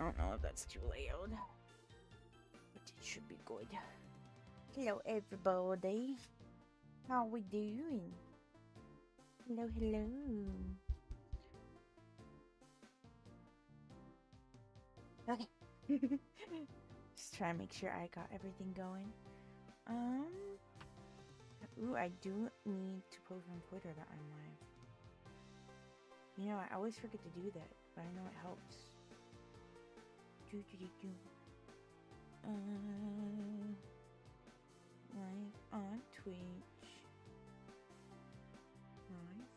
don't know if that's too loud, but it should be good. Hello, everybody. How we doing? Hello, hello. Okay. Just trying to make sure I got everything going. Ooh, I do need to post on Twitter that I'm live. You know, I always forget to do that, but I know it helps. Live on Twitch. Live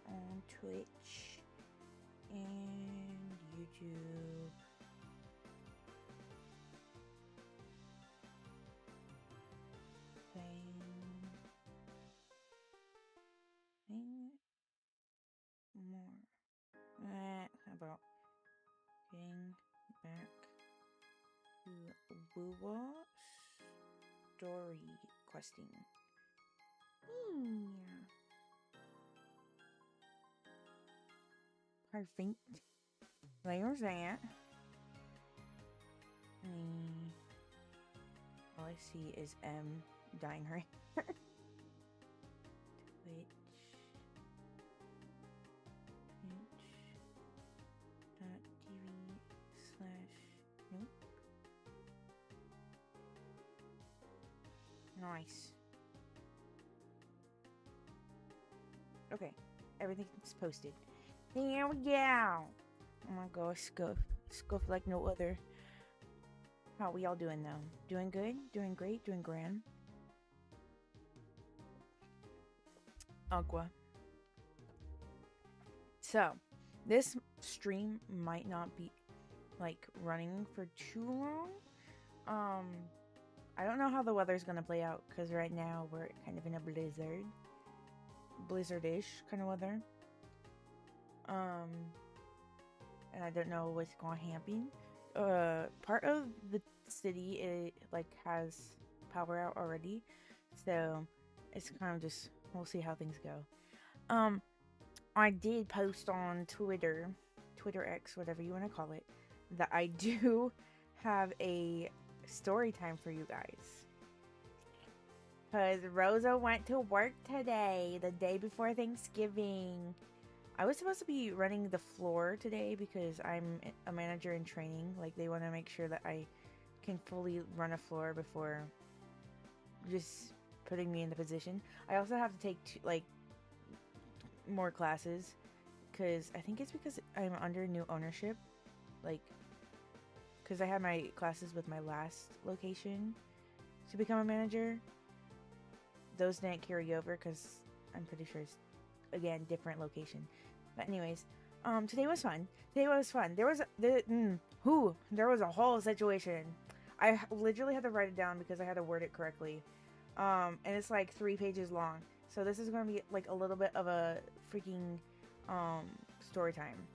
on Twitch and YouTube. More. How about getting back to Wuwa story questing? Yeah. Perfect. There's that. All I see is M dyeing her hair. Twitch. Twitch.tv/nope. Nice. Okay, everything's posted. There we go. I'm gonna go scuff like no other. How we all doing though? Doing good? Doing great? Doing grand? Aqua. So, this stream might not be like running for too long. I don't know how the weather's gonna play out because right now we're kind of in a blizzardish kind of weather. And I don't know what's going to happen. Part of the city it like has power out already, so it's kind of just we'll see how things go. I did post on Twitter X, whatever you want to call it, that I do have a story time for you guys. Because Roza went to work today, the day before Thanksgiving. I was supposed to be running the floor today because I'm a manager in training. Like, they want to make sure that I can fully run a floor before just putting me in the position. I also have to take more classes because I think it's because I'm under new ownership. Like, because I had my classes with my last location to become a manager. Those didn't carry over because I'm pretty sure it's, again, different location. But anyways, today was fun. There was a whole situation. I literally had to write it down because I had to word it correctly. And it's like 3 pages long. So this is going to be like a little bit of a freaking story time.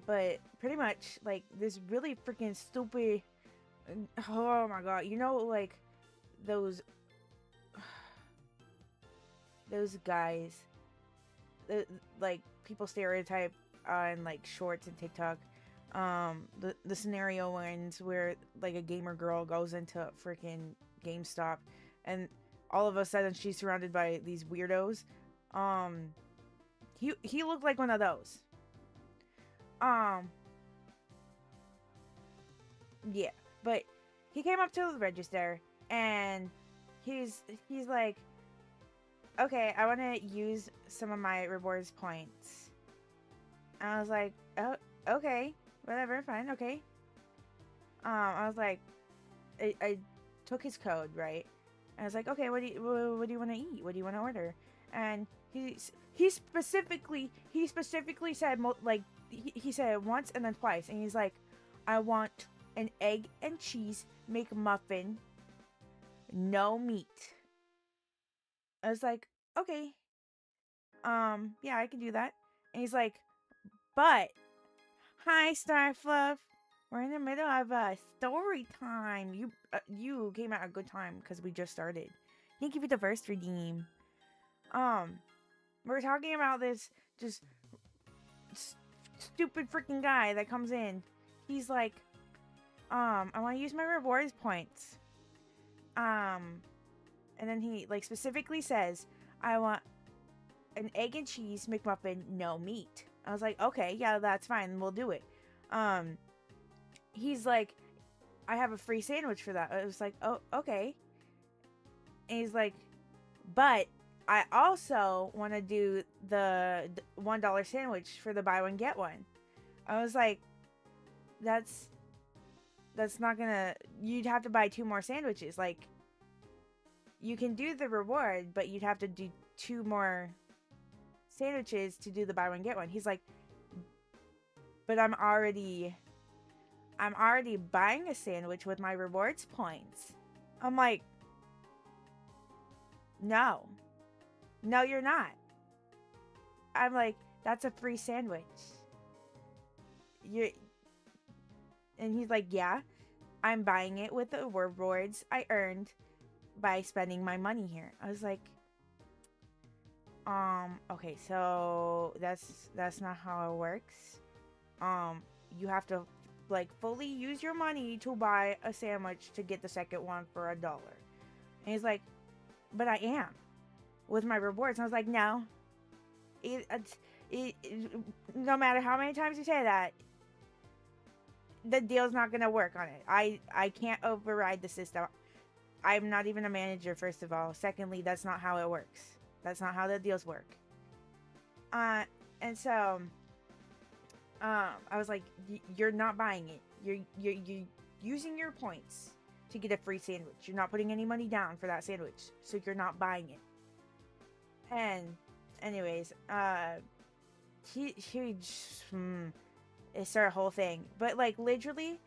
But pretty much like this really freaking stupid. Oh my god, you know, like those guys, like people stereotype on like shorts and TikTok. The scenario ones where like a gamer girl goes into freaking GameStop and all of a sudden she's surrounded by these weirdos. He looked like one of those. Yeah, but he came up to the register and he's like, okay, I want to use some of my rewards points. And I was like, oh, okay, whatever, fine, okay. I was like, I took his code, right? And I was like, okay, what do you want to eat? What do you want to order? And he specifically said like he said it once and then twice, and he's like, I want an egg and cheese McMuffin, no meat. I was like, okay, yeah, I can do that. And he's like, but hi, Starfluff. We're in the middle of a story time. You came at a good time because we just started. Thank you for the first redeem. We're talking about this just stupid freaking guy that comes in. He's like, I want to use my rewards points. And then he like specifically says, I want an egg and cheese McMuffin, no meat. I was like, okay, yeah, that's fine. We'll do it. He's like, I have a free sandwich for that. I was like, oh, okay. And he's like, but I also want to do the $1 sandwich for the buy one get one. I was like, that's not gonna. You'd have to buy 2 more sandwiches. Like, you can do the reward, but you'd have to do 2 more sandwiches to do the buy one get one. He's like, but I'm already buying a sandwich with my rewards points. I'm like, no, you're not. I'm like, that's a free sandwich. And he's like, yeah, I'm buying it with the rewards I earned by spending my money here. I was like, okay, so that's not how it works. You have to like fully use your money to buy a sandwich to get the second one for $1. And he's like, but I am with my rewards. And I was like, no, no matter how many times you say that, the deal's not gonna work on it. I can't override the system. I'm not even a manager, first of all. Secondly, that's not how it works. That's not how the deals work. And so I was like, you're not buying it. You're using your points to get a free sandwich. You're not putting any money down for that sandwich, so you're not buying it. And anyways, he just, it started a whole thing. But like literally,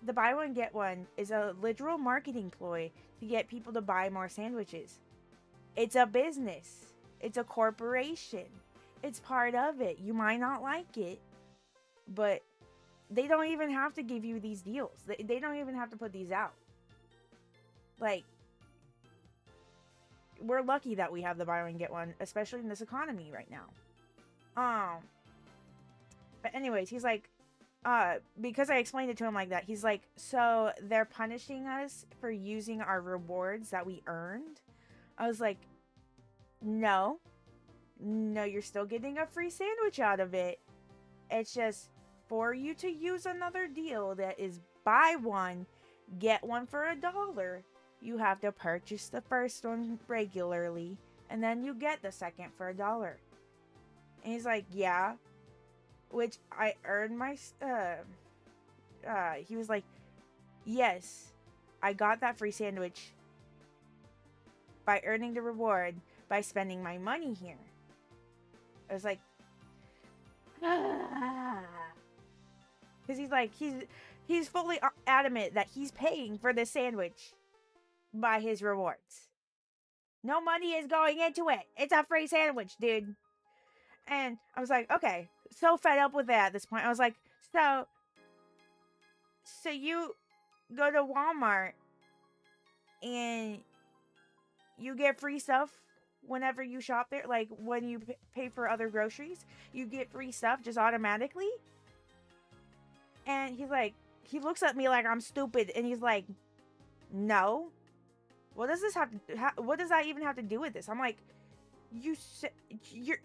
the buy one get one is a literal marketing ploy to get people to buy more sandwiches. It's a business. It's a corporation. It's part of it. You might not like it, but they don't even have to give you these deals. They don't even have to put these out. Like, we're lucky that we have the buy one get one, especially in this economy right now. But anyways, he's like, because I explained it to him like that, he's like, so they're punishing us for using our rewards that we earned? I was like, no, you're still getting a free sandwich out of it. It's just for you to use another deal that is buy one, get one for $1. You have to purchase the first one regularly, and then you get the second for $1. And he's like, yeah, which I earned my, he was like, yes, I got that free sandwich by earning the reward by spending my money here. I was like, because he's like, he's fully adamant that he's paying for this sandwich by his rewards. No money is going into it. It's a free sandwich, dude. And I was like, okay, so fed up with that at this point. I was like, so you go to Walmart and you get free stuff whenever you shop there? Like, when you pay for other groceries, you get free stuff just automatically? And he's like, he looks at me like I'm stupid, and he's like, no. What does this have to, what does that even have to do with this? I'm like, you said you're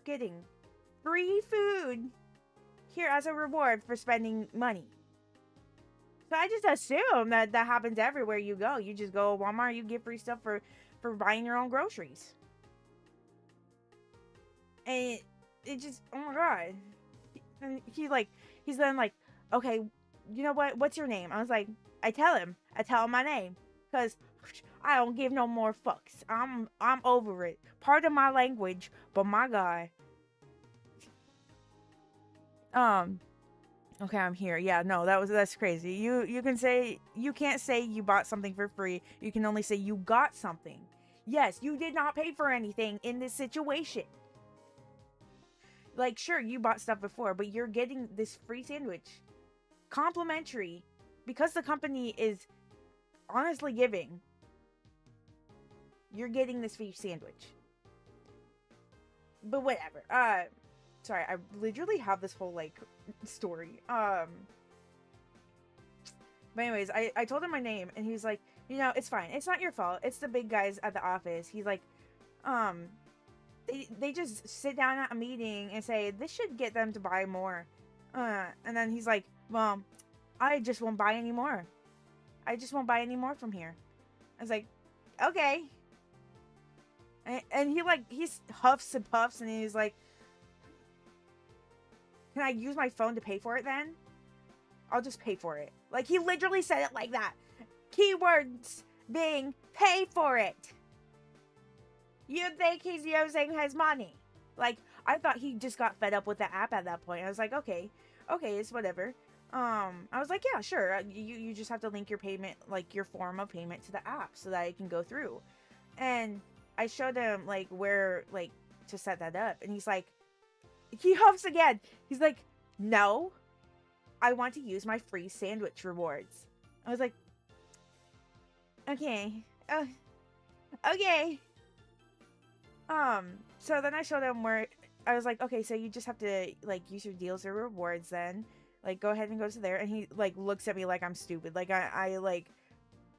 getting free food here as a reward for spending money. So I just assume that happens everywhere you go. You just go to Walmart, you get free stuff for buying your own groceries. And it just, oh my god. And he's then like, okay, you know what? What's your name? I was like, I tell him my name, because I don't give no more fucks. I'm over it. Pardon my language, but my god. Okay, I'm here. Yeah, no, that's crazy. You can't say you bought something for free. You can only say you got something. Yes, you did not pay for anything in this situation. Like, sure, you bought stuff before, but you're getting this free sandwich complimentary because the company is honestly giving. You're getting this free sandwich. But whatever. sorry, I literally have this whole like story. But anyways, I told him my name, and he's like, you know, it's fine. It's not your fault. It's the big guys at the office. He's like, um, they just sit down at a meeting and say this should get them to buy more. And then he's like, well, I just won't buy any more. I just won't buy any more from here. I was like, okay. And he like, he huffs and puffs, and he's like, can I use my phone to pay for it then? I'll just pay for it. Like, he literally said it like that. Keywords being pay for it. You think he's using his money. Like, I thought he just got fed up with the app at that point. I was like, okay, it's whatever. I was like, yeah, sure. You just have to link your payment, like your form of payment to the app so that it can go through. And I showed him like where, like, to set that up. And he's like, he huffs again. He's like, no, I want to use my free sandwich rewards. I was like, okay. Okay. So then I showed him where I was like, okay, so you just have to like use your deals or rewards then. Like, go ahead and go to there. And he like looks at me like I'm stupid. Like I like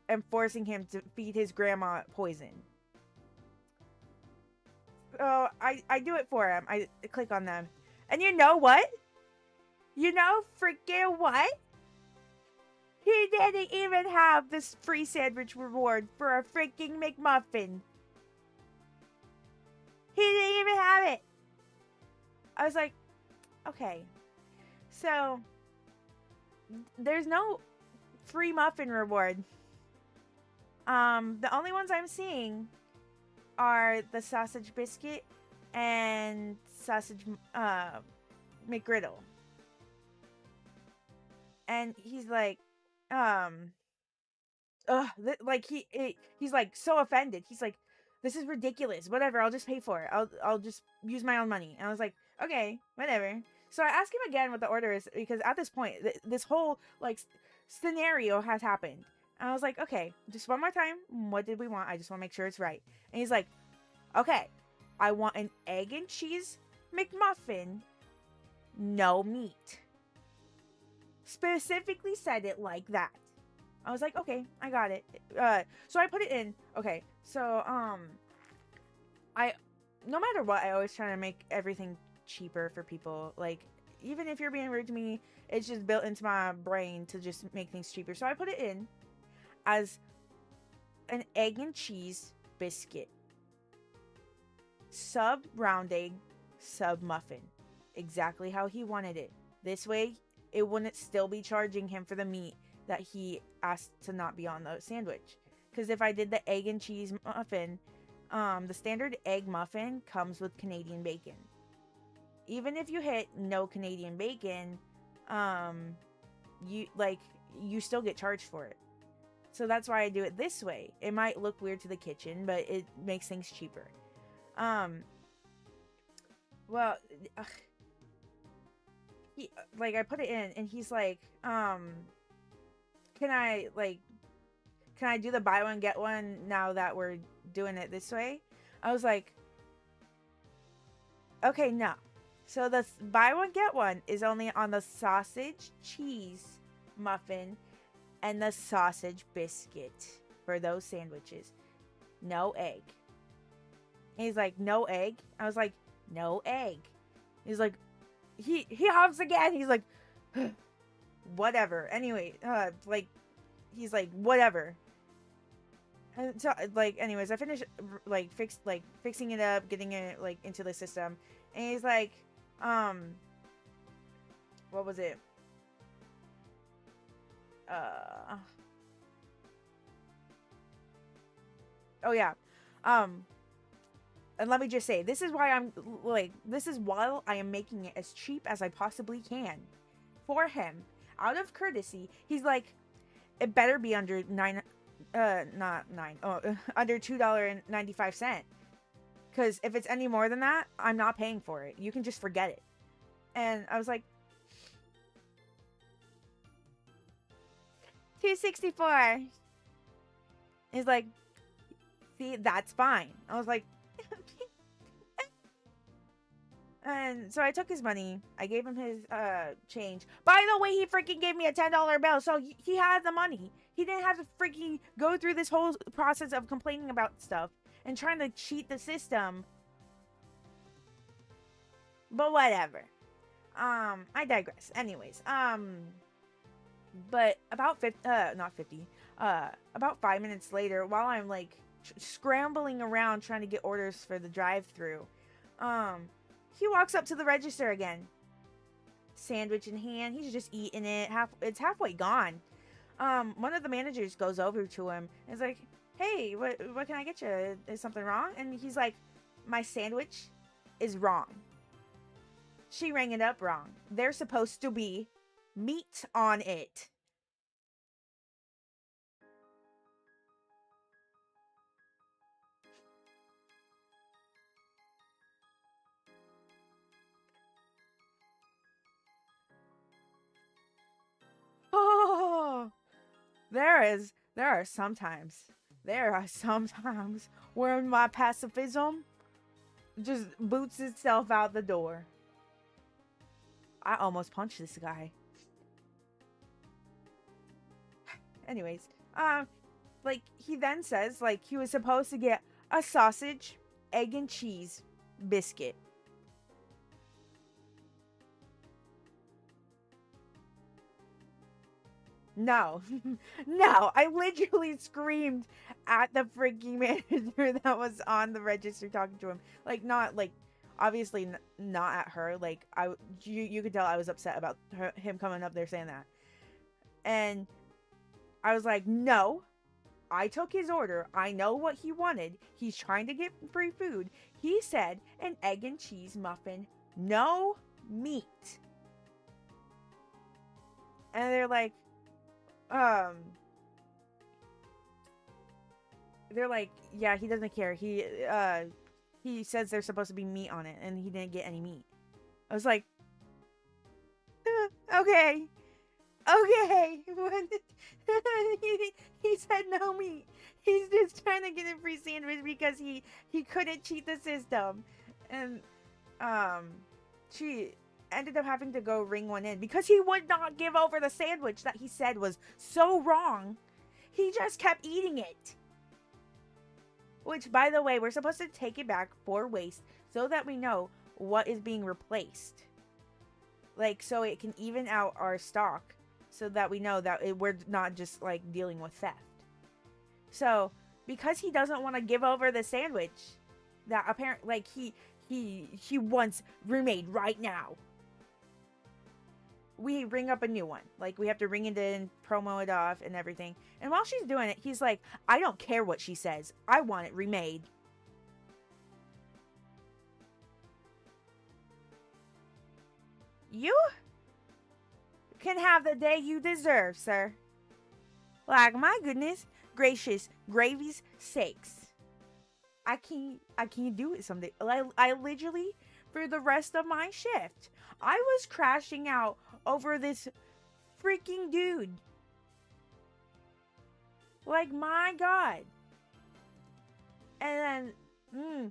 am forcing him to feed his grandma poison. So I do it for him. I click on them. And you know what? You know freaking what? He didn't even have this free sandwich reward for a freaking McMuffin. He didn't even have it. I was like, okay. So, there's no free muffin reward. The only ones I'm seeing are the sausage biscuit and sausage McGriddle. And he's like, he's like so offended. He's like, this is ridiculous. Whatever, I'll just pay for it. I'll just use my own money. And I was like, okay, whatever. So I asked him again what the order is, because at this point, this whole like scenario has happened. And I was like, okay, just one more time. What did we want? I just want to make sure it's right. And he's like, okay, I want an egg and cheese McMuffin, no meat. Specifically said it like that. I was like, okay, I got it. So I put it in. Okay, so no matter what, I always try to make everything cheaper for people. Like, even if you're being rude to me, it's just built into my brain to just make things cheaper. So I put it in as an egg and cheese biscuit, sub round egg, sub muffin, exactly how he wanted it. This way, it wouldn't still be charging him for the meat that he asked to not be on the sandwich. Because if I did the egg and cheese muffin, the standard egg muffin comes with Canadian bacon. Even if you hit no Canadian bacon, you still get charged for it. So that's why I do it this way. It might look weird to the kitchen, but it makes things cheaper. Well, I put it in, and he's like, can I do the buy one get one now that we're doing it this way? I was like, okay, no. So the buy one get one is only on the sausage cheese muffin and the sausage biscuit for those sandwiches. No egg. And he's like, no egg? I was like, no egg. He's like, he hops again. He's like, whatever. Anyway, he's like, whatever. And so, anyways, I finished, fixing it up, getting it, into the system. And he's like, what was it? Oh, yeah. And let me just say, this is why while I am making it as cheap as I possibly can for him. Out of courtesy, he's like, it better be under under $2.95. Because if it's any more than that, I'm not paying for it. You can just forget it. And I was like, $2.64. He's like, see, that's fine. I was like, And so I took his money. I gave him his change. By the way, he freaking gave me a $10 bill, so he had the money. He didn't have to freaking go through this whole process of complaining about stuff and trying to cheat the system. But whatever. I digress. Anyways, but about 50, not 50, about 5 minutes later, while I'm like scrambling around trying to get orders for the drive-through, he walks up to the register again. Sandwich in hand. He's just eating it. It's halfway gone. One of the managers goes over to him and is like, "Hey, what can I get you? Is something wrong?" And he's like, "My sandwich is wrong. She rang it up wrong. There's supposed to be meat on it." Oh, there are sometimes where my pacifism just boots itself out the door. I almost punched this guy. Anyways, like he then says like he was supposed to get a sausage, egg and cheese biscuit. No, no, I literally screamed at the freaking manager that was on the register talking to him. Like, not like, obviously not at her. Like, you could tell I was upset about him coming up there saying that. And I was like, no, I took his order. I know what he wanted. He's trying to get free food. He said an egg and cheese muffin, no meat. And they're like, um they're like, yeah, he doesn't care. He says there's supposed to be meat on it and he didn't get any meat. I was like, okay, okay. He said no meat. He's just trying to get a free sandwich because he couldn't cheat the system. And she ended up having to go ring one in because he would not give over the sandwich that he said was so wrong. He just kept eating it. Which, by the way, we're supposed to take it back for waste so that we know what is being replaced. Like, so it can even out our stock so that we know that we're not just, like, dealing with theft. So, because he doesn't want to give over the sandwich that apparently, like, he wants remade right now, we ring up a new one. Like, we have to ring it in, promo it off, and everything. And while she's doing it, he's like, I don't care what she says. I want it remade. You can have the day you deserve, sir. Like, my goodness gracious, gravy's sakes. I can't do it someday. I literally, for the rest of my shift, I was crashing out over this freaking dude. Like, my god. And then,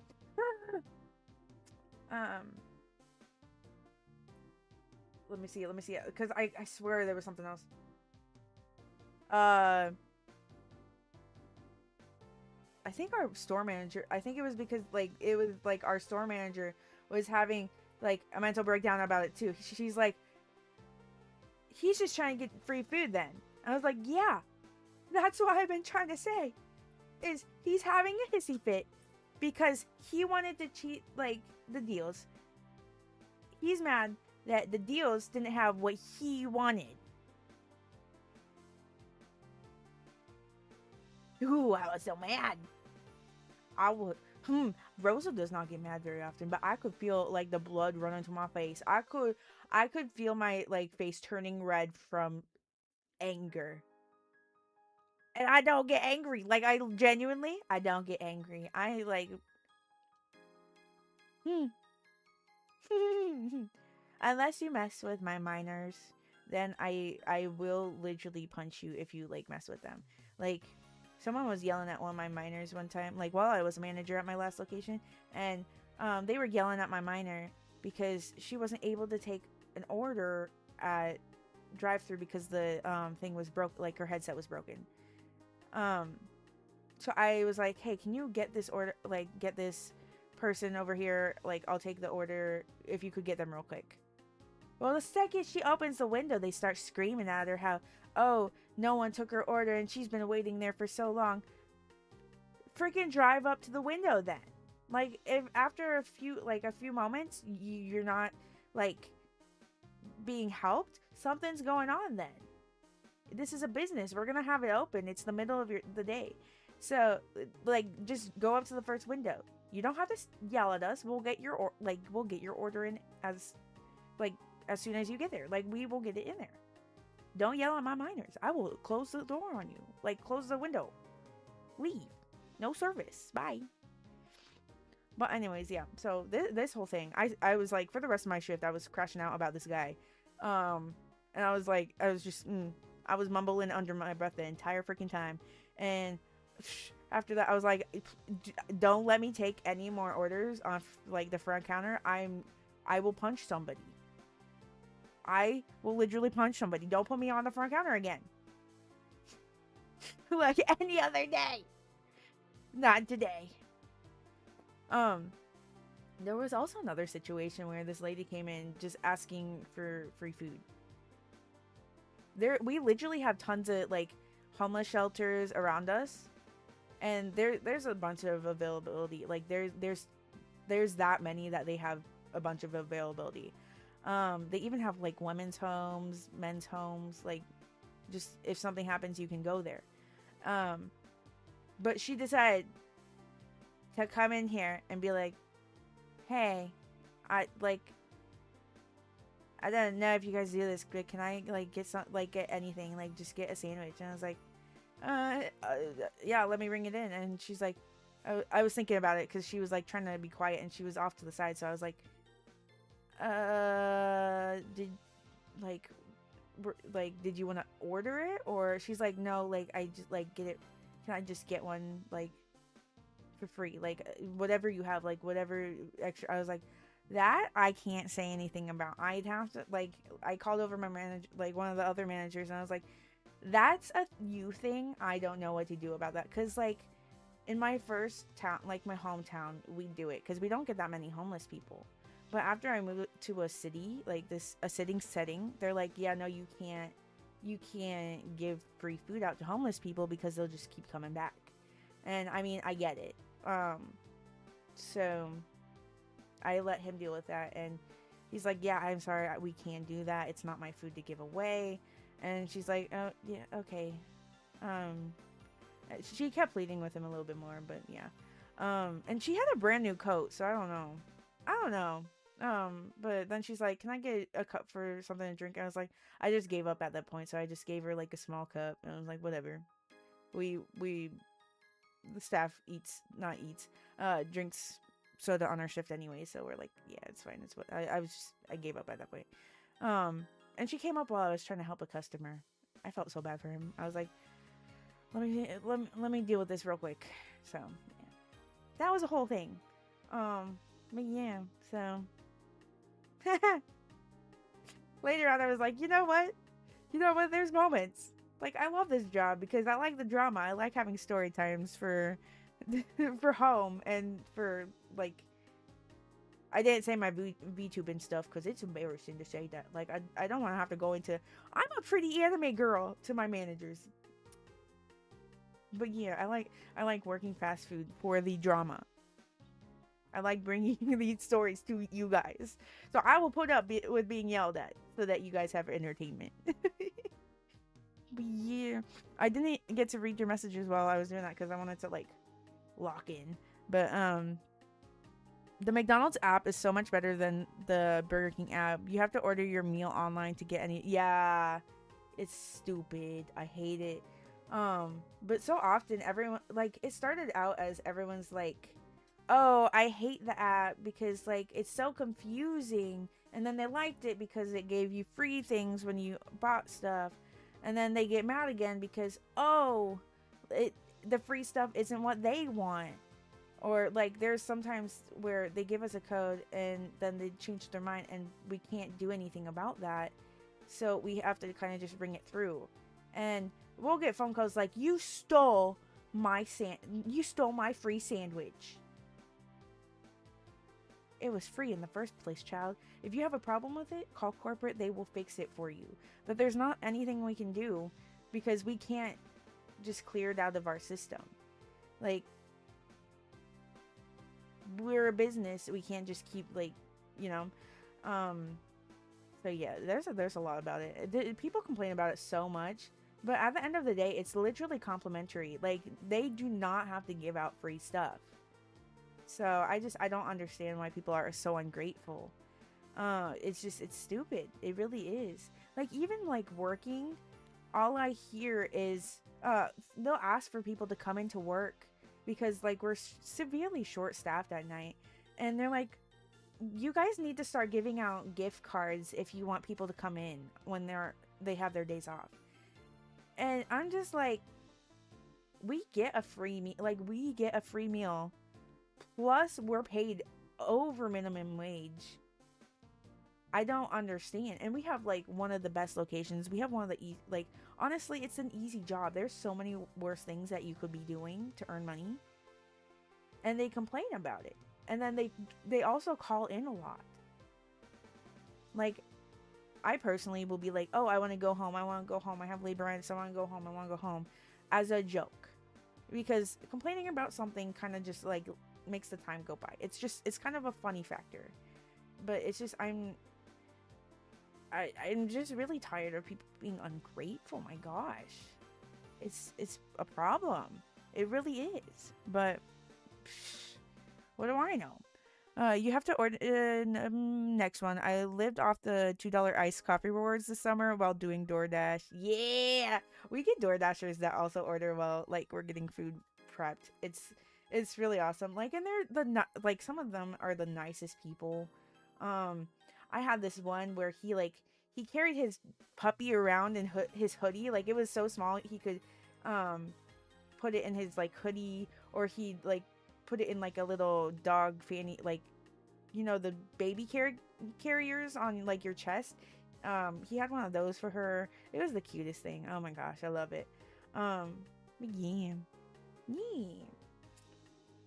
let me see, because I swear there was something else. I think our store manager, I think it was because, like, it was, like, our store manager was having, like, a mental breakdown about it, too. She's like, he's just trying to get free food then. I was like, yeah, that's what I've been trying to say, is he's having a hissy fit because he wanted to cheat, like, the deals. He's mad that the deals didn't have what he wanted. Ooh, I was so mad. I would. Roza does not get mad very often, but I could feel like the blood running to my face. I could feel my like face turning red from anger. And I don't get angry. Like, I genuinely, I don't get angry. I like. Unless you mess with my minors, then I will literally punch you if you like mess with them. Like, someone was yelling at one of my minors one time, like while I was a manager at my last location, and they were yelling at my minor, because she wasn't able to take an order at drive-through because the thing was broke, like her headset was broken. So I was like, hey, can you get this order, like get this person over here, like I'll take the order if you could get them real quick. Well, the second she opens the window, they start screaming at her how, oh, no one took her order and she's been waiting there for so long. Freaking drive up to the window then. Like, if after a few moments, you're not, like, being helped, something's going on then. This is a business. We're gonna have it open. It's the middle of the day. So, like, just go up to the first window. You don't have to yell at us. We'll get your order in as soon as you get there. Like, we will get it in there. Don't yell at my minors. I will close the door on you. Like, close the window. Leave. No service. Bye. But anyways, yeah. So this whole thing, I was like, for the rest of my shift, I was crashing out about this guy. And I was like, I was mumbling under my breath the entire freaking time. And after that, I was like, don't let me take any more orders off, like, the front counter. I will punch somebody. I will literally punch somebody. Don't put me on the front counter again. Like any other day. Not today. There was also another situation where this lady came in just asking for free food. We literally have tons of, like, homeless shelters around us, and there's a bunch of availability. Like, there's that many that they have a bunch of availability. They even have, like, women's homes, men's homes, like, just if something happens, you can go there. But she decided to come in here and be like, hey, I don't know if you guys do this, but can I, like, get anything, like, just get a sandwich? And I was like, yeah, let me ring it in. And she's like, I was thinking about it because she was, like, trying to be quiet and she was off to the side. So I was like, did you want to order it? Or she's like, no, like, I just, like, get it. Can I just get one, like, for free? Like, whatever you have, like, whatever extra. I was like, that I can't say anything about. I'd have to, like, I called over my manager, like, one of the other managers, and I was like, that's a you thing. I don't know what to do about that. Because, like, in my first town, like, my hometown, we do it because we don't get that many homeless people. But after I moved to a city, like, a setting, they're like, yeah, no, you can't give free food out to homeless people because they'll just keep coming back. And I mean, I get it. So I let him deal with that, and he's like, yeah, I'm sorry, we can't do that. It's not my food to give away. And she's like, oh, yeah, okay. She kept pleading with him a little bit more, but yeah. And she had a brand new coat, so I don't know. But then she's like, can I get a cup for something to drink? And I was like, I just gave up at that point, so I just gave her, like, a small cup, and I was like, whatever. The staff drinks soda on our shift anyway, so we're like, yeah, it's fine. It's what I gave up at that point. And she came up while I was trying to help a customer. I felt so bad for him. I was like, let me deal with this real quick. So yeah. That was a whole thing. But yeah, so later on I was like, you know what, there's moments. Like, I love this job because I like the drama. I like having story times for home and for, like, I didn't say my VTube and stuff because it's embarrassing to say that. Like, I don't want to have to go into, I'm a pretty anime girl to my managers. But yeah, I like working fast food for the drama. I like bringing these stories to you guys. So I will put up with being yelled at so that you guys have entertainment. But yeah, I didn't get to read your messages while I was doing that because I wanted to, like, lock in. But the McDonald's app is so much better than the Burger King app. You have to order your meal online to get any. Yeah, it's stupid. I hate it. But so often everyone, like, it started out as everyone's like, oh, I hate the app because, like, it's so confusing. And then they liked it because it gave you free things when you bought stuff. And then they get mad again because, oh, the free stuff isn't what they want. Or like there's sometimes where they give us a code and then they change their mind and we can't do anything about that. So we have to kind of just bring it through. And we'll get phone calls like, you stole my free sandwich. It was free in the first place, child. If you have a problem with it, call corporate. They will fix it for you. But there's not anything we can do because we can't just clear it out of our system. Like, we're a business. We can't just keep, like, you know. So yeah, there's a lot about it. People complain about it so much. But at the end of the day, it's literally complimentary. Like, they do not have to give out free stuff. So I don't understand why people are so ungrateful. It's stupid. It really is. Like, even like working, all I hear is they'll ask for people to come into work because like we're severely short staffed at night, and they're like, you guys need to start giving out gift cards if you want people to come in when they have their days off. And I'm just like, we get a free meal. Plus, we're paid over minimum wage. I don't understand. And we have like one of the best locations. We have one of the like, honestly, it's an easy job. There's so many worse things that you could be doing to earn money. And they complain about it. And then they also call in a lot. Like, I personally will be like, oh, I want to go home. I have laboritis. I want to go home. As a joke. Because complaining about something kind of just like makes the time go by. It's kind of a funny factor. But it's just, I'm just really tired of people being ungrateful. My gosh. It's a problem. It really is. But what do I know? You have to order next one. I lived off the $2 iced coffee rewards this summer while doing DoorDash. Yeah, we get DoorDashers that also order while like we're getting food prepped. It's really awesome. Like, and they're like some of them are the nicest people. I had this one where he carried his puppy around in his hoodie. Like, it was so small he could put it in his like hoodie, or he'd like put it in like a little dog fanny, like, you know, the baby carriers on like your chest. He had one of those for her. It was the cutest thing. Oh my gosh, I love it. Yeah.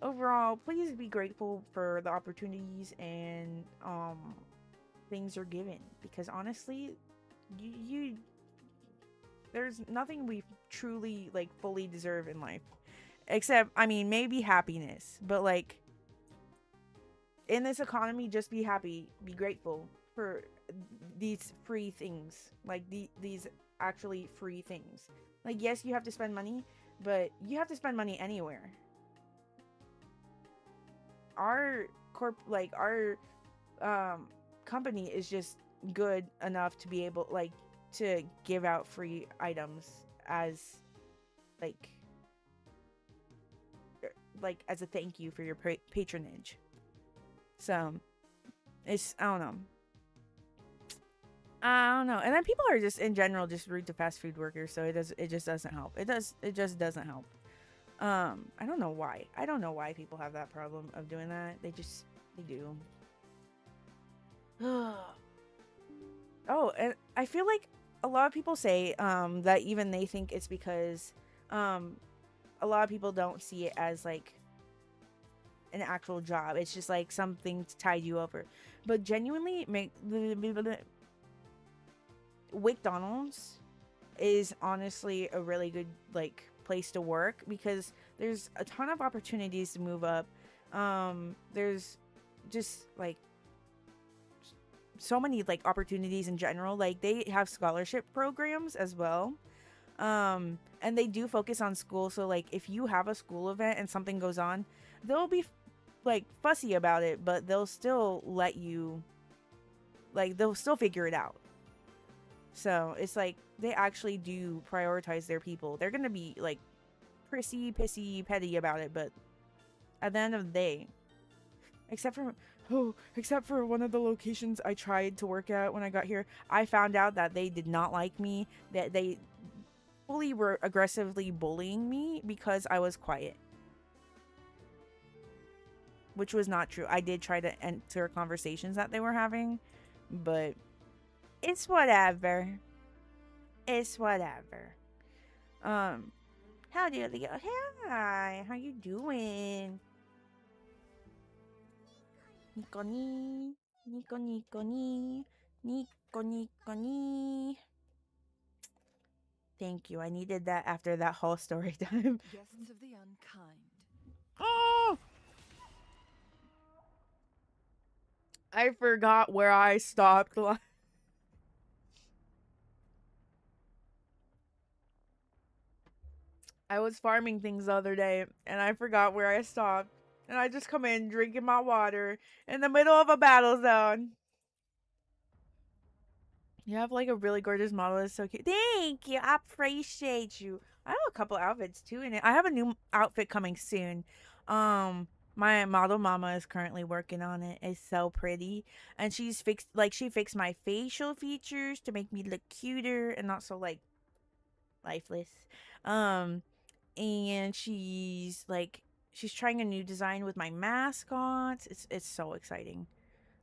Overall, please be grateful for the opportunities and things you're given, because honestly, you there's nothing we truly like fully deserve in life, except, I mean, maybe happiness. But like, in this economy, just be happy, be grateful for these free things, like these actually free things. Like, yes, you have to spend money, but you have to spend money anywhere. Our company is just good enough to be able like to give out free items as like as a thank you for your patronage. So it's, I don't know. And then people are just in general just rude to fast food workers, so it just doesn't help. It just doesn't help. I don't know why people have that problem of doing that. They do. Oh, and I feel like a lot of people say that even they think it's because a lot of people don't see it as like an actual job. It's just like something to tide you over. But genuinely, McDonald's is honestly a really good like place to work, because there's a ton of opportunities to move up. There's just like so many like opportunities in general. Like, they have scholarship programs as well, and they do focus on school. So like, if you have a school event and something goes on, they'll be like fussy about it, but they'll still let you, like, they'll still figure it out. So it's like, they actually do prioritize their people. They're gonna be like prissy, pissy, petty about it, but at the end of the day, except for one of the locations I tried to work at when I got here, I found out that they did not like me, that they fully were aggressively bullying me because I was quiet. which was not true. I did try to enter conversations that they were having, but it's whatever. It's whatever. Howdy, Leo. Hi, how you doing? Nico ni, Nico Nico ni, Nico Nico ni. Thank you. I needed that after that whole story time. Guests of the unkind. Oh! I forgot where I stopped. I was farming things the other day and I forgot where I stopped. And I just come in drinking my water in the middle of a battle zone. You have like a really gorgeous model. It's so cute. Thank you. I appreciate you. I have a couple outfits too in it. I have a new outfit coming soon. My model mama is currently working on it. It's so pretty. And she's fixed she fixed my facial features to make me look cuter and not so like lifeless. Um and she's trying a new design with my mascots. It's so exciting.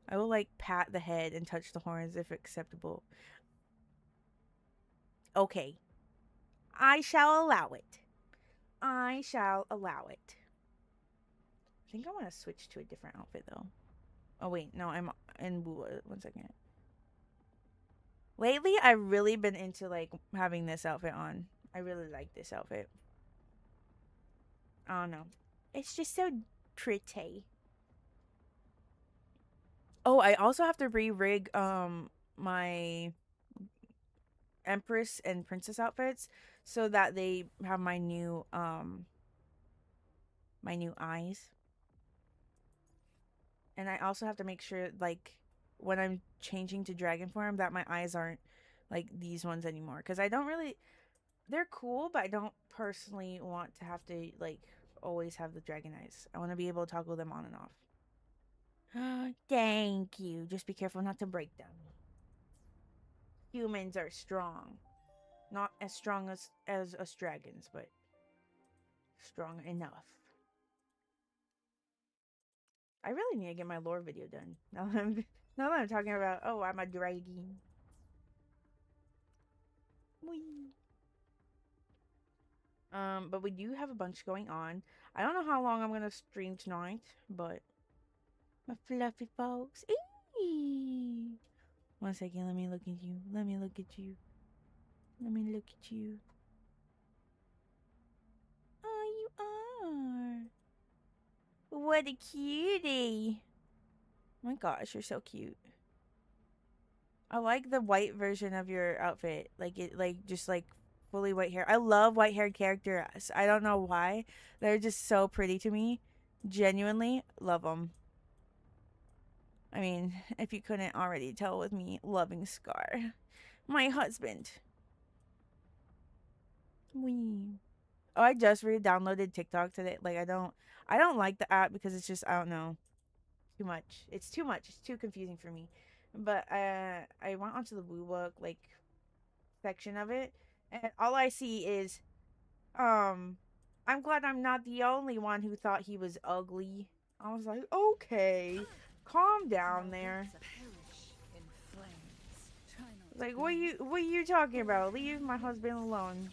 I will like pat the head and touch the horns if acceptable. Okay. I shall allow it. I shall allow it. I think I want to switch to a different outfit though. Oh wait, no, I'm in Wuwa. 1 second. Lately, I've really been into like having this outfit on. I really like this outfit. I don't know. It's just so pretty. Oh, I also have to re-rig my Empress and Princess outfits so that they have my new eyes. And I also have to make sure like when I'm changing to dragon form that my eyes aren't like these ones anymore cuz I don't really they're cool, but I don't personally want to have to like always have the dragon eyes. I want to be able to toggle them on and off. Thank you. Just be careful not to break them. Humans are strong. Not as strong as us dragons, but strong enough. I really need to get my lore video done. Now that I'm talking about, oh, I'm a dragon. Whee. But we do have a bunch going on. I don't know how long I'm gonna stream tonight, but my fluffy folks. Eee. 1 second, let me look at you. Let me look at you. Let me look at you. Oh, you are. What a cutie. Oh my gosh, you're so cute. I like the white version of your outfit. Like it like just like fully white hair. I love white haired characters. I don't know why. They're just so pretty to me. Genuinely love them. I mean, if you couldn't already tell with me loving Scar, my husband. Wee. Oh, I just re-downloaded TikTok today. Like I don't like the app because it's just I don't know. Too much. It's too much. It's too confusing for me. But I went onto the Wuwa like section of it, and all I see is, um, I'm glad I'm not the only one who thought he was ugly. I was like, okay, calm down there. Like, what are you talking about? Leave my husband alone.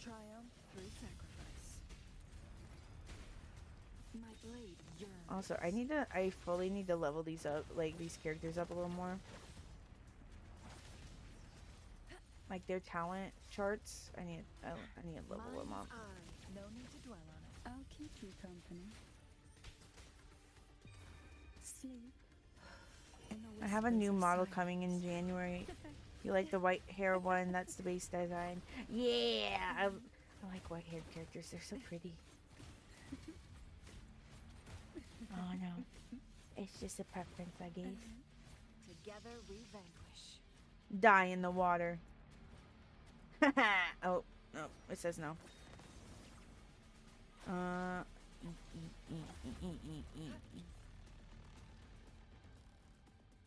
Also, I fully need to level these up, like these characters up a little more. Like their talent charts, I need to level them up. No need to dwell on it. I'll keep you company. Sleep. I have a new model coming in January. You like the white hair one? That's the base design. Yeah, I like white haired characters. They're so pretty. Oh no, it's just a preference, I guess. Together we vanquish. Die in the water. Oh, no, it says no.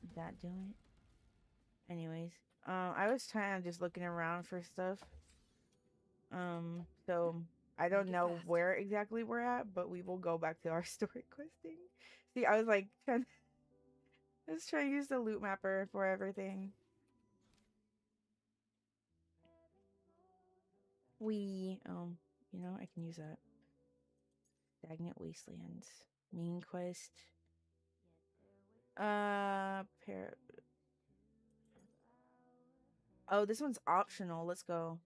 Did that do it? Anyways, I was kind of just looking around for stuff. So I don't Make it know fast. where exactly we're at, but we will go back to our story questing. See, I was like, let's try to use the loot mapper for everything. You know, I can use that. Stagnant Wastelands. Main quest. Pair. Oh, this one's optional. Let's go.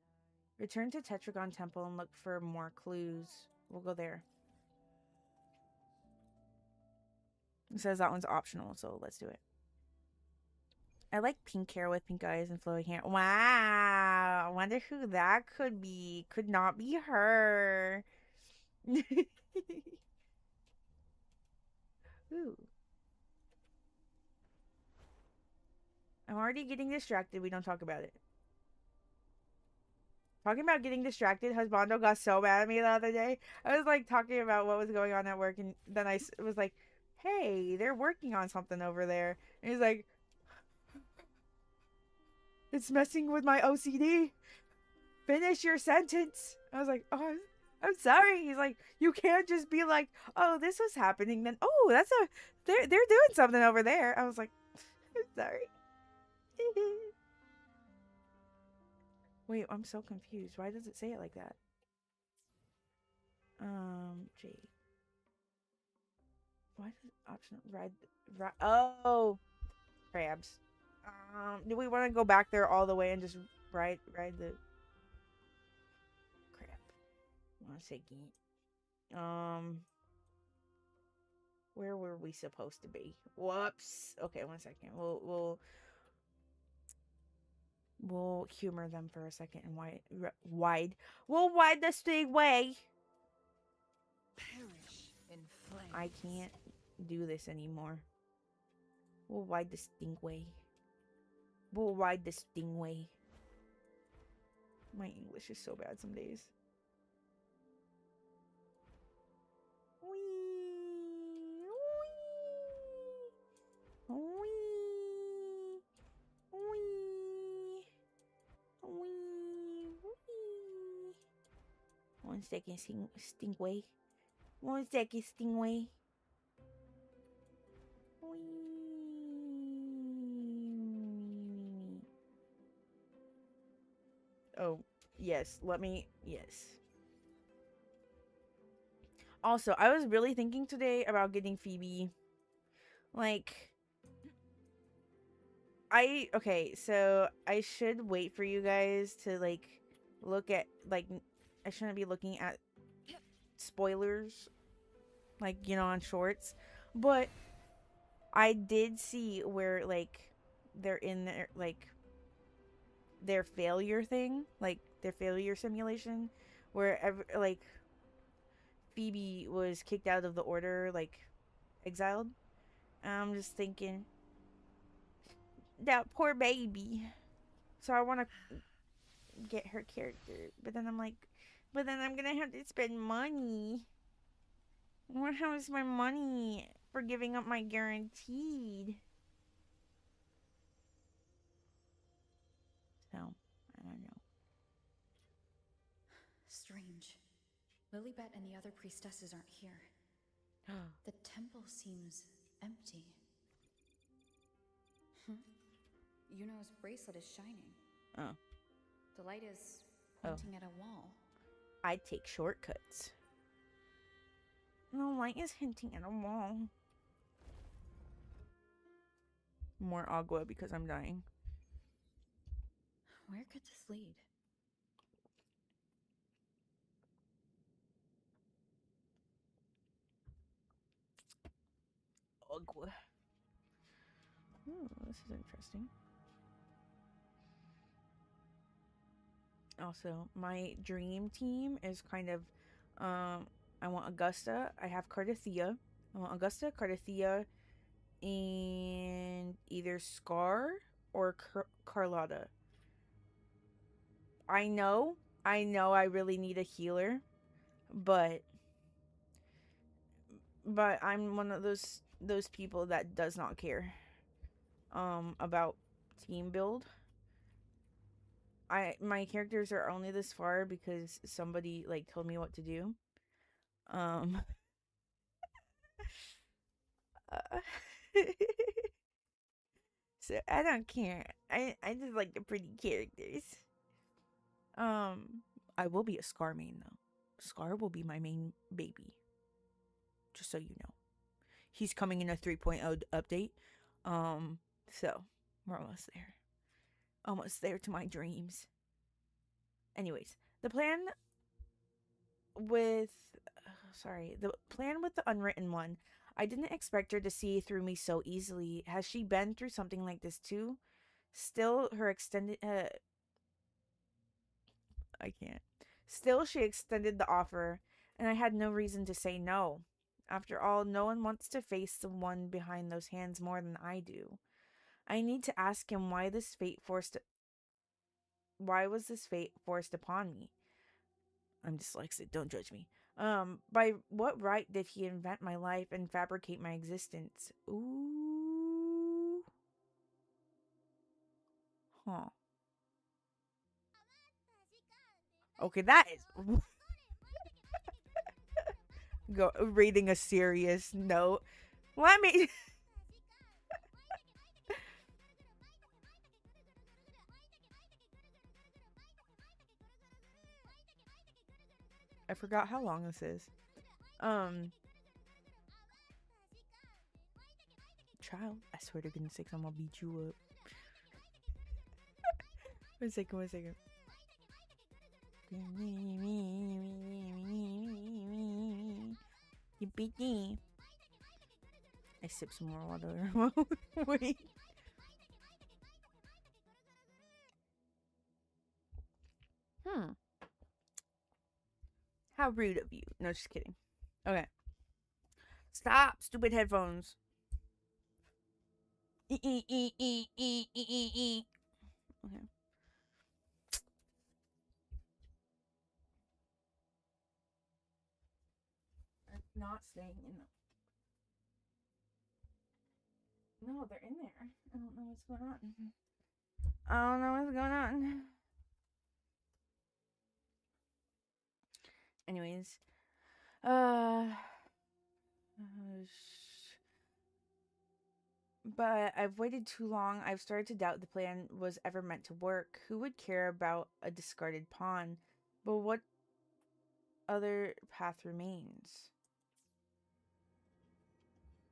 Return to Tetragon Temple and look for more clues. We'll go there. It says that one's optional, so let's do it. I like pink hair with pink eyes and flowing hair. Wow. I wonder who that could be. Could not be her. Ooh. I'm already getting distracted. We don't talk about it. Talking about getting distracted, Husbando got so mad at me the other day. I was like talking about what was going on at work, and then I was like, hey, they're working on something over there. And he's like, it's messing with my OCD. Finish your sentence. I was like, oh, I'm sorry. He's like, you can't just be like, oh, this was happening. Then, oh, they're doing something over there. I was like, I'm sorry. Wait, I'm so confused. Why does it say it like that? J. Why does option ride? Oh, crabs. Do we want to go back there all the way and just ride the crap? 1 second. Where were we supposed to be? Whoops. Okay, 1 second. We'll humor them for a second and We'll wide the sting way. Perish in flames. I can't do this anymore. We'll wide the stingway. We'll ride the stingway. My English is so bad some days. Wee, wee, wee, wee, wee, wee. 1 second, stingway. 1 second, stingway. Oh, yes. Yes. Also, I was really thinking today about getting Phoebe. Like, okay, so I should wait for you guys to, like, look at, like, I shouldn't be looking at spoilers, like, you know, on shorts. But I did see where, like, they're in their, like, their failure thing, like, their failure simulation, where, like, Phoebe was kicked out of the order, like, exiled. I'm just thinking, that poor baby. So I want to get her character, but then I'm like, but then I'm gonna have to spend money. What happens to my money for giving up my guaranteed? So I don't know. Strange. Lilibet and the other priestesses aren't here. The temple seems empty. Yuno's bracelet is shining. Oh. The light is pointing at a wall. I take shortcuts. The light is hinting at a wall. More agua because I'm dying. Where could this lead? Agua. Ooh, this is interesting. Also, my dream team is kind of, I want Augusta. I have Cardathea. I want Augusta, Cardathea, and either Scar or Carlotta. I know I really need a healer, but I'm one of those people that does not care about team build. my characters are only this far because somebody like told me what to do. Um uh, so I don't care. I just like the pretty characters. I will be a Scar main though. Scar will be my main baby. Just so you know. He's coming in a 3.0 update. So we're almost there. Almost there to my dreams. Anyways, the plan with the plan with the unwritten one. I didn't expect her to see through me so easily. Has she been through something like this too? Still, her extended I can't. Still, she extended the offer, and I had no reason to say no. After all, no one wants to face the one behind those hands more than I do. I need to ask him why was this fate forced upon me? I'm dyslexic, don't judge me. By what right did he invent my life and fabricate my existence? Ooh. Huh. Okay, that is go reading a serious note. Let me I forgot how long this is. Um Child, I swear to goodness sakes, I'm gonna beat you up. One second, one second. You beat me. I sip some more water. Wait. How rude of you. No, just kidding. Okay. Stop, stupid headphones. Okay. I'm not staying in them. No, they're in there. I don't know what's going on. I don't know what's going on. Anyways, uh, but I've waited too long. I've started to doubt the plan was ever meant to work. Who would care about a discarded pawn? But what other path remains?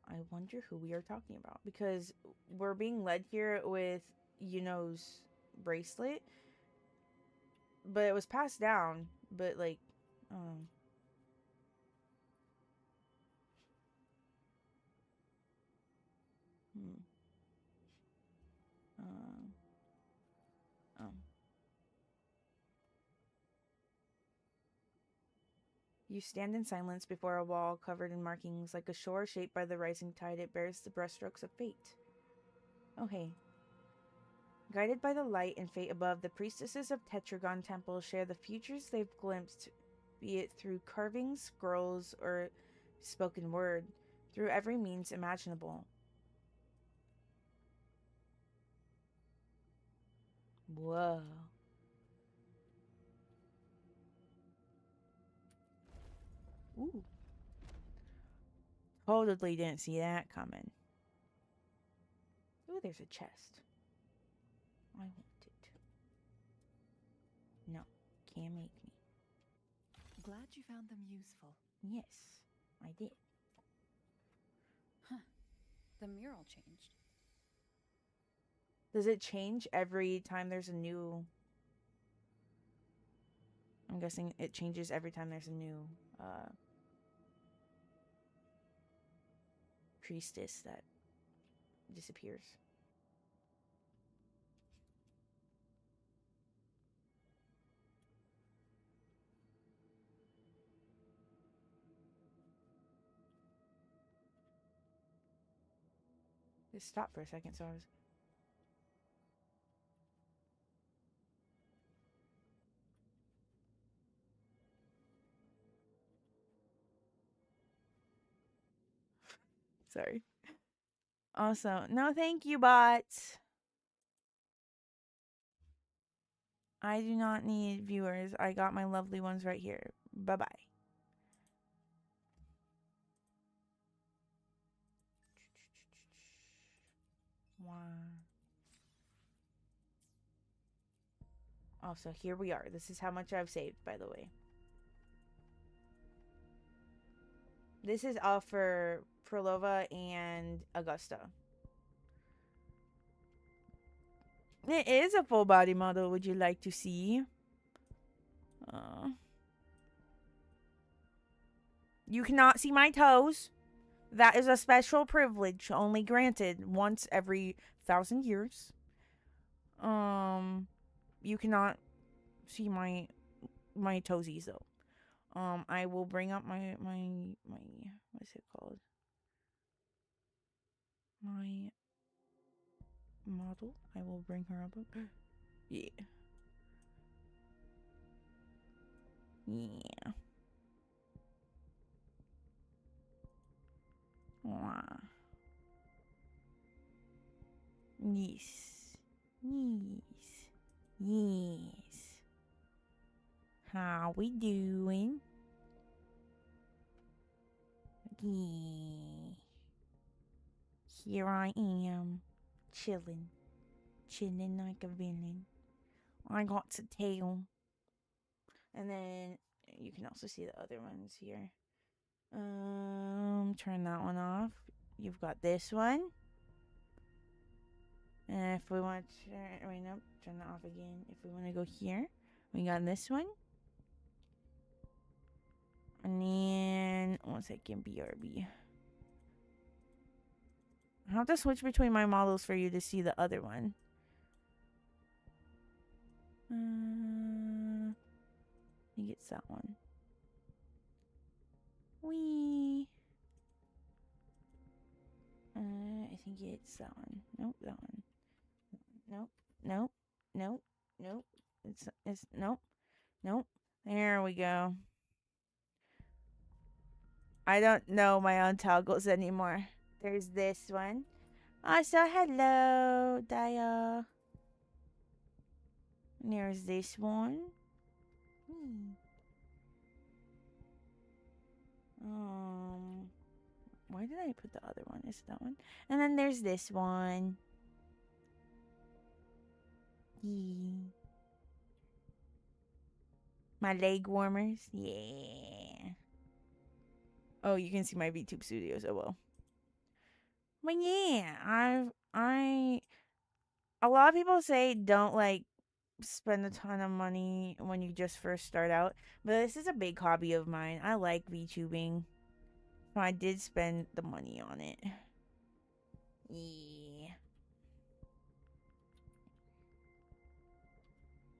I wonder who we are talking about because we're being led here with Yuno's bracelet, but it was passed down. But like, um, hmm, um, um. You stand in silence before a wall covered in markings like a shore shaped by the rising tide. It bears the brushstrokes of fate. Oh hey. Guided by the light and fate above, the priestesses of Tetragon Temple share the futures they've glimpsed, be it through carvings, scrolls, or spoken word, through every means imaginable. Whoa. Ooh. Totally didn't see that coming. Ooh, there's a chest. I want it. No, can't make me. Glad you found them useful. Yes, I did. Huh. The mural changed. Does it change every time there's a new... I'm guessing it changes every time there's a new priestess that disappears. Just stop for a second, so I was... Sorry. Also, no thank you, bots. I do not need viewers. I got my lovely ones right here. Bye-bye. Wow. Also, here we are. This is how much I've saved, by the way. This is all for Prolova and Augusta. It is a full body model. Would you like to see? You cannot see my toes. That is a special privilege only granted once every 1,000 years. You cannot see my toesies though. I will bring up my what's it called? My model. I will bring her up. Yeah. Yeah. Wow. Yes. Yes. Yes. How we doing? Yeah. Here I am. Chilling. Chilling like a villain. I got to tail. And then you can also see the other ones here. Turn that one off. You've got this one. And if we want to, wait, nope, turn that off again. If we want to go here, we got this one. And then, 1 second, BRB. I have to switch between my models for you to see the other one. I think it's that one. Wee. I think it's that one. Nope, that one. Nope, nope, nope, nope. It's nope, nope. There we go. I don't know my own toggles anymore. There's this one. Also, hello, Dia. And there's this one. Where did I put the other one? Is it that one? And then there's this one. My leg warmers. Yeah. Oh, you can see my VTube Studios. Oh well. But yeah, a lot of people say don't like spend a ton of money when you just first start out, but this is a big hobby of mine. I like VTubing, so I did spend the money on it. Yeah.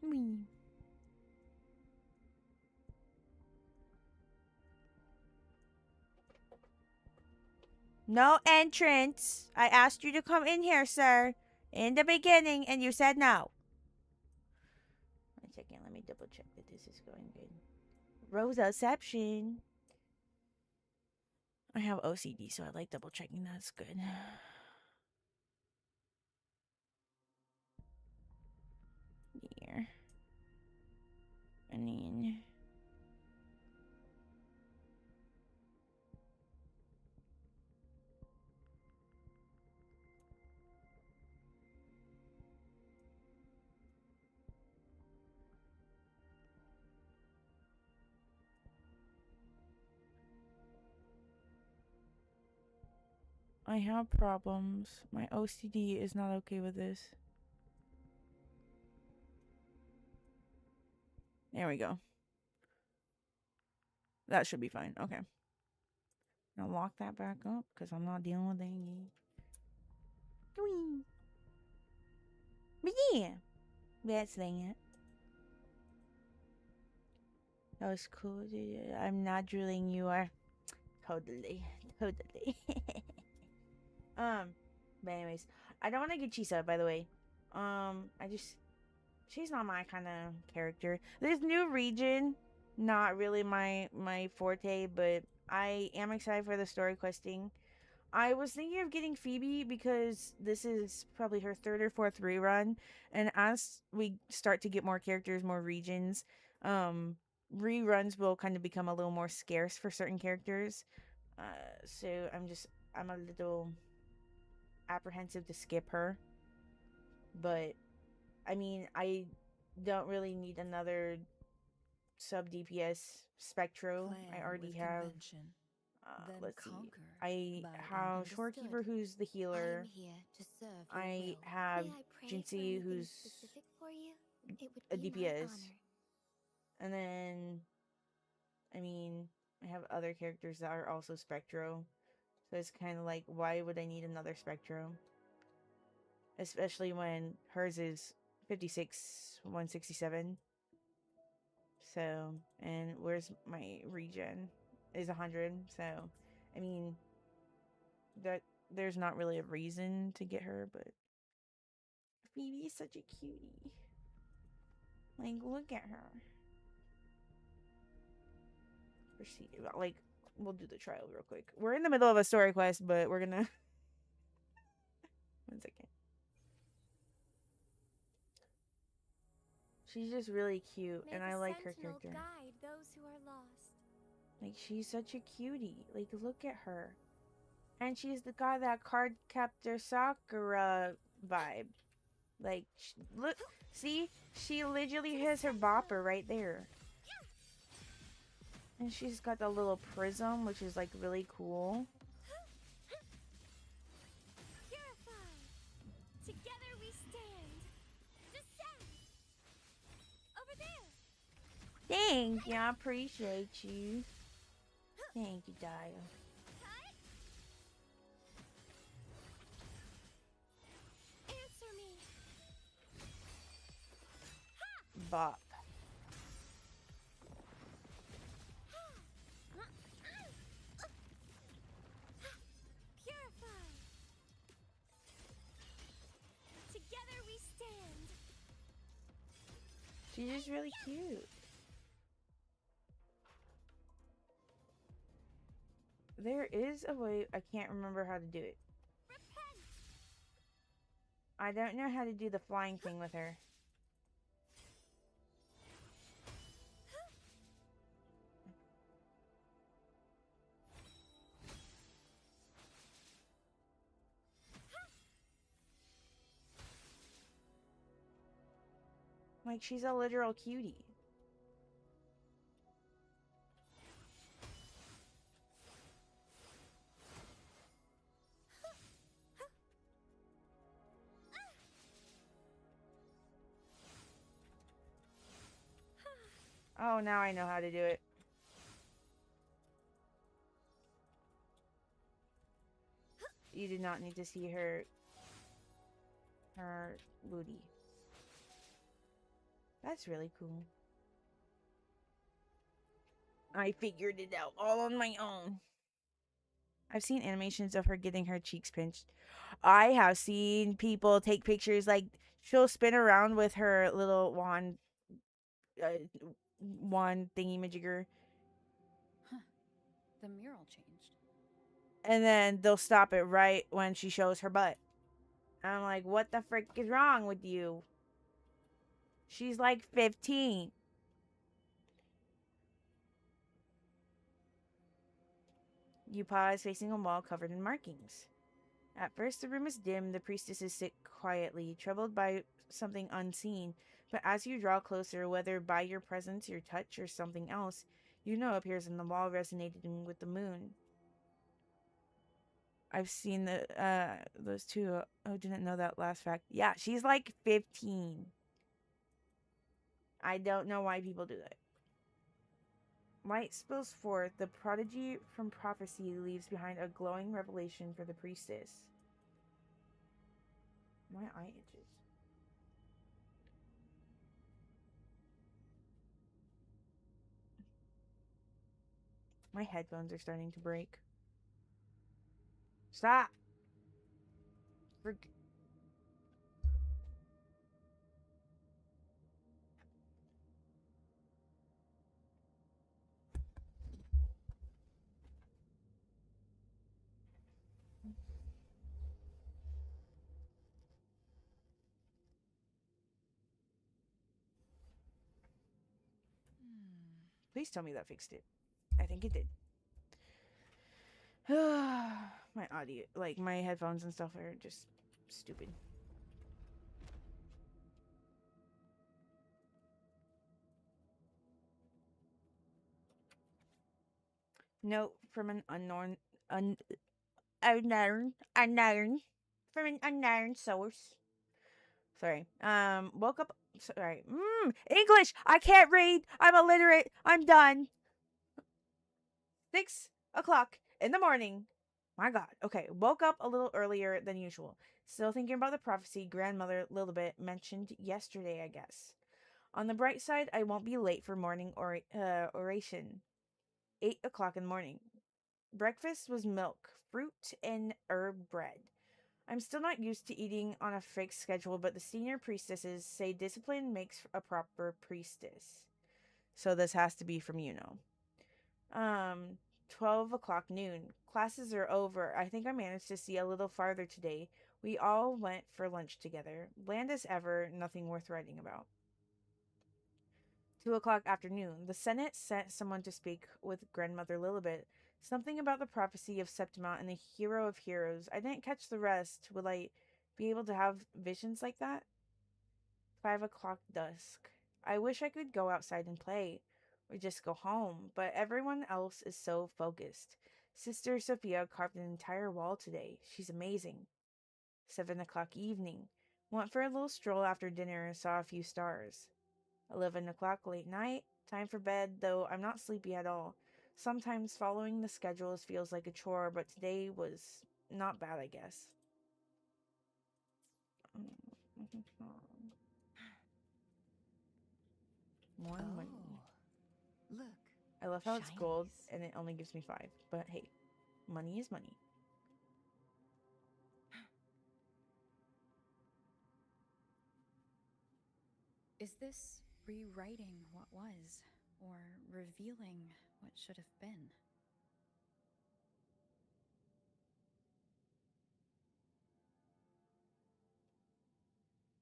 Me. No entrance. I asked you to come in here, sir, in the beginning, and you said no. 1 second, let me double check that this is going good. Rosaception. I have OCD, so I like double checking that's good. Here. And then I have problems. My OCD is not okay with this. There we go. That should be fine. Okay. Now lock that back up because I'm not dealing with dengue. But yeah, that's that. That was cool, dude. I'm not drilling you are. Totally. But anyways, I don't want to get Chisa, by the way. She's not my kind of character. This new region, not really my forte, but I am excited for the story questing. I was thinking of getting Phoebe because this is probably her third or fourth rerun, and as we start to get more characters, more regions, um, reruns will kind of become a little more scarce for certain characters. So I'm a little apprehensive to skip her, but I mean I don't really need another sub DPS Spectro. I Plan already with have. convention, then Let's see. conquer I by have understood. Shorekeeper, who's the I am healer. here to serve your I will. have May I pray for Jinsei, anything who's specific for you? It would a be my DPS, honor. and then I mean I have other characters that are also Spectro. So it's kind of like, why would I need another Spectro? Especially when hers is 56, 167. So, and where's my regen? Is 100. So, I mean, that there's not really a reason to get her, but Phoebe is such a cutie. Like, look at her. Proceed. Like, we'll do the trial real quick. We're in the middle of a story quest, but we're gonna. 1 second. She's just really cute, May and the I like her Sentinel character. guide those who are lost. Like, she's such a cutie. Like, look at her. And she's the guy that card captor Sakura vibe. Like, look, see? She literally has her bopper right there. And she's got the little prism, which is, like, really cool. Purify. Together we stand. Descend. Over there. Thank you, I appreciate you. Thank you, Dial. Answer me. Bop. Purify. Together we stand. She's just really cute. There is a way, I can't remember how to do it. Repent. I don't know how to do the flying thing with her. Like, she's a literal cutie. Oh, now I know how to do it. You did not need to see her booty. That's really cool. I figured it out all on my own. I've seen animations of her getting her cheeks pinched. I have seen people take pictures, like, she'll spin around with her little uh, wand thingy-majigger, Huh. The mural changed. and then they'll stop it right when she shows her butt. I'm like, what the frick is wrong with you? She's like 15. You pause, facing a wall covered in markings. At first, the room is dim. The priestesses sit quietly, troubled by something unseen. But as you draw closer, whether by your presence, your touch, or something else, you know appears in the wall, resonating with the moon. I've seen those two. Oh, didn't know that last fact. Yeah, she's like 15. I don't know why people do that. Light spills forth. The prodigy from prophecy leaves behind a glowing revelation for the priestess. My eye itches. My headphones are starting to break. Stop! Please tell me that fixed it. I think it did. My audio, like my headphones and stuff, are just stupid. Note from an unknown from an unknown source. Sorry. Woke up. Sorry. English. I can't read. I'm illiterate. I'm done. 6 o'clock in the morning. My God. Okay. Woke up a little earlier than usual. Still thinking about the prophecy grandmother Lilibet mentioned yesterday, I guess. On the bright side, I won't be late for morning oration. 8 o'clock in the morning. Breakfast was milk, fruit, and herb bread. I'm still not used to eating on a fixed schedule, but the senior priestesses say discipline makes a proper priestess. So this has to be from Yuno. 12 o'clock noon. Classes are over. I think I managed to see a little farther today. We all went for lunch together. Bland as ever, nothing worth writing about. 2 o'clock afternoon. The Senate sent someone to speak with Grandmother Lilibet. Something about the prophecy of Septima and the hero of heroes. I didn't catch the rest. Will I be able to have visions like that? 5 o'clock dusk. I wish I could go outside and play, or just go home, but everyone else is so focused. Sister Sophia carved an entire wall today. She's amazing. 7 o'clock evening. Went for a little stroll after dinner and saw a few stars. 11 o'clock late night. Time for bed, though I'm not sleepy at all. Sometimes following the schedules feels like a chore, but today was not bad, I guess. More money. Look. I love how it's gold Shinies. and it only gives me 5. But hey, money is money. Is this rewriting what was, or revealing what should have been?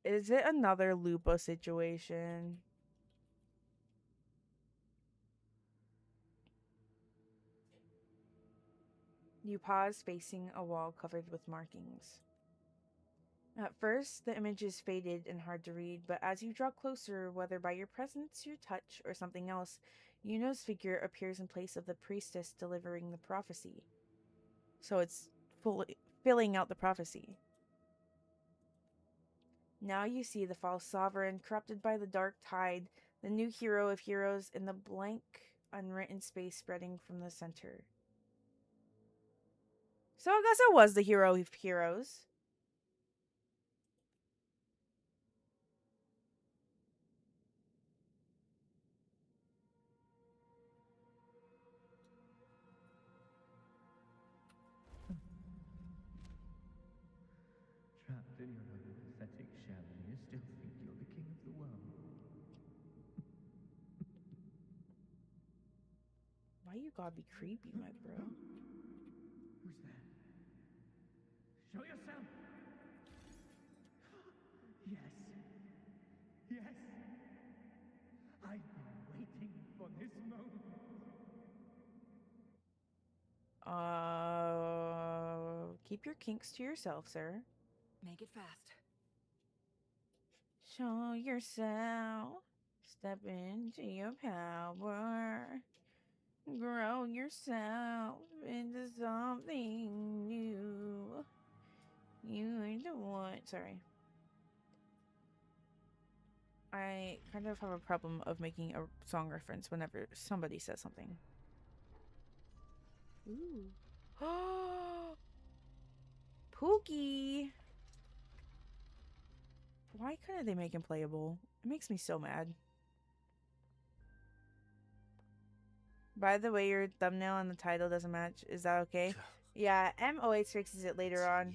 Is it another Lupo situation? You pause facing a wall covered with markings. At first, the image is faded and hard to read, but as you draw closer, whether by your presence, your touch, or something else, Yuno's figure appears in place of the priestess delivering the prophecy. So it's fully filling out the prophecy. Now you see the false sovereign, corrupted by the dark tide, the new hero of heroes, in the blank, unwritten space spreading from the center. So I guess it was the hero of heroes. Trapped in your own pathetic shell, and you still think you're the king of the world. Why you gotta be creepy, my bro? Who's there? Show yourself! Yes. Yes. I've been waiting for this moment. Keep your kinks to yourself, sir. Make it fast. Show yourself. Step into your power. Grow yourself into something new. You're the one. Sorry. I kind of have a problem of making a song reference whenever somebody says something. Ooh. Pookie! Why couldn't they make him playable? It makes me so mad. By the way, your thumbnail and the title doesn't match. Is that okay? Yeah, MOH fixes it later on.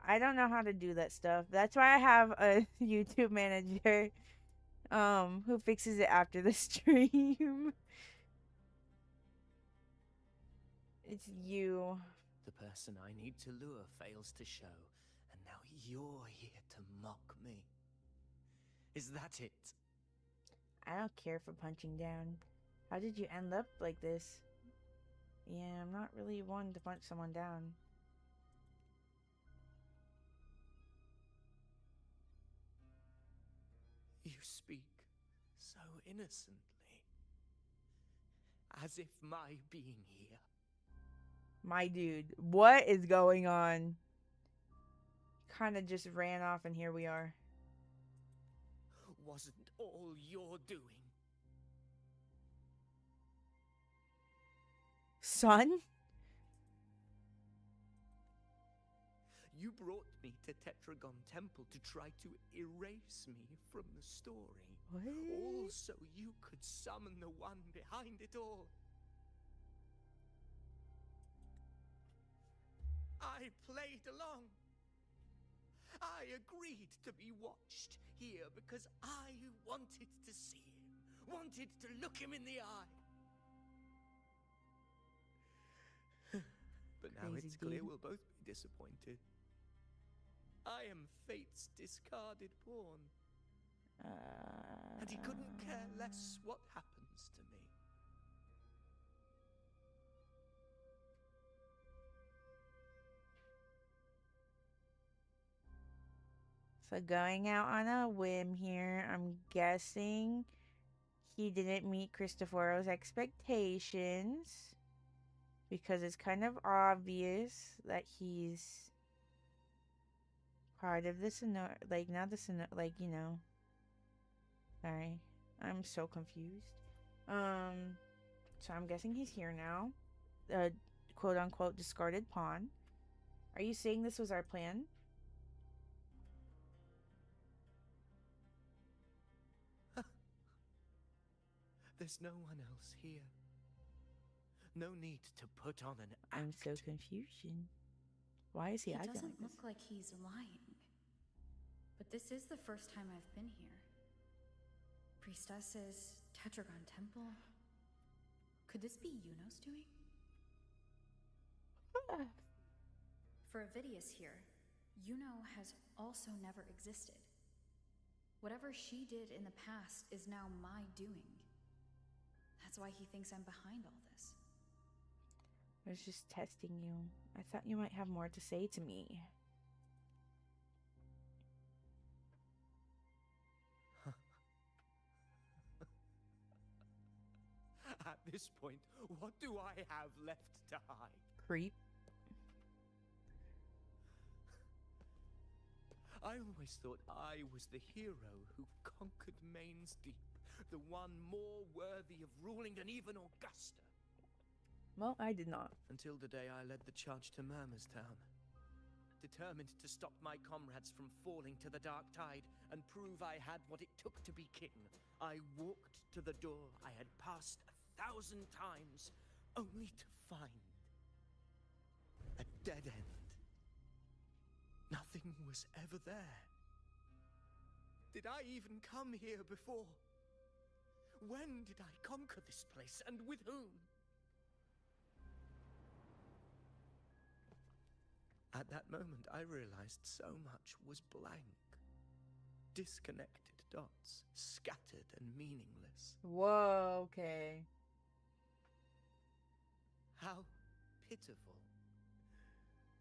I don't know how to do that stuff. That's why I have a YouTube manager who fixes it after the stream. It's you. The person I need to lure fails to show, and now you're here to mock me. Is that it? I don't care for punching down. How did you end up like this? Yeah, I'm not really one to punch someone down. You speak so innocently, as if my being here My dude, what is going on? Kind of just ran off and here we are. wasn't all your doing. Son? You brought me to Tetragon Temple to try to erase me from the story. What? All so you could summon the one behind it all. I played along. I agreed to be watched here because I wanted to see him, wanted to look him in the eye. But now Crazy it's clear dude. we'll both be disappointed. I am fate's discarded pawn. And he couldn't care less what happens to me. So going out on a whim here, I'm guessing he didn't meet Cristoforo's expectations because it's kind of obvious that he's part of this, like not this, like you know. Sorry, I'm so confused. So I'm guessing he's here now, quote unquote discarded pawn. Are you saying this was our plan? There's no one else here. No need to put on an act. I'm so confused. Why is he He acting doesn't like this? look like he's lying. But this is the first time I've been here. Priestesses, Tetragon Temple. Could this be Yuno's doing? For Avidius here, Yuno has also never existed. Whatever she did in the past is now my doing. That's why he thinks I'm behind all this. I was just testing you. I thought you might have more to say to me. At this point, what do I have left to hide? Creep. I always thought I was the hero who conquered Main's Deep, the one more worthy of ruling than even Augusta. Well, I did not. Until the day I led the charge to Murmur's Town. Determined to stop my comrades from falling to the dark tide and prove I had what it took to be king, I walked to the door I had passed 1,000 times, only to find a dead end. Nothing was ever there. Did I even come here before? When did I conquer this place, and with whom? At that moment, I realized so much was blank. Disconnected dots, scattered and meaningless. Whoa, okay. How pitiful.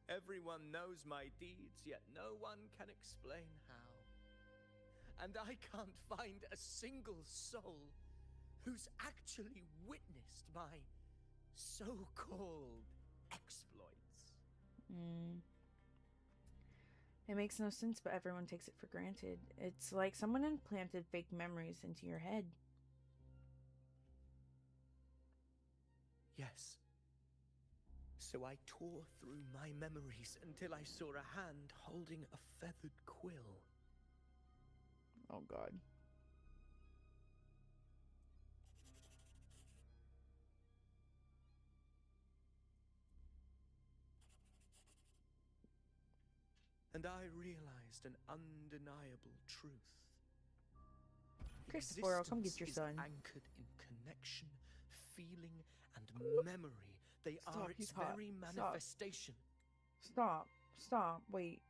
Everyone knows my deeds, yet no one can explain how. And I can't find a single soul who's actually witnessed my so-called exploits. It makes no sense, but everyone takes it for granted. It's like someone implanted fake memories into your head. Yes. So I tore through my memories until I saw a hand holding a feathered quill. Oh, God. And I realized an undeniable truth. Cristoforo, come get your Existence son. is anchored in connection, feeling, and memory. They Stop, are he's its hot. very Stop. manifestation. Stop. Stop. Wait.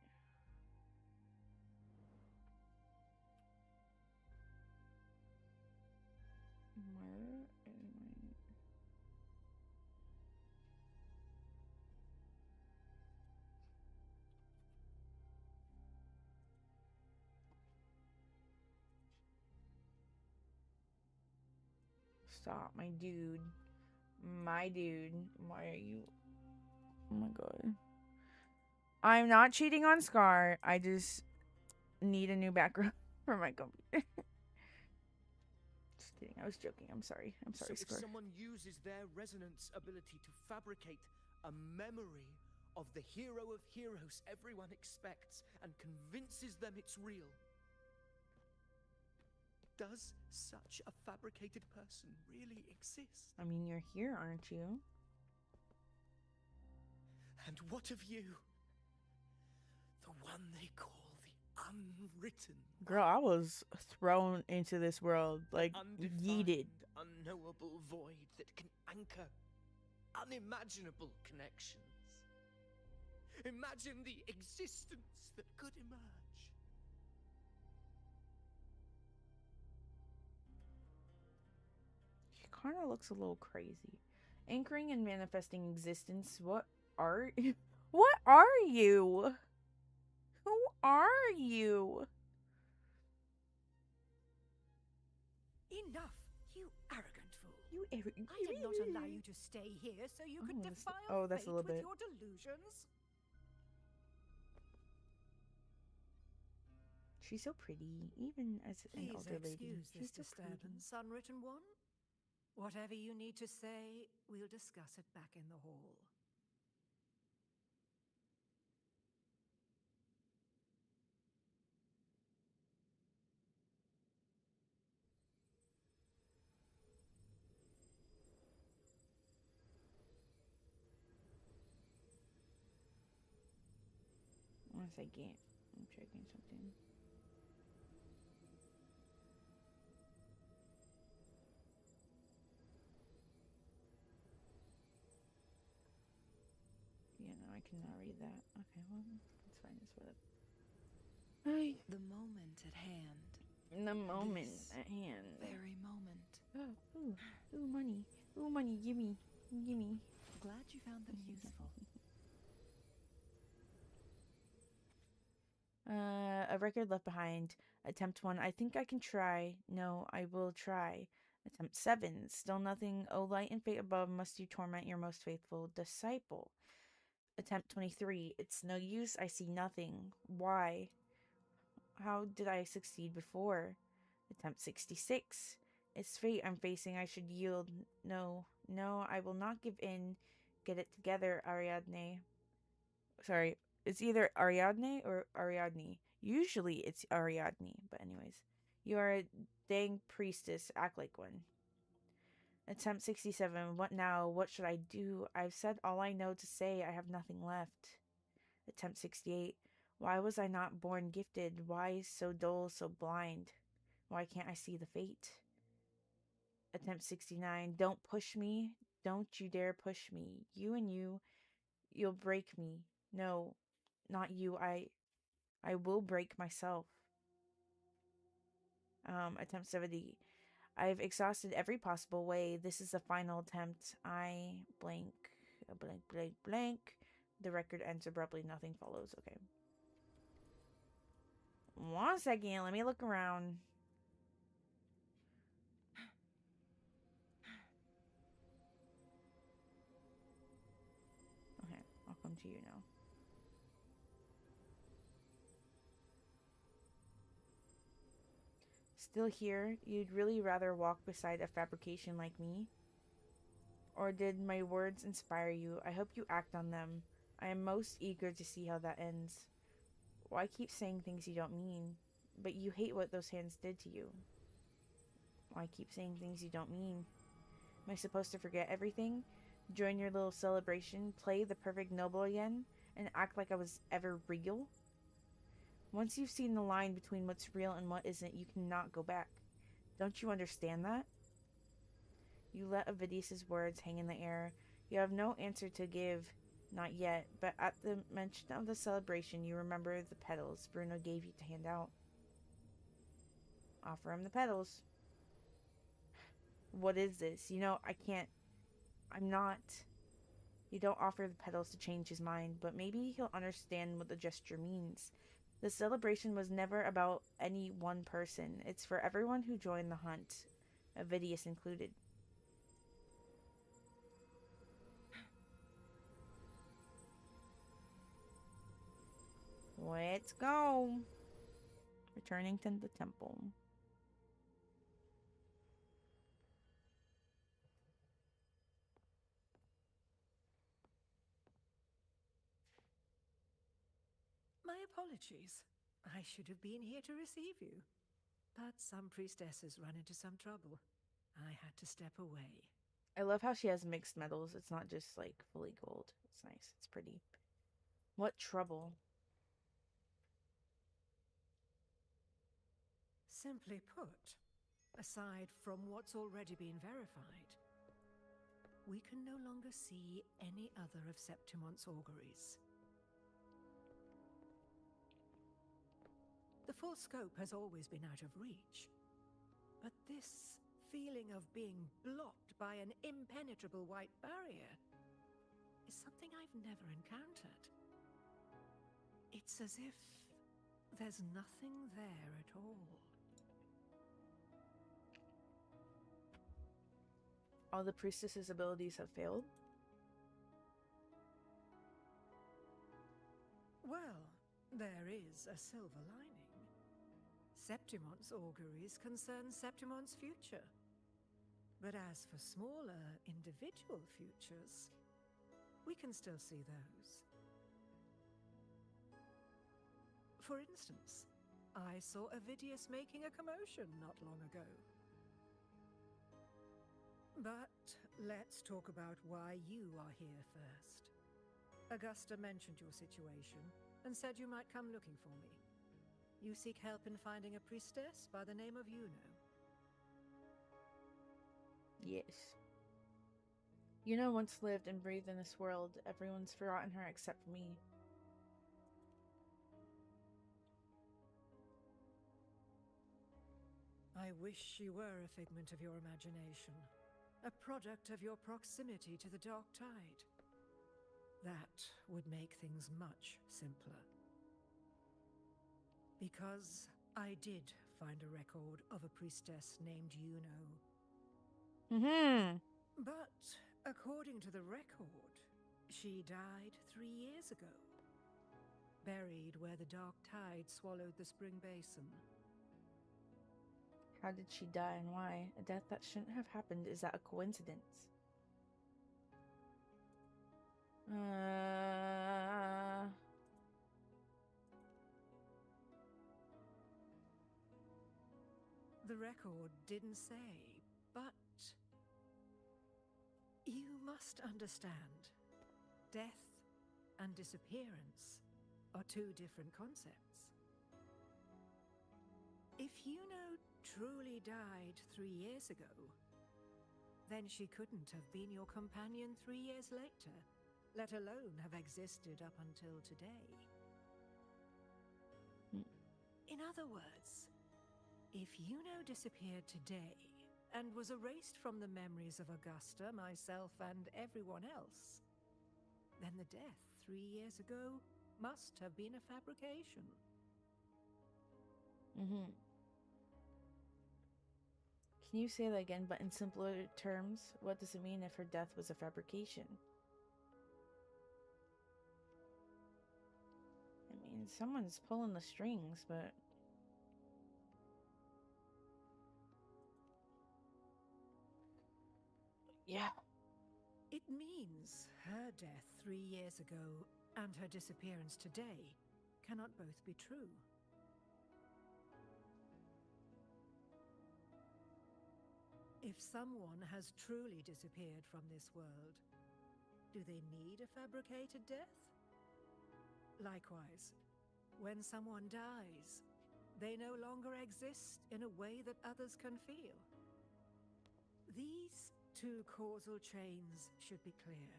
Where is my... Stop, my dude. My dude. Why are you... Oh my god. I'm not cheating on Scar. I just need a new background for my computer. Just kidding. I was joking. I'm sorry. I'm sorry, So Scar. if someone uses their resonance ability to fabricate a memory of the hero of heroes everyone expects and convinces them it's real, does such a fabricated person really exist? I mean, you're here, aren't you? And what of you? The one they call the unwritten. Girl, I was thrown into this world, like, yeeted. Unknowable void that can anchor unimaginable connections. Imagine the existence that could emerge. She kind of looks a little crazy. Anchoring and manifesting existence. What are What are you? Who are you? Enough, you arrogant fool. You arrogant. I did not allow you to stay here so you could defile that's a fate little with bit. your delusions. She's so pretty, even as an Please older lady. excuse this She's so pretty. disturbance, unwritten one. Whatever you need to say, we'll discuss it back in the hall. One second. I'm checking something. Yeah, no, I cannot read that. Okay, well, it's fine. It's whatever. Hey. The moment at hand. The moment This at hand. Very moment. Oh, ooh, money. Ooh, money. Gimme. Gimme. Glad you found them useful. A record left behind. Attempt 1. I think I can try. No, I will try. Attempt 7. Still nothing. O light and fate above, must you torment your most faithful disciple. Attempt 23. It's no use. I see nothing. Why? How did I succeed before? Attempt 66. It's fate I'm facing. I should yield. No, I will not give in. Get it together, Ariadne. Sorry, it's either Ariadne or Ariadne. Usually it's Ariadne, but anyways. You are a dang priestess. Act like one. Attempt 67. What now? What should I do? I've said all I know to say. I have nothing left. Attempt 68. Why was I not born gifted? Why so dull, so blind? Why can't I see the fate? Attempt 69. Don't push me. Don't you dare push me. You and you'll break me. No, not you. I will break myself. Attempt 70. I've exhausted every possible way. This is the final attempt. I blank. Blank. The record ends abruptly. Nothing follows. Okay. 1 second. Let me look around. Okay. I'll come to you now. Still here? You'd really rather walk beside a fabrication like me? Or did my words inspire you? I hope you act on them. I am most eager to see how that ends. Why keep saying things you don't mean? But you hate what those hands did to you. Why keep saying things you don't mean? Am I supposed to forget everything? Join your little celebration? Play the perfect noble again? And act like I was ever real? Once you've seen the line between what's real and what isn't, you cannot go back. Don't you understand that? You let Avidius's words hang in the air. You have no answer to give, not yet, but at the mention of the celebration, you remember the petals Bruno gave you to hand out. Offer him the petals. What is this? You know, I'm not. You don't offer the petals to change his mind, but maybe he'll understand what the gesture means. The celebration was never about any one person. It's for everyone who joined the hunt, Avidius included. Let's go. Returning to the temple. My apologies. I should have been here to receive you. But some priestesses run into some trouble. I had to step away. I love how she has mixed metals. It's not just like fully gold. It's nice. It's pretty. What trouble? Simply put, aside from what's already been verified, we can no longer see any other of Septimon's auguries. The full scope has always been out of reach, but this feeling of being blocked by an impenetrable white barrier is something I've never encountered. It's as if there's nothing there at all. All the priestess's abilities have failed? Well, there is a silver lining. Septimon's auguries concern Septimon's future. But as for smaller, individual futures, we can still see those. For instance, I saw Avidius making a commotion not long ago. But let's talk about why you are here first. Augusta mentioned your situation and said you might come looking for me. You seek help in finding a priestess by the name of Yuno. Yes. Yuno once lived and breathed in this world. Everyone's forgotten her except me. I wish she were a figment of your imagination, a product of your proximity to the Dark Tide. That would make things much simpler. Because I did find a record of a priestess named Yuno. But according to the record, she died 3 years ago. Buried where the Dark Tide swallowed the spring basin. How did she die and why? A death that shouldn't have happened. Is that a coincidence? The record didn't say, but you must understand. Death and disappearance are two different concepts. If Yuno truly died 3 years ago, then she couldn't have been your companion 3 years later, let alone have existed up until today. In other words, if Yuno disappeared today and was erased from the memories of Augusta, myself, and everyone else, then the death 3 years ago must have been a fabrication. Can you say that again, but in simpler terms? What does it mean if her death was a fabrication? I mean, someone's pulling the strings, but... yeah. It means her death 3 years ago and her disappearance today cannot both be true. If someone has truly disappeared from this world, do they need a fabricated death? Likewise, when someone dies, they no longer exist in a way that others can feel. These two causal chains should be clear.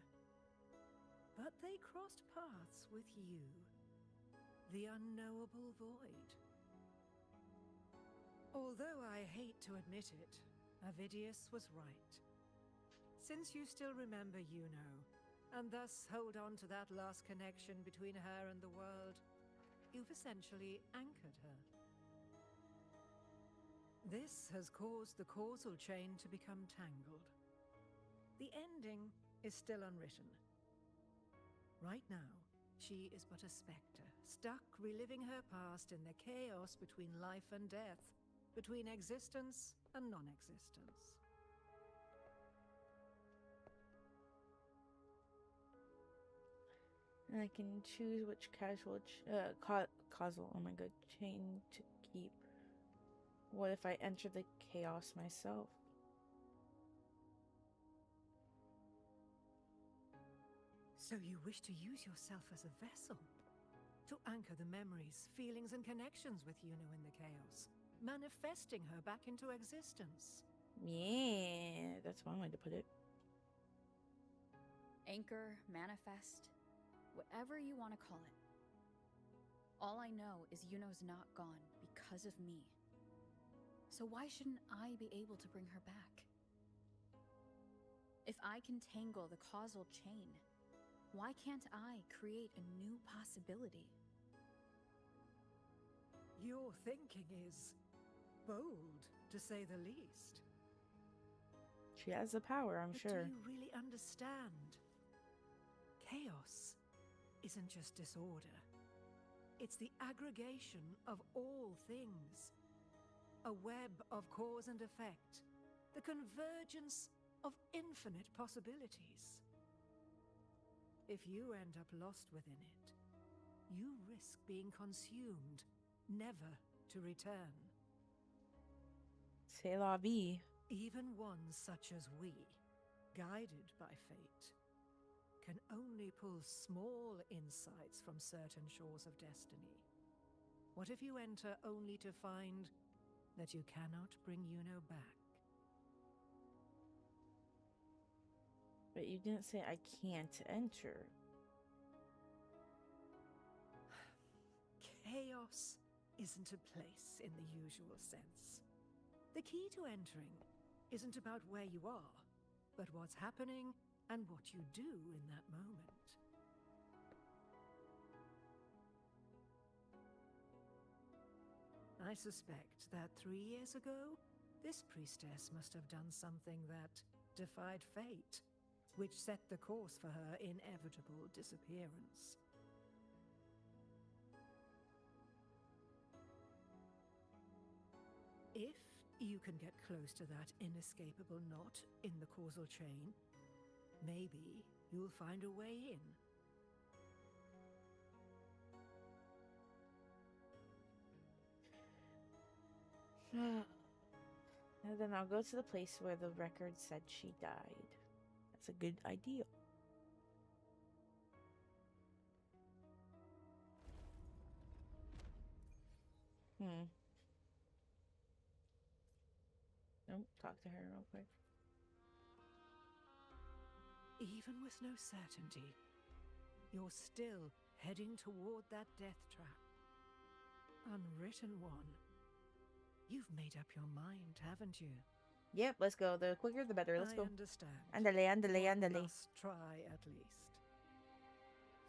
But they crossed paths with you, the unknowable void. Although I hate to admit it, Avidius was right. Since you still remember Yuno, and thus hold on to that last connection between her and the world, you've essentially anchored her. This has caused the causal chain to become tangled. The ending is still unwritten. Right now, She is but a spectre, stuck reliving her past in the chaos between life and death, between existence and non-existence. And I can choose which causal, oh my god, chain to keep. What if I enter the chaos myself? So you wish to use yourself as a vessel? To anchor the memories, feelings, and connections with Yuno in the chaos, manifesting her back into existence. Yeah, that's one way to put it. Anchor, manifest, whatever you want to call it. All I know is Yuno's not gone because of me. So why shouldn't I be able to bring her back? If I can tangle the causal chain, why can't I create a new possibility? Your thinking is bold, to say the least. She has the power, I'm But sure. do you really understand? Chaos isn't just disorder. It's the aggregation of all things. A web of cause and effect. The convergence of infinite possibilities. If you end up lost within it, you risk being consumed, never to return. C'est la vie. Even ones such as we, guided by fate, can only pull small insights from certain shores of destiny. What if you enter only to find that you cannot bring Yuno back? But you didn't say I can't enter. Chaos isn't a place in the usual sense. The key to entering isn't about where you are, but what's happening and what you do in that moment. I suspect that 3 years ago, this priestess must have done something that defied fate, which set the course for her inevitable disappearance. If you can get close to that inescapable knot in the causal chain, maybe you'll find a way in. And then I'll go to the place where the record said she died. That's a good idea. Nope, talk to her real quick. Even with no certainty, you're still heading toward that death trap. Unwritten one. You've made up your mind, haven't you? Yep, let's go. The quicker the better. Let's I go. understand. Andale, andale, One andale. must try at least.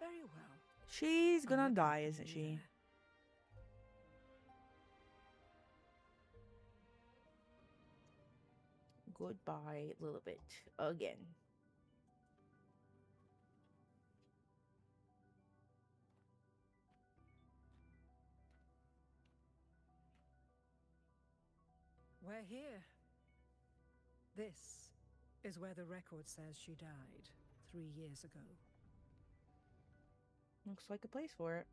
Very well. She's gonna I'll die, accompany isn't you she? there. Goodbye, Lilibet. Again. We're here. This is where the record says she died 3 years ago. Looks like a place for it.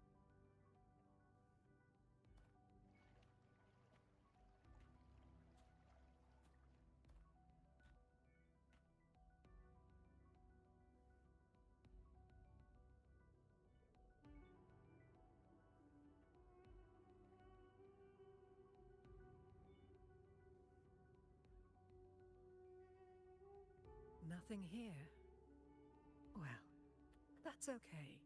Nothing here. Well, that's okay.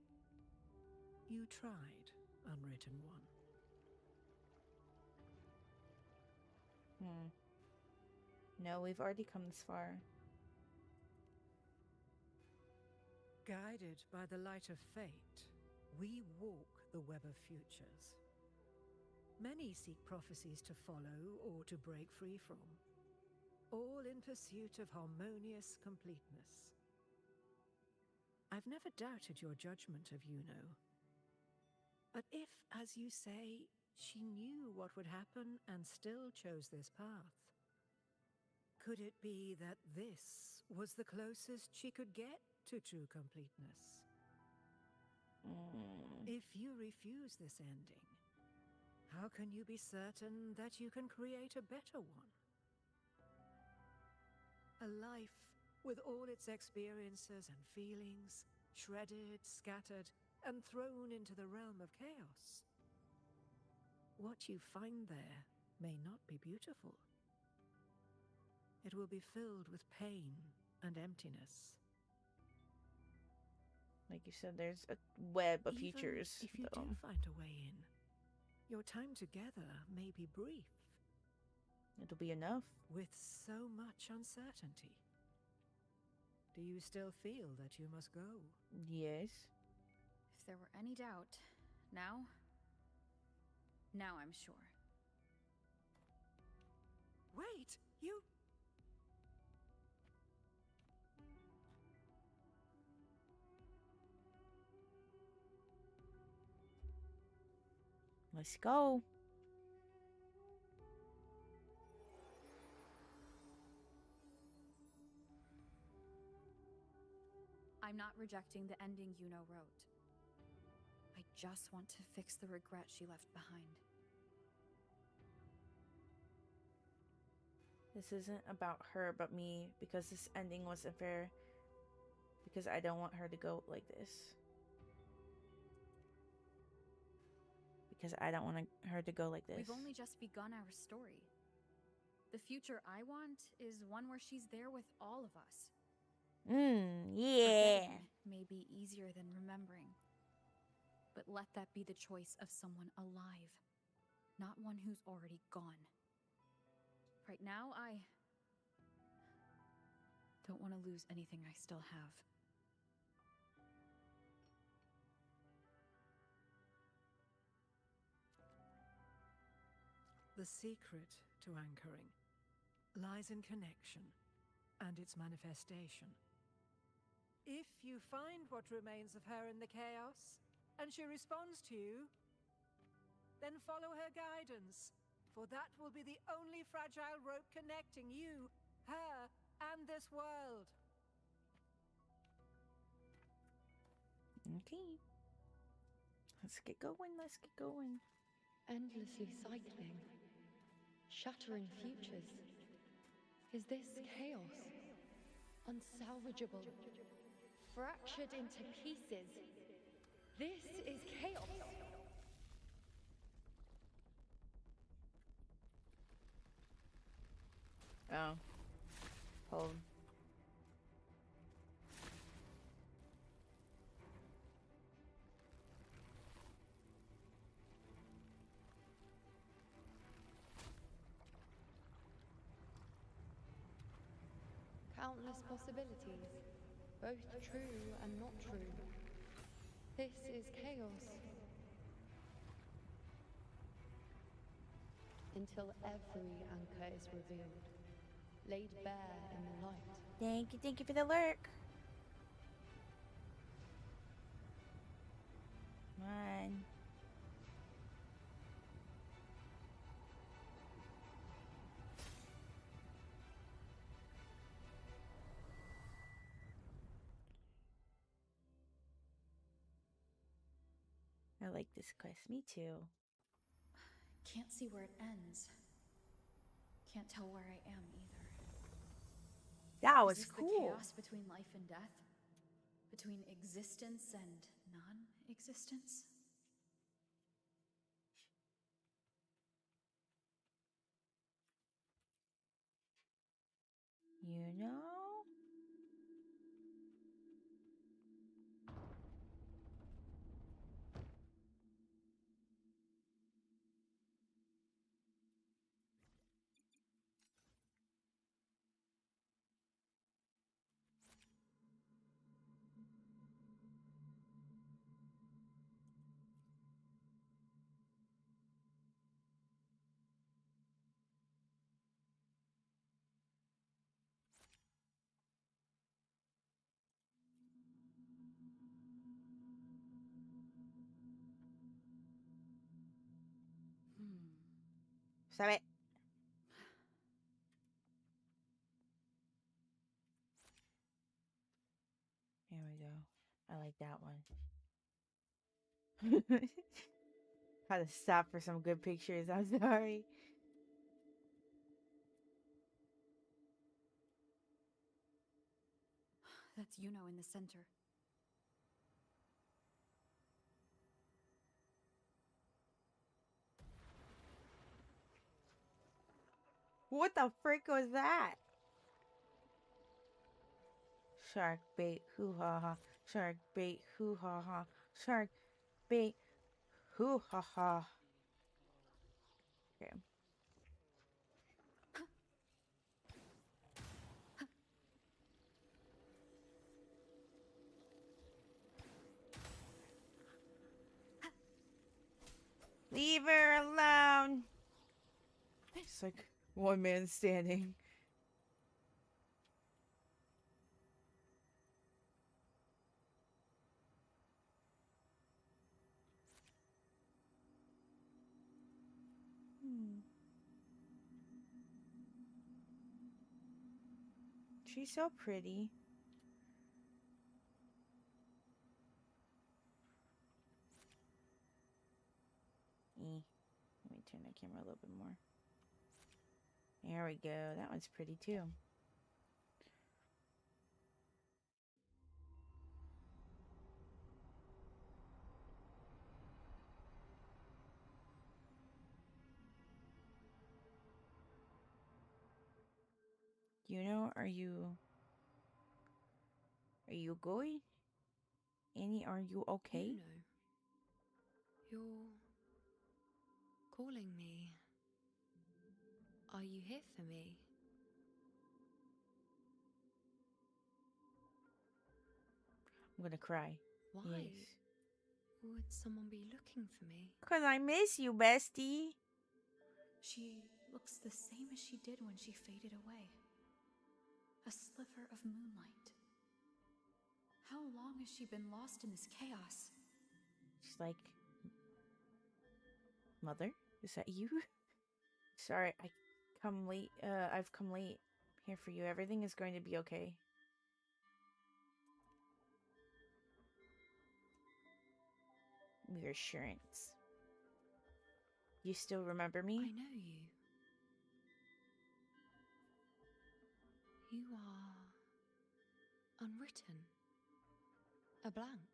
You tried, Unwritten One. No, we've already come this far. Guided by the light of fate, we walk the web of futures. Many seek prophecies to follow or to break free from, all in pursuit of harmonious completeness. I've never doubted your judgment of Yuno. But if, as you say, she knew what would happen and still chose this path, could it be that this was the closest she could get to true completeness? If you refuse this ending, how can you be certain that you can create a better one? A life with all its experiences and feelings, shredded, scattered, and thrown into the realm of chaos. What you find there may not be beautiful. It will be filled with pain and emptiness. Like you said, there's a web of Even features. if you do find a way in, your time together may be brief. It'll be enough. With so much uncertainty. Do you still feel that you must go? Yes. If there were any doubt, now I'm sure. Wait, you... Let's go. I'm not rejecting the ending Yuno wrote. I just want to fix the regret she left behind. This isn't about her, but me, because this ending wasn't fair. Because I don't want her to go like this. Because I don't want her to go like this. We've only just begun our story. The future I want is one where she's there with all of us. Yeah. Forgetting may be easier than remembering. But let that be the choice of someone alive, not one who's already gone. Right now, I don't want to lose anything I still have. The secret to anchoring lies in connection and its manifestation. If you find what remains of her in the chaos, and she responds to you, then follow her guidance, for that will be the only fragile rope connecting you, her, and this world. Okay. Let's get going, let's get going. Endlessly cycling, shattering futures. Is this chaos? Unsalvageable, fractured into pieces. This is chaos. Oh. Hold. Countless possibilities, both true and not true. This is chaos. Until every anchor is revealed, laid bare in the light. Thank you for the lurk. Come on. I like this quest. Me too. Can't see where it ends. Can't tell where I am either. That was Is this cool. the chaos between life and death? Between existence and non-existence? You know? Stop it. Here we go. I like that one. Had to stop for some good pictures. I'm sorry. That's Yuno in the center. What the frick was that? Shark bait, hoo ha ha. Shark bait, hoo ha ha. Shark bait, hoo ha ha. Okay. Leave her alone. It's like one man standing. She's so pretty. Let me turn the camera a little bit more. There we go. That one's pretty too. You know, are you good? Annie, are you okay? Yuno, you're calling me. Are you here for me? I'm gonna cry. Why Yes. would someone be looking for me? 'Cause I miss you, bestie. She looks the same as she did when she faded away. A sliver of moonlight. How long has she been lost in this chaos? She's like, Mother, is that you? Sorry, I've come late here for you. Everything is going to be okay. Reassurance. You still remember me? I know you. You are unwritten. A blank.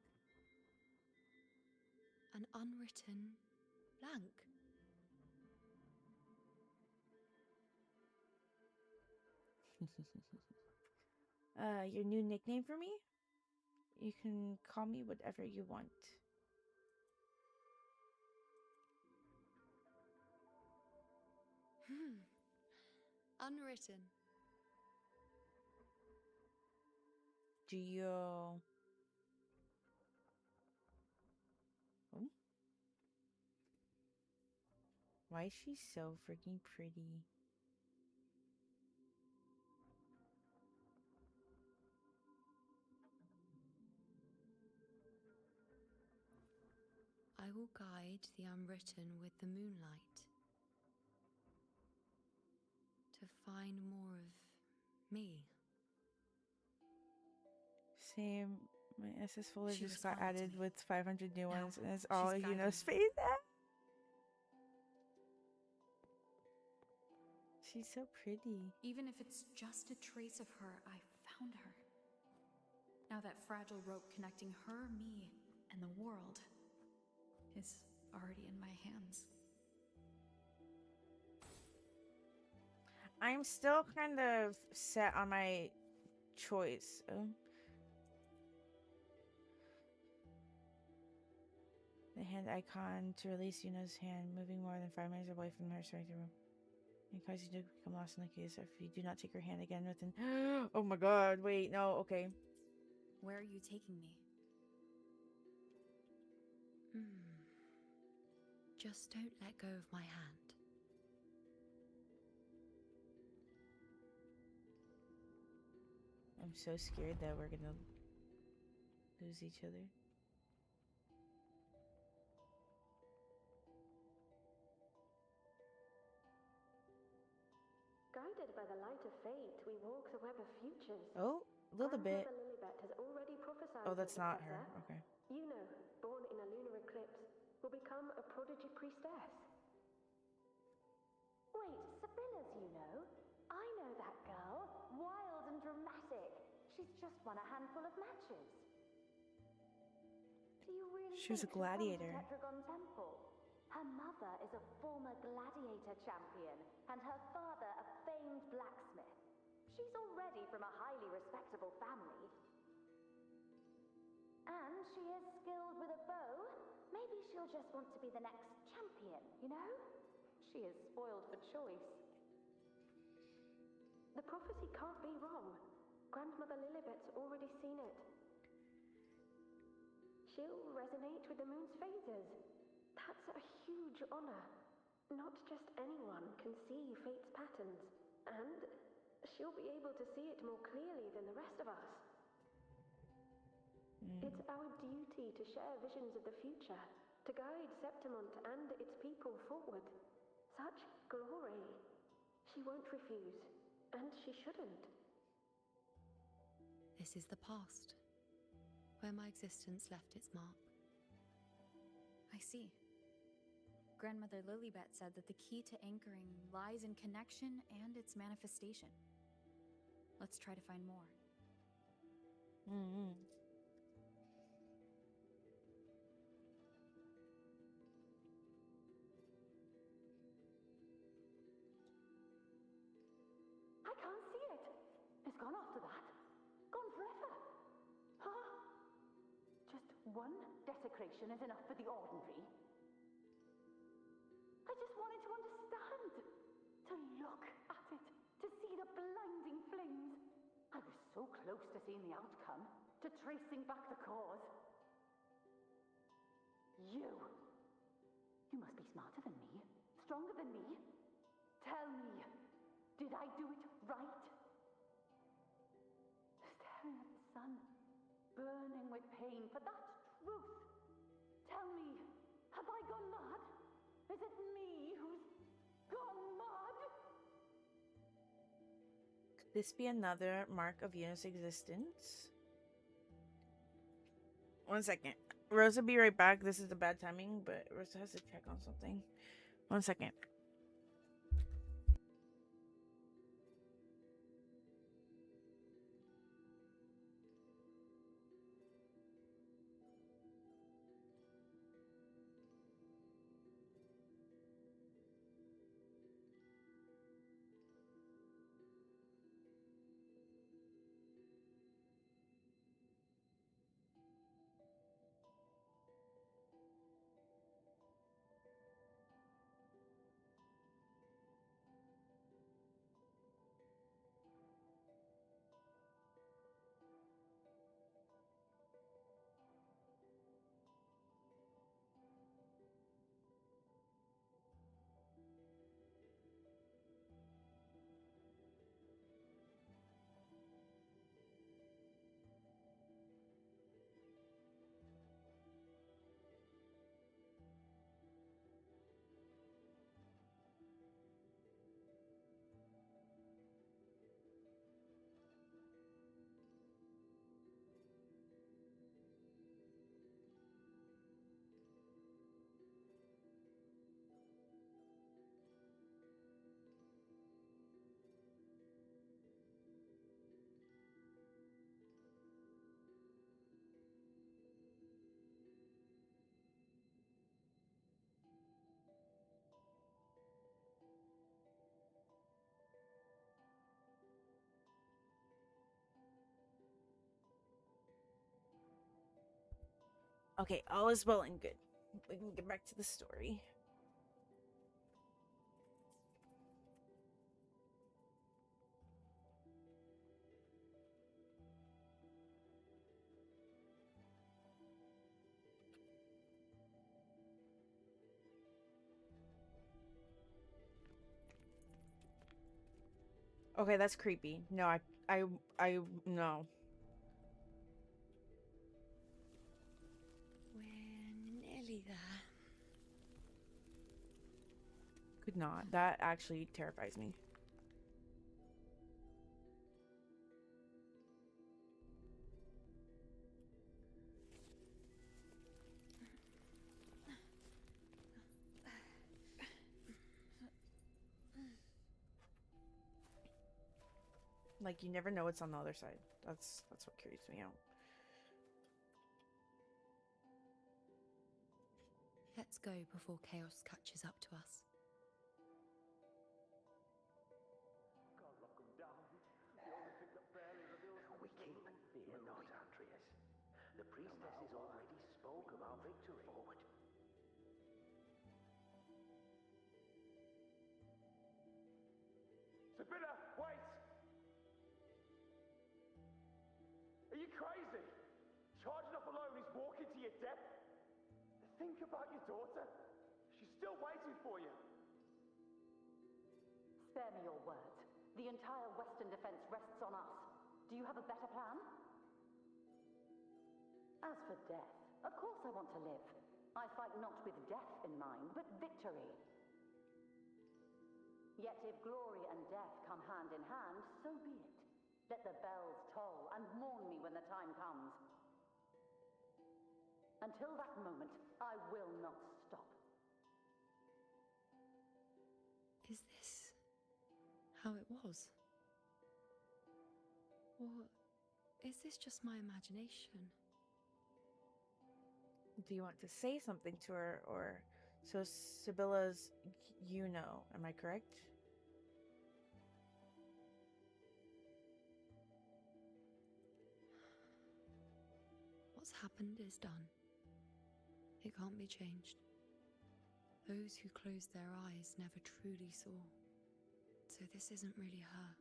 An unwritten blank. Your new nickname for me? You can call me whatever you want. Unwritten. Do you... Oh? Why is she so freaking pretty? I will guide the unwritten with the moonlight to find more of me. Same. My SS folder She just was got harmful to added me. with 500 new Now ones, and it's she's all guiding Yuno's me. face. She's so pretty. Even if it's just a trace of her, I found her. Now that fragile rope connecting her, me, and the world is already in my hands. I'm still kind of set on my choice. The hand icon to release Yuno's hand, moving more than 5 meters away from her strike room. It causes you to become lost in the case if you do not take her hand again within. Oh my god, wait, no, okay. Where are you taking me? Just don't let go of my hand. I'm so scared that we're gonna lose each other. Guided by the light of fate, we walk the web of futures. Oh, a little bit. Grandmother Lilibet has already prophesied Oh, that's her not her. successor. Okay. You know, born in a lunar eclipse, will become a prodigy priestess. Wait, Sibylla's, you know? I know that girl. Wild and dramatic. She's just won a handful of matches. Do you really She was a think she'll come to gladiator. Tetragon Temple? Her mother is a former gladiator champion, and her father a famed blacksmith. She's already from a highly respectable family. And she is skilled with a bow. Maybe she'll just want to be the next champion, you know? She is spoiled for choice. The prophecy can't be wrong. Grandmother Lilibet's already seen it. She'll resonate with the moon's phases. That's a huge honor. Not just anyone can see fate's patterns, and she'll be able to see it more clearly than the rest of us. It's our duty to share visions of the future, to guide Septimont and its people forward. Such glory. She won't refuse, and she shouldn't. This is the past, where my existence left its mark. I see. Grandmother Lilibet said that the key to anchoring lies in connection and its manifestation. Let's try to find more. I can't see it. It's gone after that. Gone forever. Huh? Just one desecration is enough for the ordinary. I just wanted to understand. To look at it. To see the blinding flames. I was so close to seeing the outcome. To tracing back the cause. You must be smarter than me. Stronger than me. Tell me. Did I do it right? Staring at the sun, burning with pain for that truth. Tell me, have I gone mad? Is it me who's gone mad? Could this be another mark of Yuna's existence? 1 second. Rosa, be right back. This is the bad timing, but Rosa has to check on something. 1 second. Okay, all is well and good. We can get back to the story. Okay, that's creepy. No, no. We're nearly there. Could not. That actually terrifies me. Like, you never know what's on the other side. That's what creeps me out. Let's go before chaos catches up to us. We keep fear not, Andreas. The priestesses already spoke of our victory. Forward. Sibylla, wait! Are you crazy? Charging up alone is walking to your death. Think about your daughter. She's still waiting for you. Spare me your words. The entire Western defense rests on us. Do you have a better plan? As for death, of course I want to live. I fight not with death in mind, but victory. Yet if glory and death come hand in hand, so be it. Let the bells toll and mourn me when the time comes. Until that moment, I will not stop. Is this how it was? Or is this just my imagination? Do you want to say something to her, or so Sibylla's you know, am I correct? What's happened is done. It can't be changed. Those who closed their eyes never truly saw. So this isn't really her.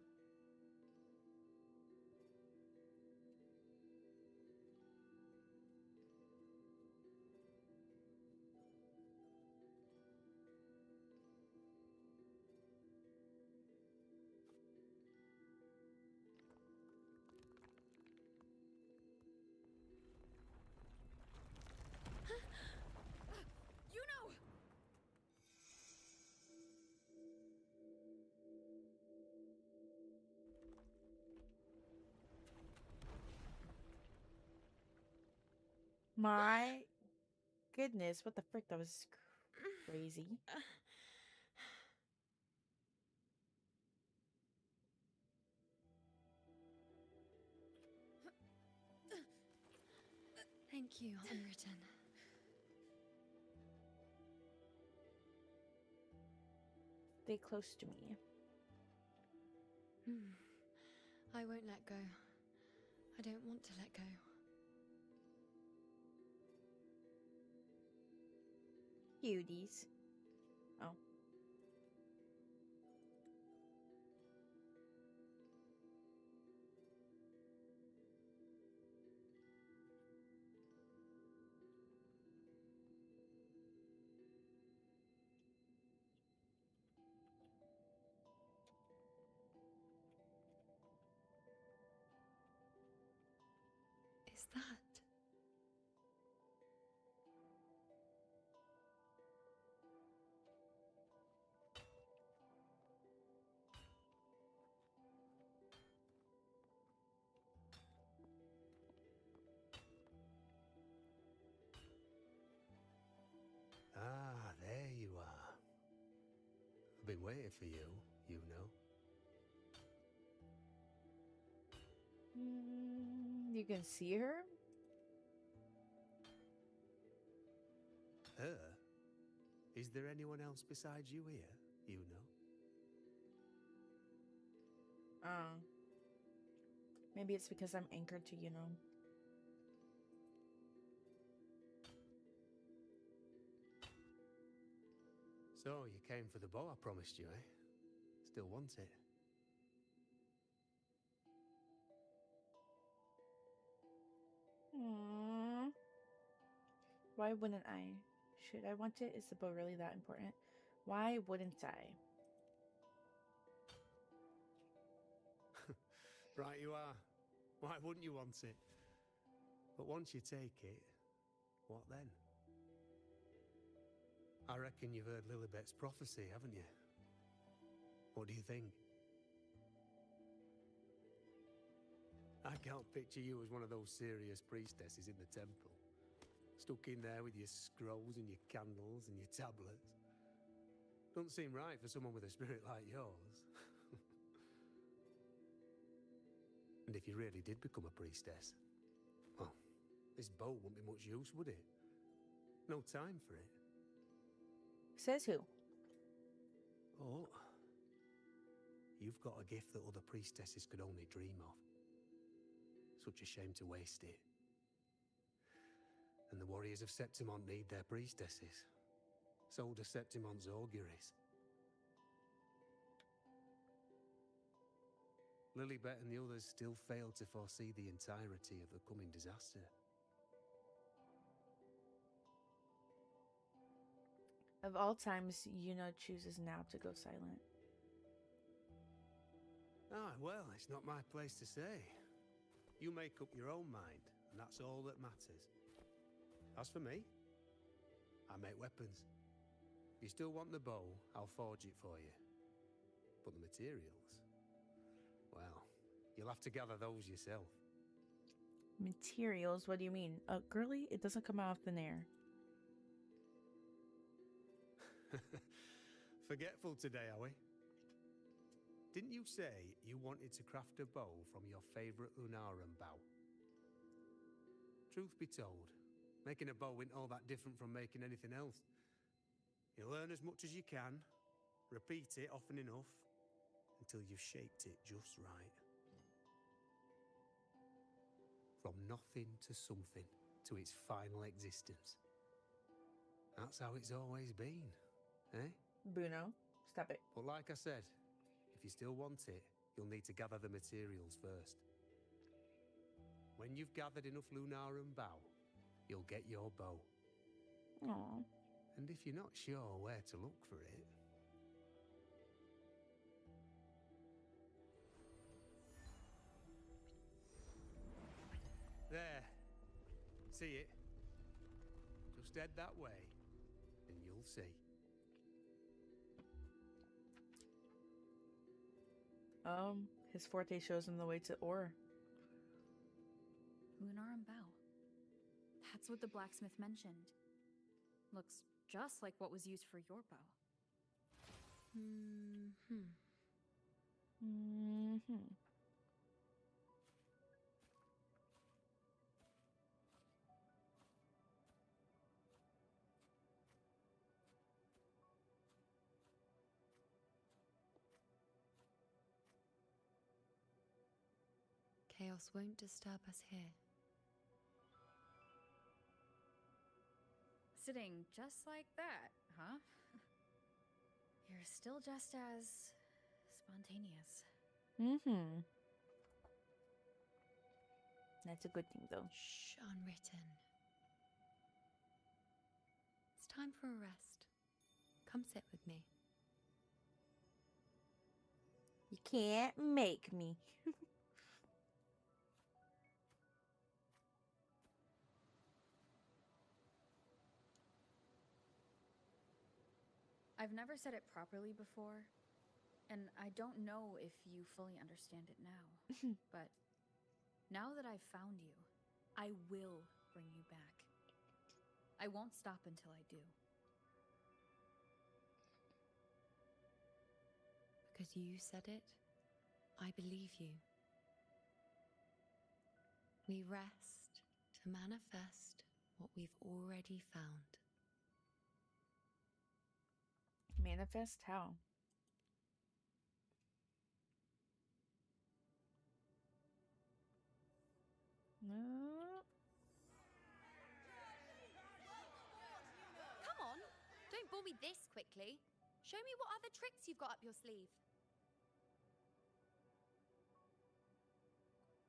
You know! My goodness, what the frick? That was crazy. Thank you, Unwritten. Stay close to me. I won't let go. I don't want to let go. Cuties. Oh. Is that? Ah, there you are. I've been waiting for you, you know. You can see her? Her? Is there anyone else besides you here, you know? Maybe it's because I'm anchored to, you know. So, you came for the bow I promised you, eh? Still want it? Why wouldn't I? Should I want it? Is the bow really that important? Why wouldn't I? Right you are. Why wouldn't you want it? But once you take it, what then? I reckon you've heard Lilibet's prophecy, haven't you? What do you think? I can't picture you as one of those serious priestesses in the temple. Stuck in there with your scrolls and your candles and your tablets. Doesn't seem right for someone with a spirit like yours. And if you really did become a priestess, well, this bow wouldn't be much use, would it? No time for it. Says who? Oh, you've got a gift that other priestesses could only dream of. Such a shame to waste it. And the warriors of Septimont need their priestesses. So do Septimont's auguries. Lilibet and the others still fail to foresee the entirety of the coming disaster. Of all times, Yuna chooses now to go silent. Ah, well, it's not my place to say. You make up your own mind, and that's all that matters. As for me, I make weapons. If you still want the bow, I'll forge it for you. But the materials... well, you'll have to gather those yourself. Materials? What do you mean? Girly, it doesn't come out of thin air. Forgetful today, are we? Didn't you say you wanted to craft a bow from your favourite Lunarum bow? Truth be told, making a bow isn't all that different from making anything else. You learn as much as you can, repeat it often enough, until you've shaped it just right. From nothing to something, to its final existence. That's how it's always been, eh? Bruno, stop it. But like I said, if you still want it, you'll need to gather the materials first. When you've gathered enough Lunarum bow, you'll get your bow. Aww. And if you're not sure where to look for it... there. See it? Just head that way, and you'll see. His forte shows him the way to ore. Lunarum bow. That's what the blacksmith mentioned. Looks just like what was used for your bow. Chaos won't disturb us here. Sitting just like that, huh? You're still just as spontaneous. That's a good thing, though. Shh, unwritten. It's time for a rest. Come sit with me. You can't make me. I've never said it properly before, and I don't know if you fully understand it now. But now that I've found you, I will bring you back. I won't stop until I do. Because you said it, I believe you. We rest to manifest what we've already found. Manifest how? No. Come on, don't bore me this quickly. Show me what other tricks you've got up your sleeve.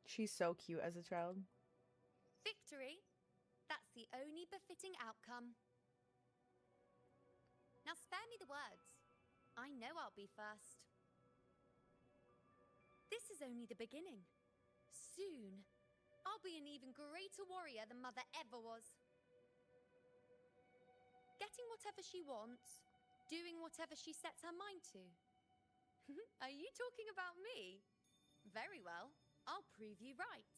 She's so cute as a child. Victory? That's the only befitting outcome. Now spare me the words. I know I'll be first. This is only the beginning. Soon, I'll be an even greater warrior than Mother ever was. Getting whatever she wants, doing whatever she sets her mind to. Are you talking about me? Very well, I'll prove you right.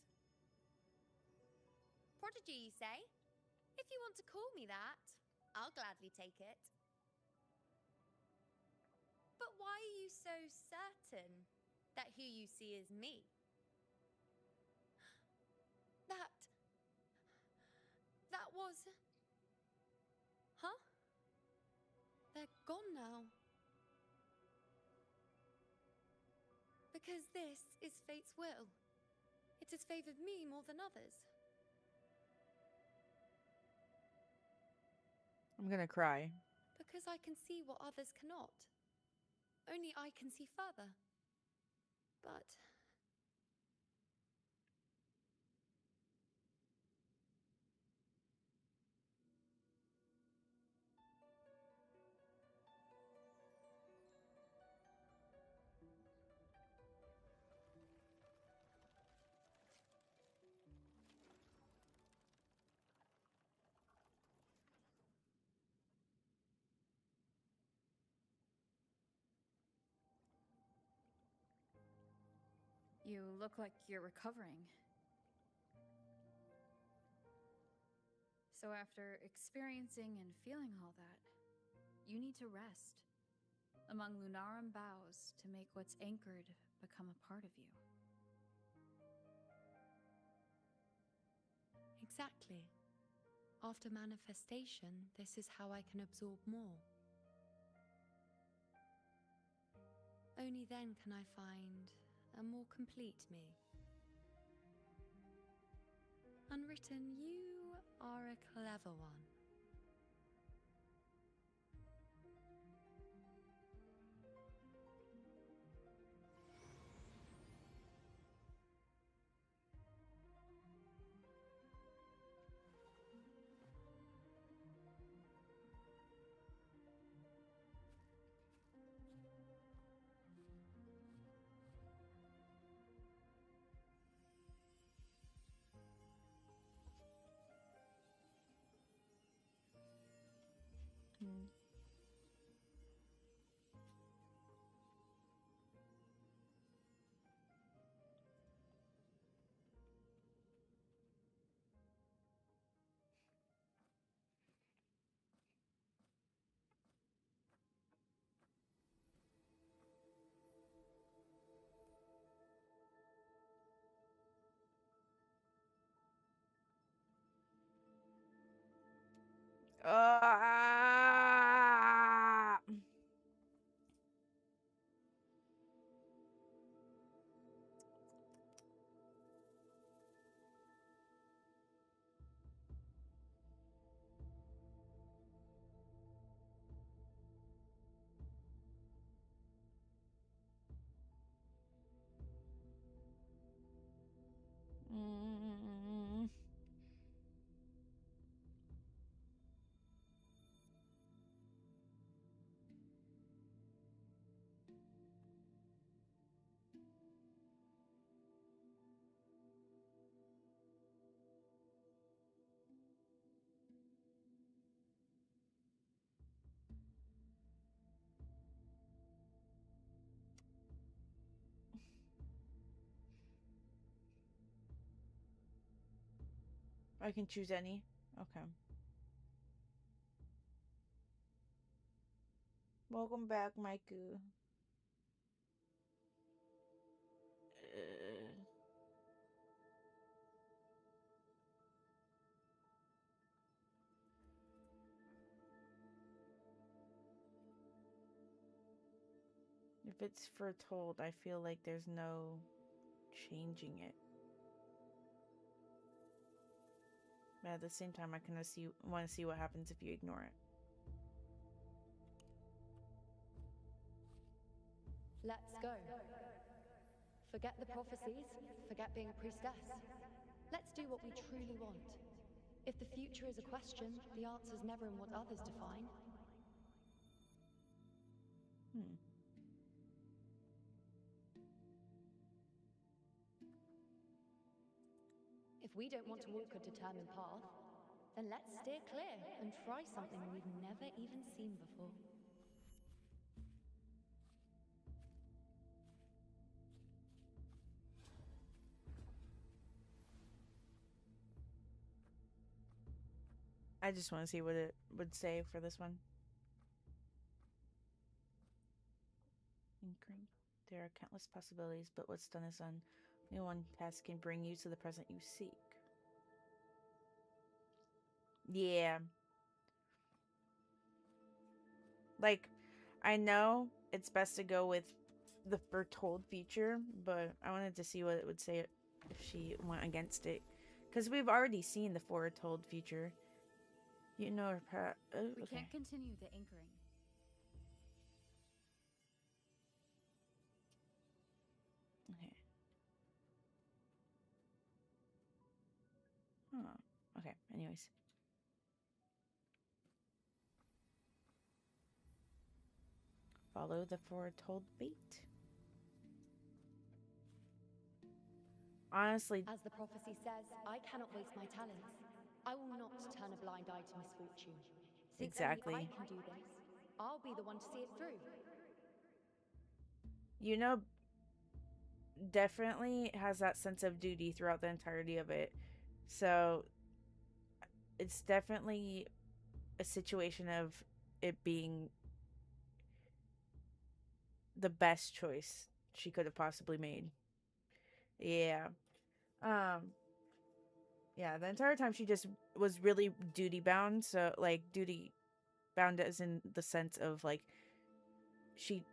Prodigy, you say? If you want to call me that, I'll gladly take it. But why are you so certain that who you see is me? because... Huh? They're gone now. Because this is fate's will. It has favored me more than others. I'm gonna cry. Because I can see what others cannot. Only I can see further. But... You look like you're recovering. So after experiencing and feeling all that, you need to rest among Lunarum boughs to make what's anchored become a part of you. Exactly. After manifestation, this is how I can absorb more. Only then can I find a more complete me. Unwritten, you are a clever one. Ah! Mm. I can choose any. Okay. Welcome back, Maiku. If it's foretold, I feel like there's no changing it. But at the same time, I kind of want to see what happens if you ignore it. Let's go. Forget the prophecies, forget being a priestess. Let's do what we truly want. If the future is a question, the answer's never in what others define. If we don't want to walk a determined path, then let's steer clear and try something we've never even seen before. I just want to see what it would say for this one. There are countless possibilities, but what's done is done. Only one task can bring you to the present you seek. Yeah. Like, I know it's best to go with the foretold future, but I wanted to see what it would say if she went against it. Because we've already seen the foretold future. You know her We okay. can't continue the anchoring. Okay. Oh, okay. Anyways. Follow the foretold fate. Honestly, As the prophecy says, I cannot waste my talents. I will not turn a blind eye to misfortune. Since exactly. only I can do this, I'll be the one to see it through. You know, definitely has that sense of duty throughout the entirety of it. So it's definitely a situation of it being the best choice she could have possibly made. Yeah. Um yeah, the entire time she just was really duty bound, so like duty bound as in the sense of like she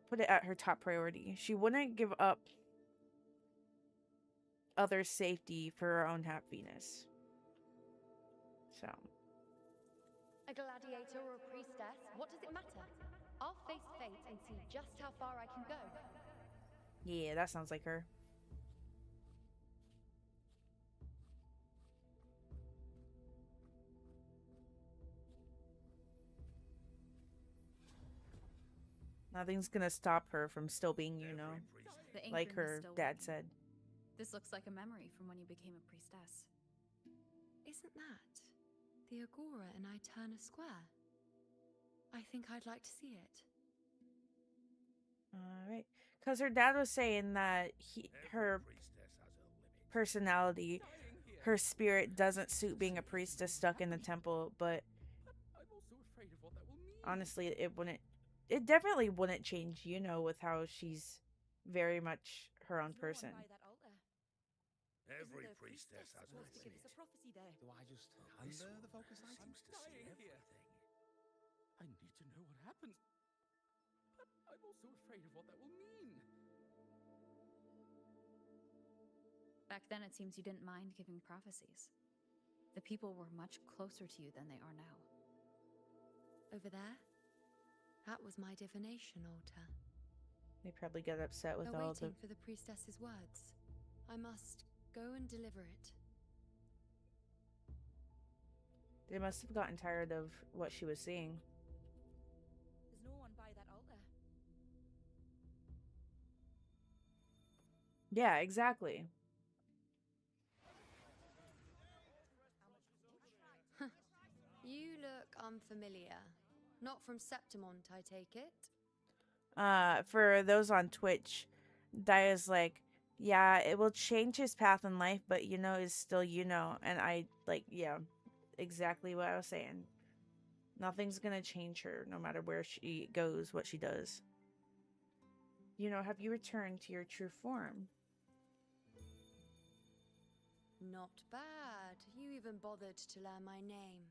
put it at her top priority. She wouldn't give up others' safety for her own happiness. So, A gladiator or a priestess, what does it matter? I'll face fate and see just how far I can go. yeah, that sounds like her. Nothing's gonna stop her from still being, you know, like her dad said. This looks like a memory from when you became a priestess. Isn't that the Agora in Eterna Square? I think I'd like to see it. Alright. Because her dad was saying that her personality, her spirit doesn't suit being a priestess stuck in the temple, but honestly, it definitely wouldn't change, you know, with how she's very much her own person. Every priestess has a Do I just hand her the focus item? Seems to see everything. I need to know what happened. But I'm also afraid of what that will mean. Back then, it seems you didn't mind giving prophecies. The people were much closer to you than they are now. Over there? That was my divination altar. They probably got upset with They're all waiting the... for the priestess's words. I must go and deliver it. They must have gotten tired of what she was seeing. There's no one by that altar. Yeah, exactly. You look unfamiliar. Not from Septimont, I take it? For those on Twitch, Daya's like, yeah, it will change his path in life, but you know is still you know. And I like, yeah, exactly what I was saying. Nothing's gonna change her, no matter where she goes, what she does. You know, have you returned to your true form? Not bad. You even bothered to learn my name.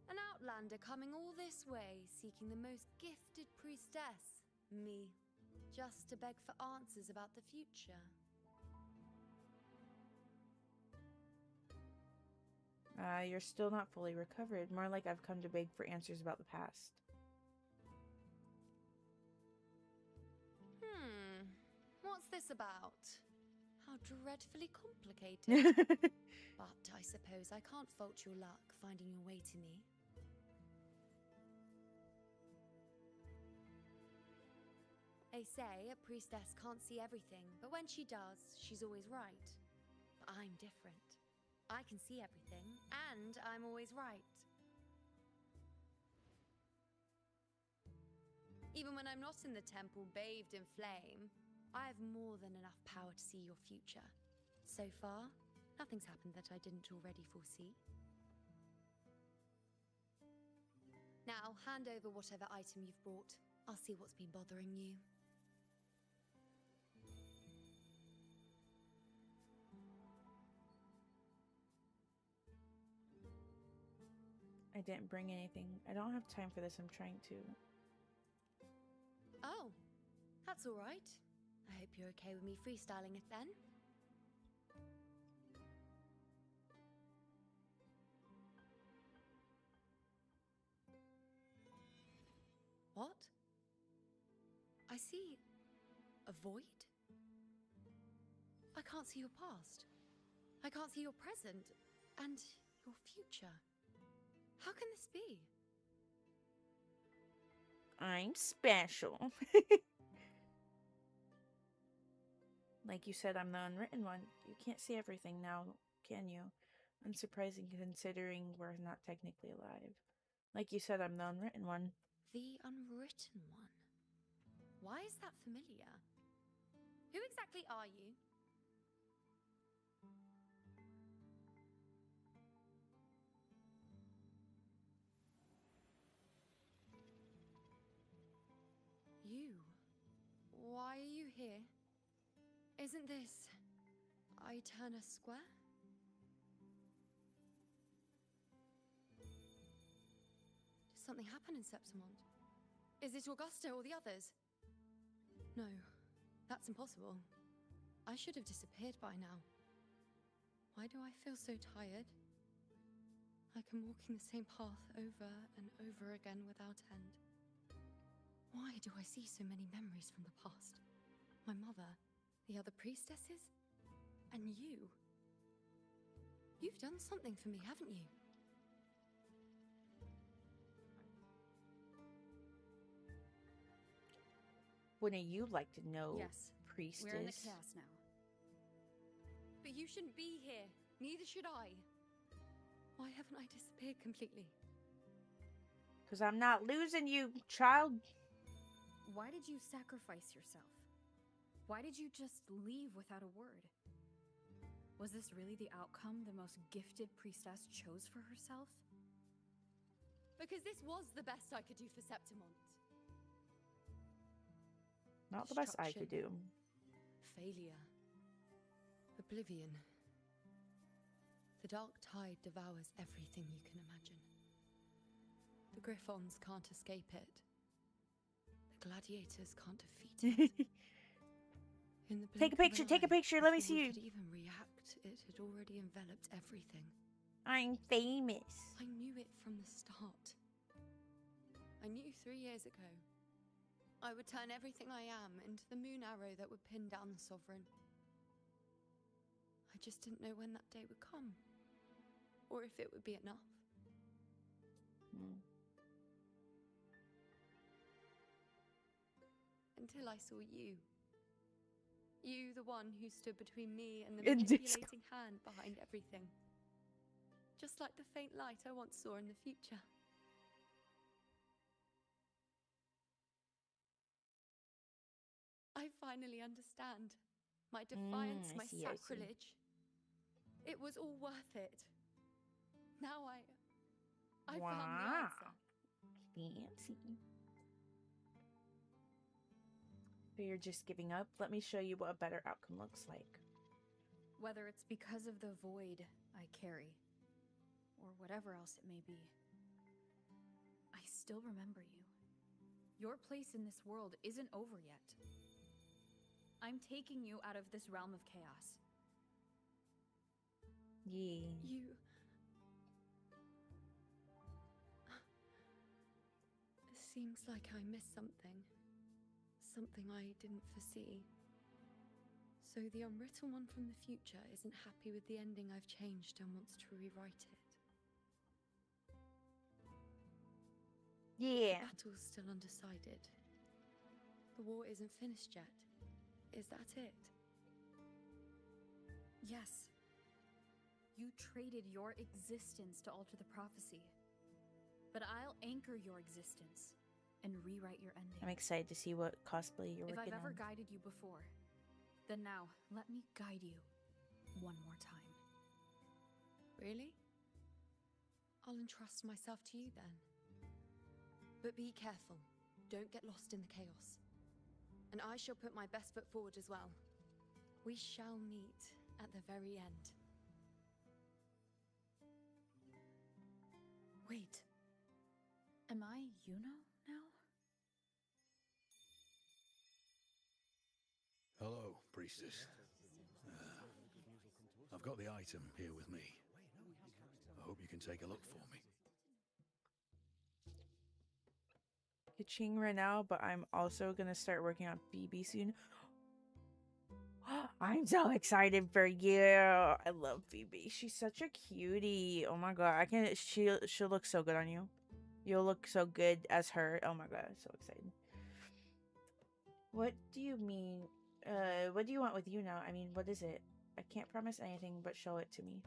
An outlander coming all this way, seeking the most gifted priestess. Me. Just to beg for answers about the future. You're still not fully recovered. More like I've come to beg for answers about the past. What's this about? How dreadfully complicated. But I suppose I can't fault your luck finding your way to me. They say a priestess can't see everything, but when she does, she's always right. But I'm different. I can see everything, and I'm always right. Even when I'm not in the temple bathed in flame, I have more than enough power to see your future. So far, nothing's happened that I didn't already foresee. Now, hand over whatever item you've brought. I'll see what's been bothering you. I didn't bring anything. I don't have time for this. I'm trying to. Oh, that's all right. I hope you're okay with me freestyling it then. What? I see a void? I can't see your past. I can't see your present and your future. How can this be? I'm special. Like you said, I'm the unwritten one. You can't see everything now, can you? Unsurprising considering we're not technically alive. Like you said, I'm the unwritten one. The unwritten one? Why is that familiar? Who exactly are you? You? Why are you here? Isn't this Eterna Square? Did something happen in Septimont? Is it Augusta or the others? No, that's impossible. I should have disappeared by now. Why do I feel so tired? Like I'm walking the same path over and over again without end. Why do I see so many memories from the past? My mother, the other priestesses, and you. You've done something for me, haven't you? Wouldn't you like to know, Yes, priestess? we're in the chaos now. But you shouldn't be here. Neither should I. Why haven't I disappeared completely? Because I'm not losing you, child. Why did you sacrifice yourself? Why did you just leave without a word? Was this really the outcome the most gifted priestess chose for herself? Because this was the best I could do for Septimont. Not the best I could do. Failure. Oblivion. The dark tide devours everything you can imagine. The Griffons can't escape it. The gladiators can't defeat it. In the Take a picture, take a picture, let me see you. Could even react, it had already enveloped everything. I'm famous. I knew it from the start. I knew 3 years ago. I would turn everything I am into the moon arrow that would pin down the Sovereign. I just didn't know when that day would come. Or if it would be enough. Until I saw you. You, the one who stood between me and the manipulating hand behind everything. Just like the faint light I once saw in the future. I finally understand. My defiance, my sacrilege. It was all worth it. Now I found the answer. Fancy. So you're just giving up? Let me show you what a better outcome looks like. Whether it's because of the void I carry, or whatever else it may be, I still remember you. Your place in this world isn't over yet. I'm taking you out of this realm of chaos. Yeah. You... Seems like I missed something. Something I didn't foresee. So the unwritten one from the future isn't happy with the ending I've changed and wants to rewrite it. Yeah. The battle's still undecided. The war isn't finished yet. Is that it? Yes. You traded your existence to alter the prophecy. But I'll anchor your existence and rewrite your ending. I'm excited to see what cosplay you're working on. If I've ever guided you before, then now let me guide you one more time. Really? I'll entrust myself to you then. But be careful. Don't get lost in the chaos. And I shall put my best foot forward as well. We shall meet at the very end. Wait. Am I Yuno now? Hello, priestess. I've got the item here with me. I hope you can take a look for me. Kaching right now, but I'm also gonna start working on BB soon. I'm so excited for you. I love BB. She's such a cutie. Oh my god, I can. She'll look so good on you. You'll look so good as her. Oh my god, I'm so excited. What do you mean? What do you want with you now? I mean, what is it? I can't promise anything, but show it to me.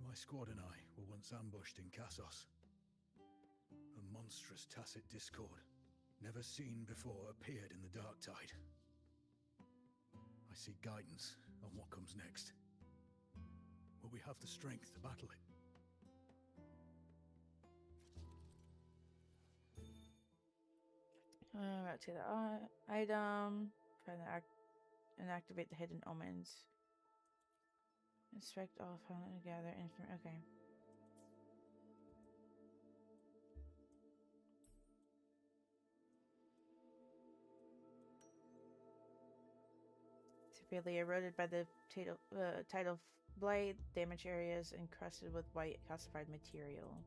My squad and I were once ambushed in Kassos. A monstrous tacit discord, never seen before, appeared in the dark tide. I seek guidance on what comes next. Will we have the strength to battle it? About to the item. Try to activate the hidden omens. Inspect all found and gather information. Okay. Severely eroded by the tidal blight, damaged areas encrusted with white calcified material.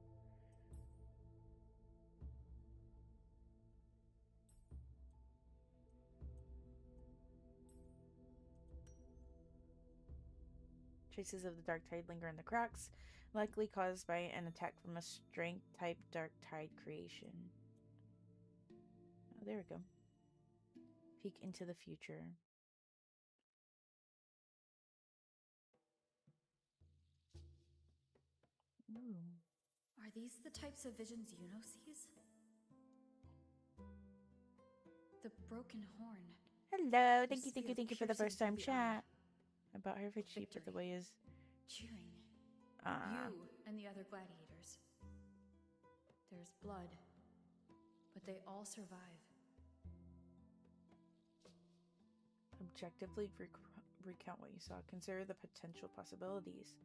Traces of the dark tide linger in the cracks, likely caused by an attack from a strength type dark tide creation. Oh, there we go. Peek into the future. Ooh. Are these the types of visions Yuno sees? The broken horn. Hello, thank you for the first time chat. About her for cheap, but the way is cheering. You and the other gladiators. There's blood, but they all survive. Objectively recount what you saw. Consider the potential possibilities.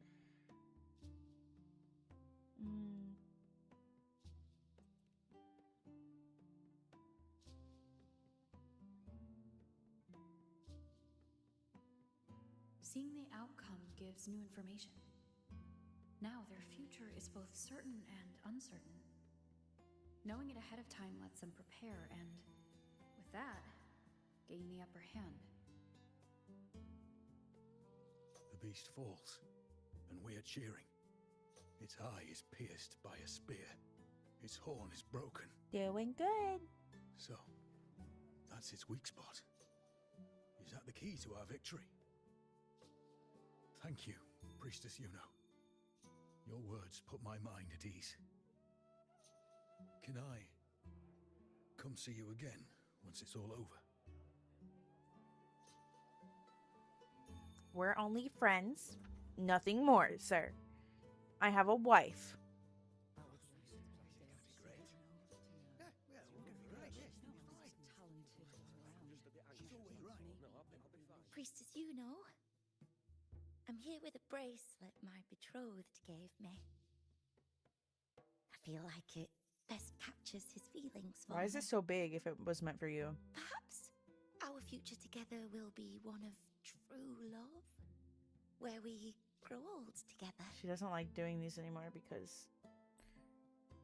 Seeing the outcome gives new information. Now their future is both certain and uncertain. Knowing it ahead of time lets them prepare and, with that, gain the upper hand. The beast falls, and we are cheering. Its eye is pierced by a spear. Its horn is broken. Doing good. So, that's its weak spot. Is that the key to our victory? Thank you, Priestess Yuno. Your words put my mind at ease. Can I come see you again once it's all over? We're only friends. Nothing more, sir. I have a wife. Priestess Yuno, I'm here with a bracelet my betrothed gave me. I feel like it best captures his feelings for me. Why is this so big if it was meant for you? Perhaps our future together will be one of true love, where we grow old together. She doesn't like doing these anymore because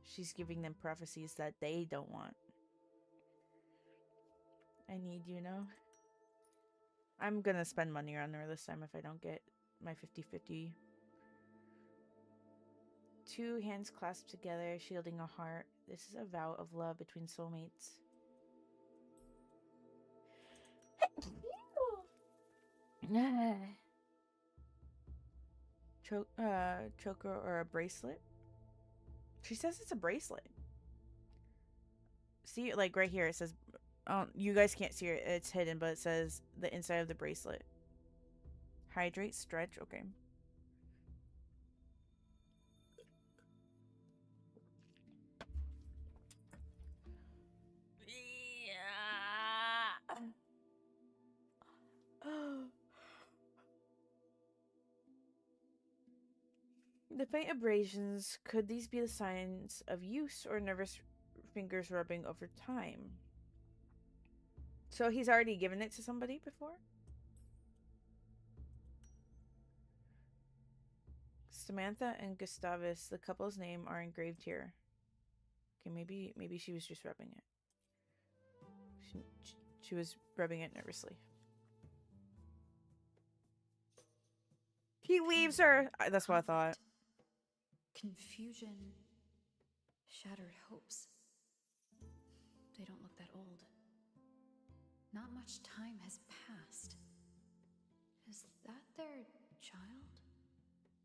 she's giving them prophecies that they don't want. I need, you know. I'm gonna spend money on her this time if I don't get my 50-50. Two hands clasped together, shielding a heart. This is a vow of love between soulmates. Choker or a bracelet? She says it's a bracelet. See, like right here, it says, you guys can't see it, it's hidden, but it says the inside of the bracelet. Hydrate, stretch, okay. Yeah. The faint abrasions, could these be the signs of use or nervous fingers rubbing over time? So he's already given it to somebody before? Samantha and Gustavus, the couple's name, are engraved here. Okay, maybe she was just rubbing it. She was rubbing it nervously. He leaves her. That's what I thought. Confusion, shattered hopes. They don't look that old. Not much time has passed. Is that their child?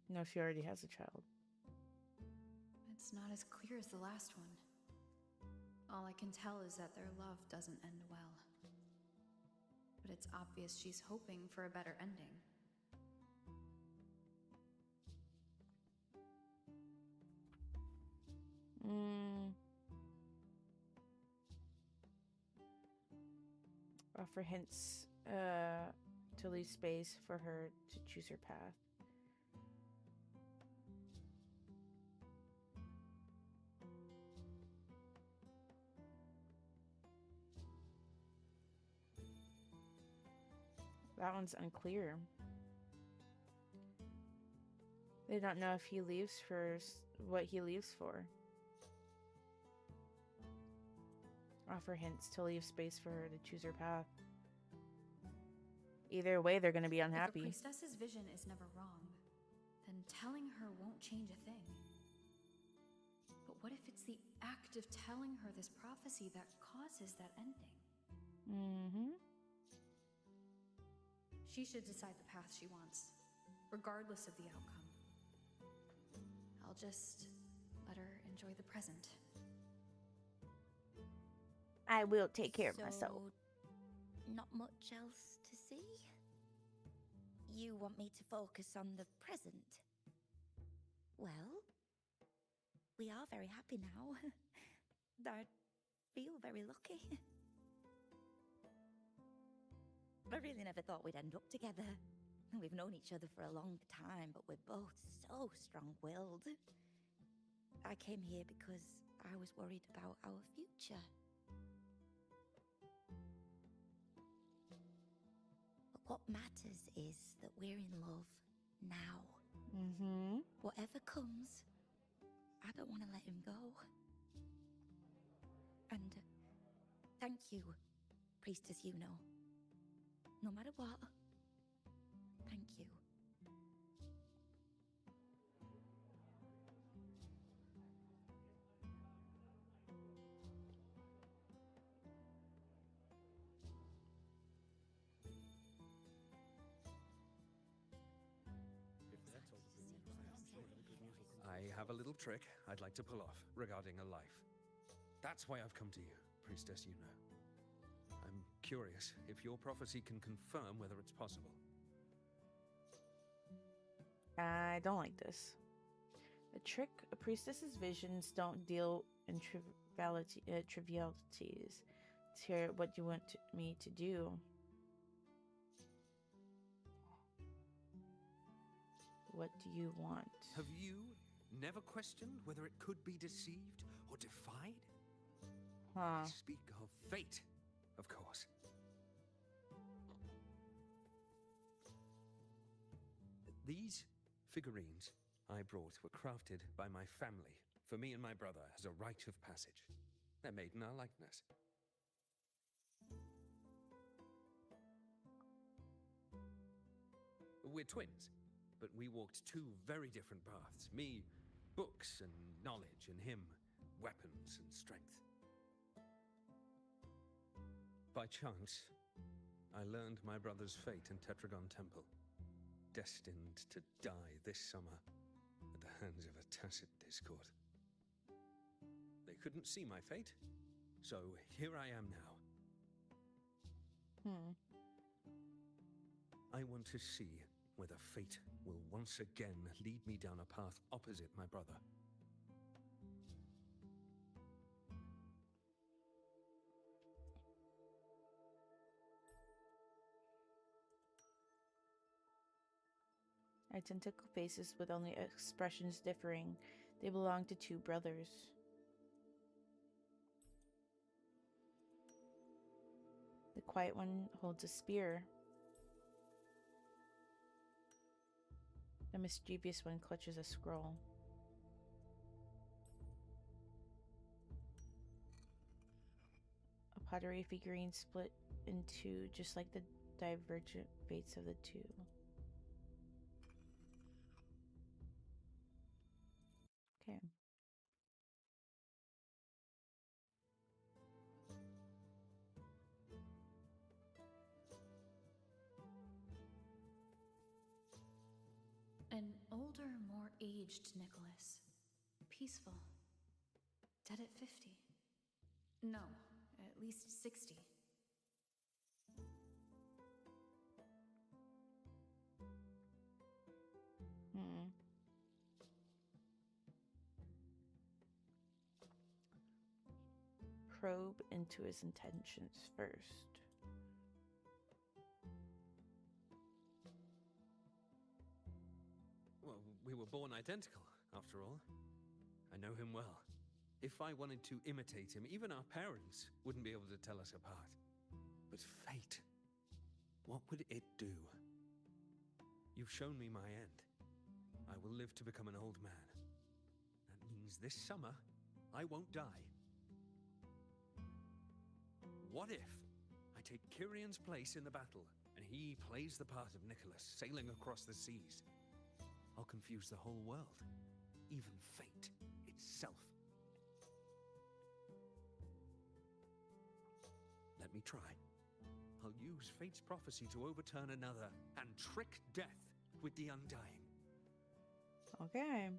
No, she already has a child. It's not as clear as the last one. All I can tell is that their love doesn't end well. But it's obvious she's hoping for a better ending. Offer hints to leave space for her to choose her path. That one's unclear. They don't know if he leaves for what he leaves for. Offer hints to leave space for her to choose her path. Either way, they're going to be unhappy. If the priestess's vision is never wrong, then telling her won't change a thing. But what if it's the act of telling her this prophecy that causes that ending? Mm-hmm. She should decide the path she wants, regardless of the outcome. I'll just let her enjoy the present. I will take care of myself. Not much else to see? You want me to focus on the present? Well, we are very happy now. I feel very lucky. I really never thought we'd end up together. We've known each other for a long time, but we're both so strong-willed. I came here because I was worried about our future. But what matters is that we're in love now. Mm-hmm. Whatever comes, I don't want to let him go. And thank you, Priestess Yuno. No matter what, thank you. I have a little trick I'd like to pull off regarding a life. That's why I've come to you, Priestess Yuno. I'm curious if your prophecy can confirm whether it's possible. I don't like this. A trick. A priestess's visions don't deal in trivialities. It's what you want me to do. What do you want? Have you never questioned whether it could be deceived or defied? I speak of fate, of course. These figurines I brought were crafted by my family for me and my brother as a rite of passage. They're made in our likeness. We're twins, but we walked two very different paths. Me, books and knowledge, and him, weapons and strength. By chance, I learned my brother's fate in Tetragon Temple, destined to die this summer at the hands of a tacit discord. They couldn't see my fate, so here I am now. I want to see whether fate will once again lead me down a path opposite my brother. Identical faces with only expressions differing. They belong to two brothers. The quiet one holds a spear. The mischievous one clutches a scroll. A pottery figurine split in two, just like the divergent fates of the two. Okay. An older, more aged Nicholas. Peaceful. Dead at 50. No, at least 60. Probe into his intentions first. Well, we were born identical, after all. I know him well. If I wanted to imitate him, even our parents wouldn't be able to tell us apart. But fate, what would it do? You've shown me my end. I will live to become an old man. That means this summer, I won't die. What if I take Kyrion's place in the battle, and he plays the part of Nicholas, sailing across the seas? I'll confuse the whole world, even fate itself. Let me try. I'll use fate's prophecy to overturn another and trick death with the undying. Okay.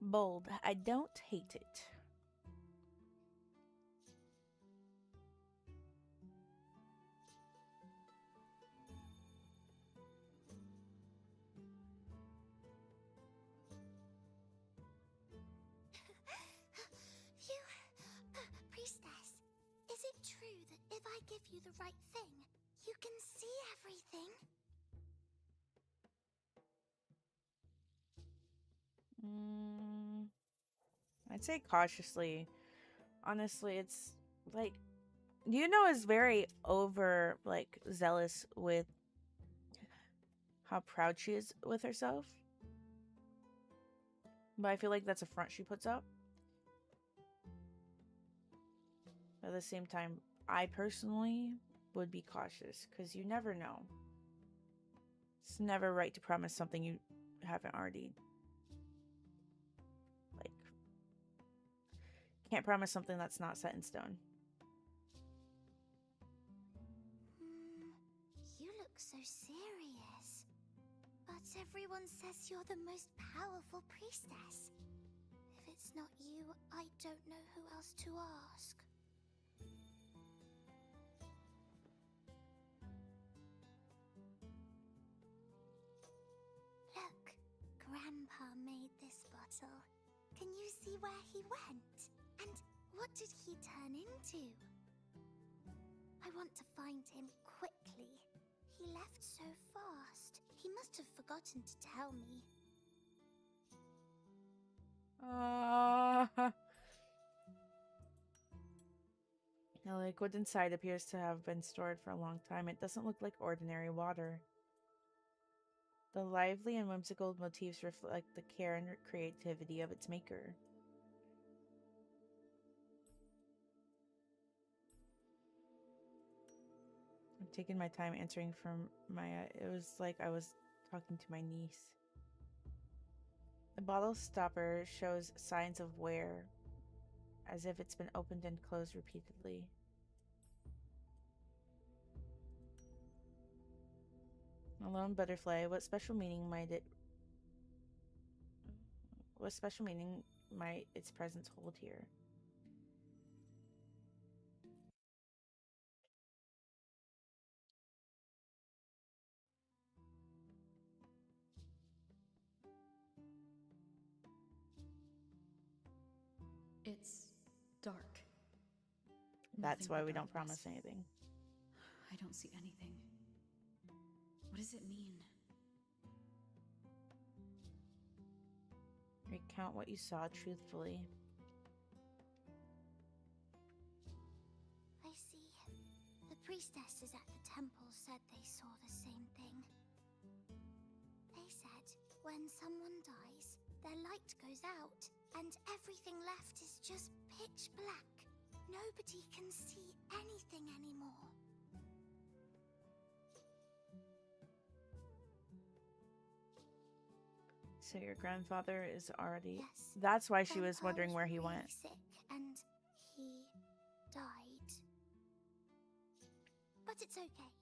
Bold. I don't hate it. Priestess, is it true that if I give you the right thing, you can see everything? I'd say cautiously. Honestly, it's like Yuno is very over zealous with how proud she is with herself. But I feel like that's a front she puts up. At the same time, I personally would be cautious because you never know. It's never right to promise something you haven't already can't promise something that's not set in stone. You look so serious. But everyone says you're the most powerful priestess. If it's not you, I don't know who else to ask. Look, Grandpa made this bottle. Can you see where he went? And what did he turn into? I want to find him quickly. He left so fast. He must have forgotten to tell me. The liquid inside appears to have been stored for a long time. It doesn't look like ordinary water. The lively and whimsical motifs reflect the care and creativity of its maker. I'm taking my time answering from Maya. It was like I was talking to my niece. The bottle stopper shows signs of wear, as if it's been opened and closed repeatedly. A lone butterfly. What special meaning might its presence hold here? It's dark. That's Nothing why but we don't darkness. promise anything. I don't see anything. What does it mean? Recount what you saw truthfully. I see. The priestesses at the temple said they saw the same thing. They said when someone dies, their light goes out, and everything left is just pitch black. Nobody can see anything anymore. So your grandfather is already... Yes. That's why she was Grandpa wondering where he really went. sick, and he died. But it's okay.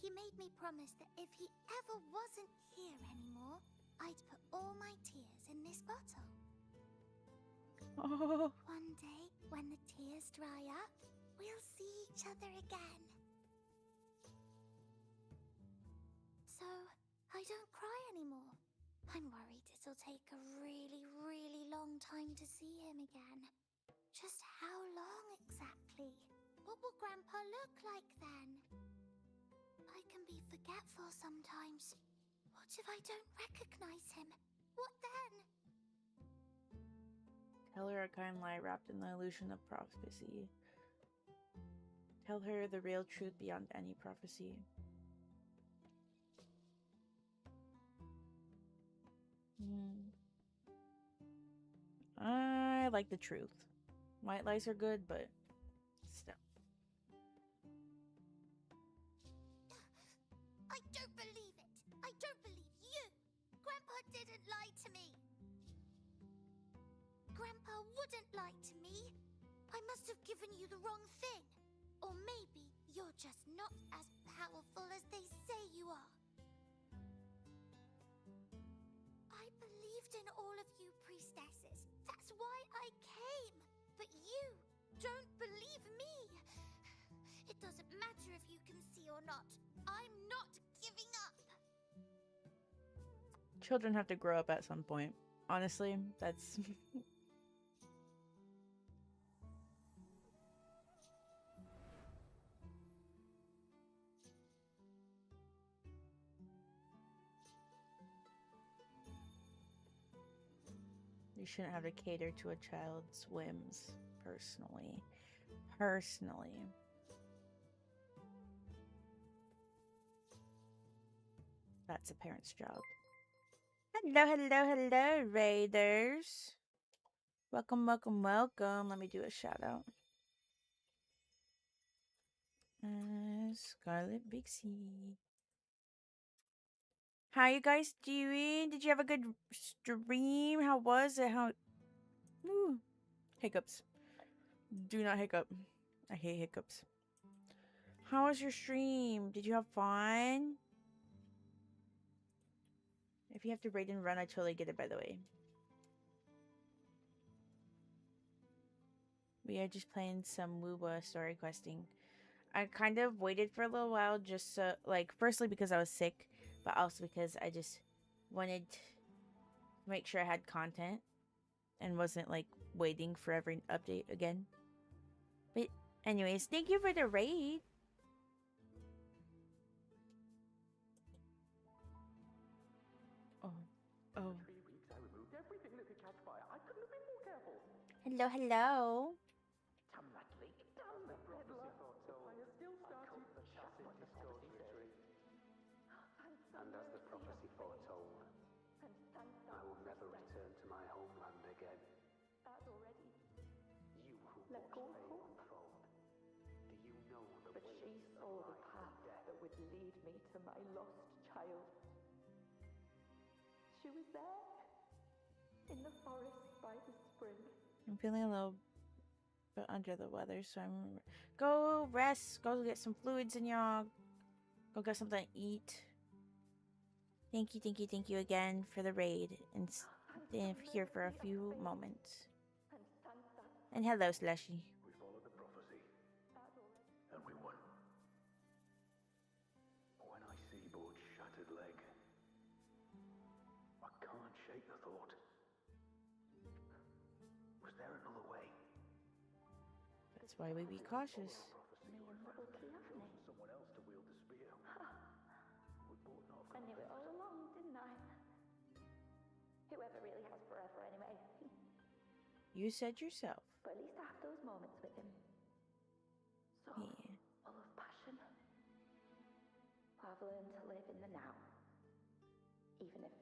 He made me promise that if he ever wasn't here anymore, I'd put all my tears in this bottle. Oh. One day, when the tears dry up, we'll see each other again. So, I don't cry anymore. I'm worried it'll take a really, really long time to see him again. Just how long exactly? What will Grandpa look like then? I can be forgetful sometimes. What if I don't recognize him? What then? Tell her a kind lie wrapped in the illusion of prophecy. Tell her the real truth beyond any prophecy. I like the truth. White lies are good, but still. I don't believe it. I don't believe you. Grandpa didn't lie to me. Grandpa wouldn't lie to me. I must have given you the wrong thing. Or maybe you're just not as powerful as they say you are. I believed in all of you priestesses. That's why I came. But you don't believe me. It doesn't matter if you can see or not. I'm not giving up. Children have to grow up at some point. Honestly, that's... You shouldn't have to cater to a child's whims, personally. That's a parent's job. Hello, Raiders. Welcome. Let me do a shout out. Scarlet Bixie. How you guys doing? Did you have a good stream? How was it? Ooh. Hiccups. Do not hiccup. I hate hiccups. How was your stream? Did you have fun? If you have to raid and run, I totally get it, by the way. We are just playing some Wuwa story questing. I kind of waited for a little while just so, like, firstly because I was sick, but also because I just wanted to make sure I had content and wasn't, like, waiting for every update again. But anyways, thank you for the raid. Oh. 3 weeks I removed everything that could catch fire. I couldn't have been more careful. Hello. Damn that leak. Damn that peddler. The fire still started. And as the prophecy foretold, I will never return to my homeland again. Already. You who Let go watched of fate hope. unfold, do you know the But way she to saw the life path and death? that would lead me to my lost child. She was there, in the forest by the spring. I'm feeling a little bit under the weather, so I'm... Go rest. Go get some fluids in y'all. Go get something to eat. Thank you again for the raid. And staying here for a few moments. And hello, Slushy. We followed the prophecy, and we won. When I see Board's shattered leg, I can't shake the thought. Was there another way? That's why we be cautious. Me and little Kiafne. Someone else to wield the spear. We both know I knew it all along, didn't I? Whoever really has forever, anyway. You said yourself. But at least I have those moments with him. So Yeah. full of passion. I've learned to live in the now. Even if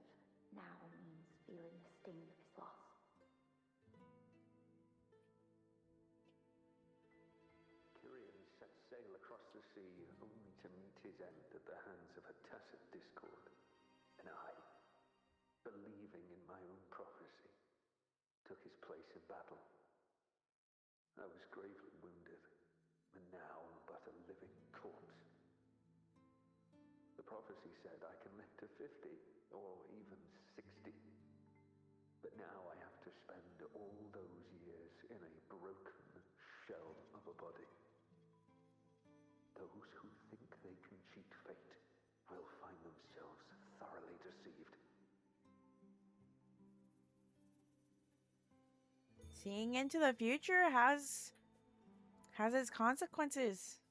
now means feeling the sting of his loss. Kyrian set sail across the sea only to meet his end at the hands of a tacit discord. And I, believing in my own prophecy, took his place in battle. I was gravely wounded, and now am but a living corpse. The prophecy said I can live to 50, or even 60. But now I have to spend all those years in a broken shell of a body. Those who think they can cheat fate will find themselves thoroughly deceived. Seeing into the future has its consequences.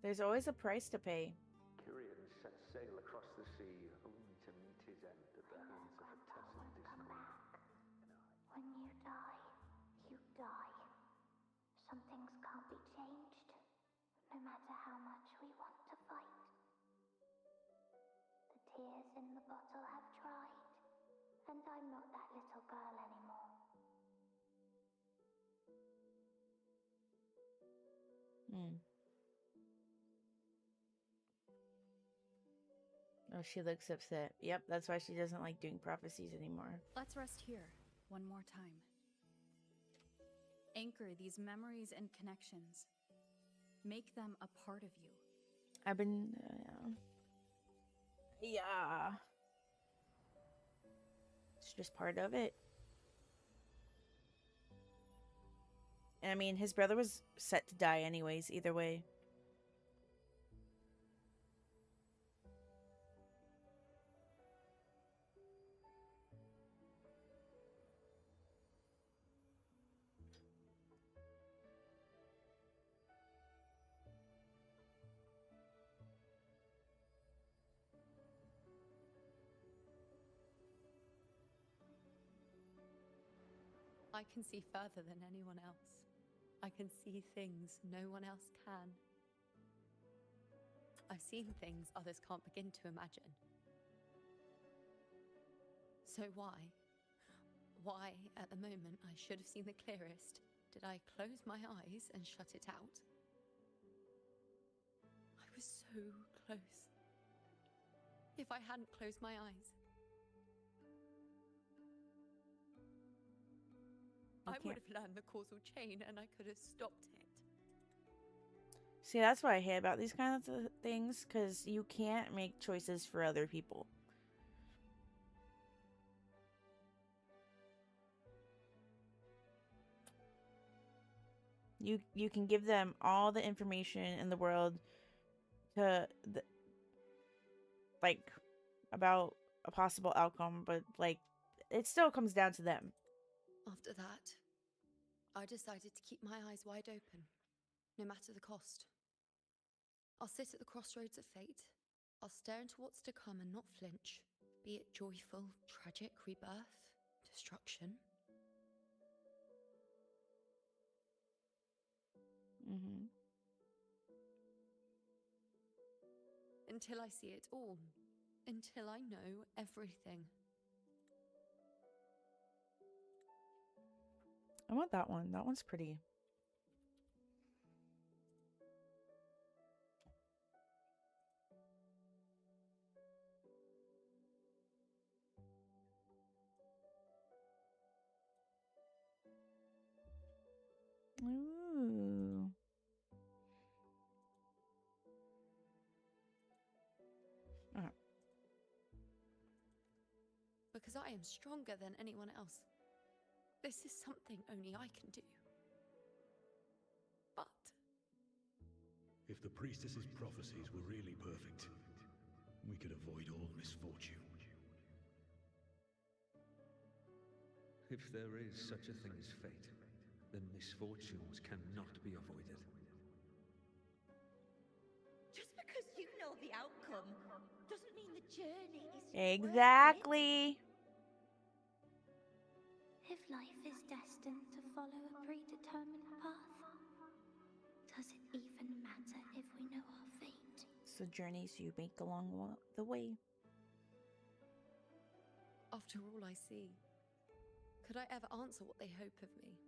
There's always a price to pay. Kyrian set sail across the sea only to meet his end at the hands of a tacit discord. When you die, you die. Some things can't be changed, no matter how much we want to fight. The tears in the bottle have dried, and I'm not that little girl anymore. Oh, she looks upset. Yep, that's why she doesn't like doing prophecies anymore. Let's rest here one more time. Anchor these memories and connections. Make them a part of you. I've been... yeah. It's just part of it. And I mean, his brother was set to die anyways, either way. I can see further than anyone else. I can see things no one else can. I've seen things others can't begin to imagine. So why, at the moment I should have seen the clearest, did I close my eyes and shut it out? I was so close. If I hadn't closed my eyes, I would have learned the causal chain and I could have stopped it. See, that's what I hate about these kinds of things, because you can't make choices for other people. You can give them all the information in the world to like about a possible outcome, but like it still comes down to them. After that, I decided to keep my eyes wide open, no matter the cost. I'll sit at the crossroads of fate. I'll stare into what's to come and not flinch, be it joyful, tragic, rebirth, destruction. Until I see it all. Until I know everything. I want that one. That one's pretty. Ooh. Because I am stronger than anyone else. This is something only I can do. But if the priestess's prophecies were really perfect, we could avoid all misfortune. If there is such a thing as fate, then misfortunes cannot be avoided. Just because you know the outcome doesn't mean the journey is Exactly. If life is destined to follow a predetermined path, does it even matter if we know our fate? It's the journeys you make along the way. After all I see, could I ever answer what they hope of me?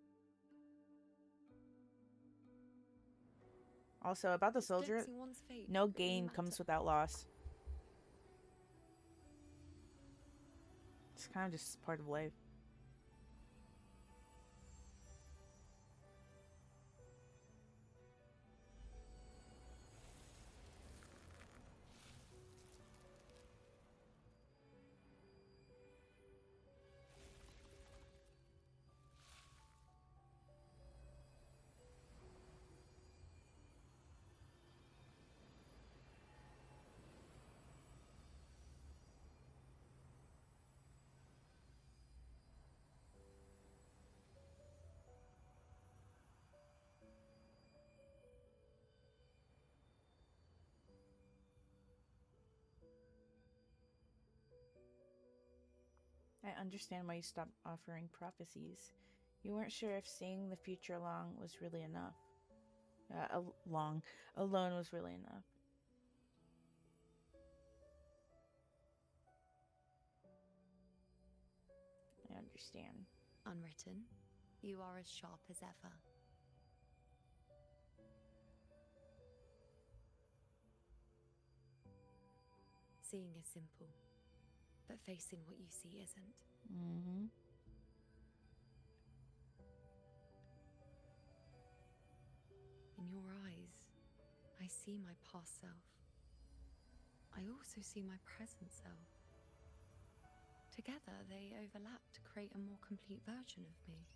Also, about the Does soldier, glimpsing one's fate no really game matter? comes without loss. It's kind of just part of life. I understand why you stopped offering prophecies. You weren't sure if seeing the future along was really enough. Alone was really enough. I understand. Unwritten, you are as sharp as ever. Seeing is simple, but facing what you see isn't. Mm-hmm. In your eyes, I see my past self. I also see my present self. Together, they overlap to create a more complete version of me.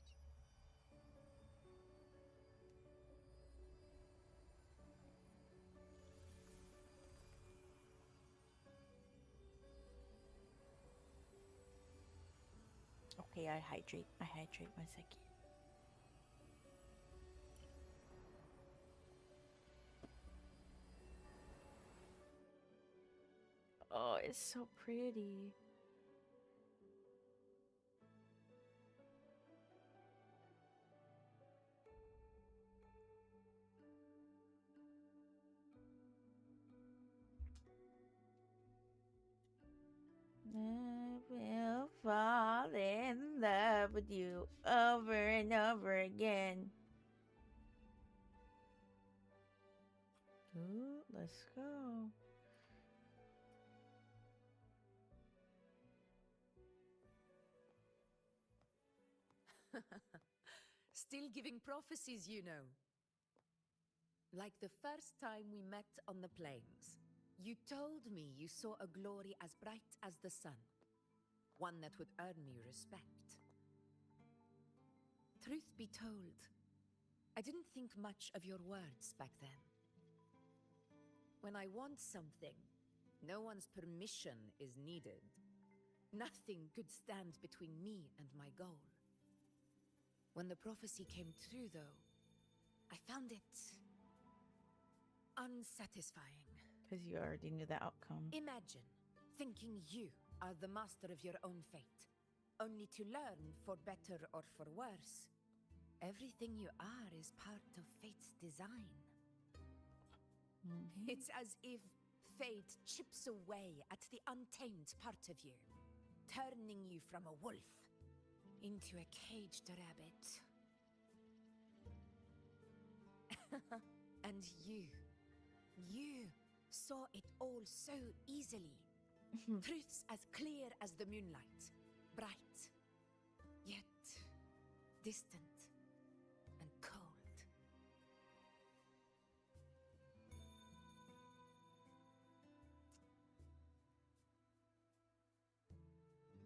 Okay, I hydrate 1 second. Oh, it's so pretty. I will fall in love with you over and over again. Ooh, let's go. Still giving prophecies, you know. Like the first time we met on the plains. You told me you saw a glory as bright as the sun. One that would earn me respect. Truth be told, I didn't think much of your words back then. When I want something, no one's permission is needed. Nothing could stand between me and my goal. When the prophecy came true, though, I found it unsatisfying. Because you already knew the outcome. Imagine thinking you are the master of your own fate, only to learn, for better or for worse, everything you are is part of fate's design. Mm-hmm. It's as if fate chips away at the untamed part of you, turning you from a wolf into a caged rabbit. And you saw it all so easily. Truths as clear as the moonlight, bright, yet distant and cold.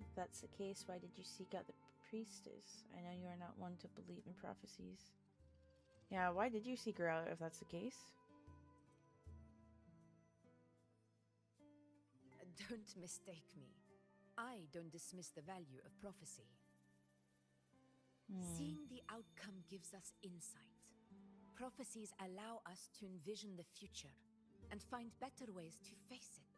If that's the case, why did you seek out the priestess? I know you are not one to believe in prophecies. Yeah, why did you seek her out if that's the case? Don't mistake me. I don't dismiss the value of prophecy. Seeing the outcome gives us insight. Prophecies allow us to envision the future and find better ways to face it.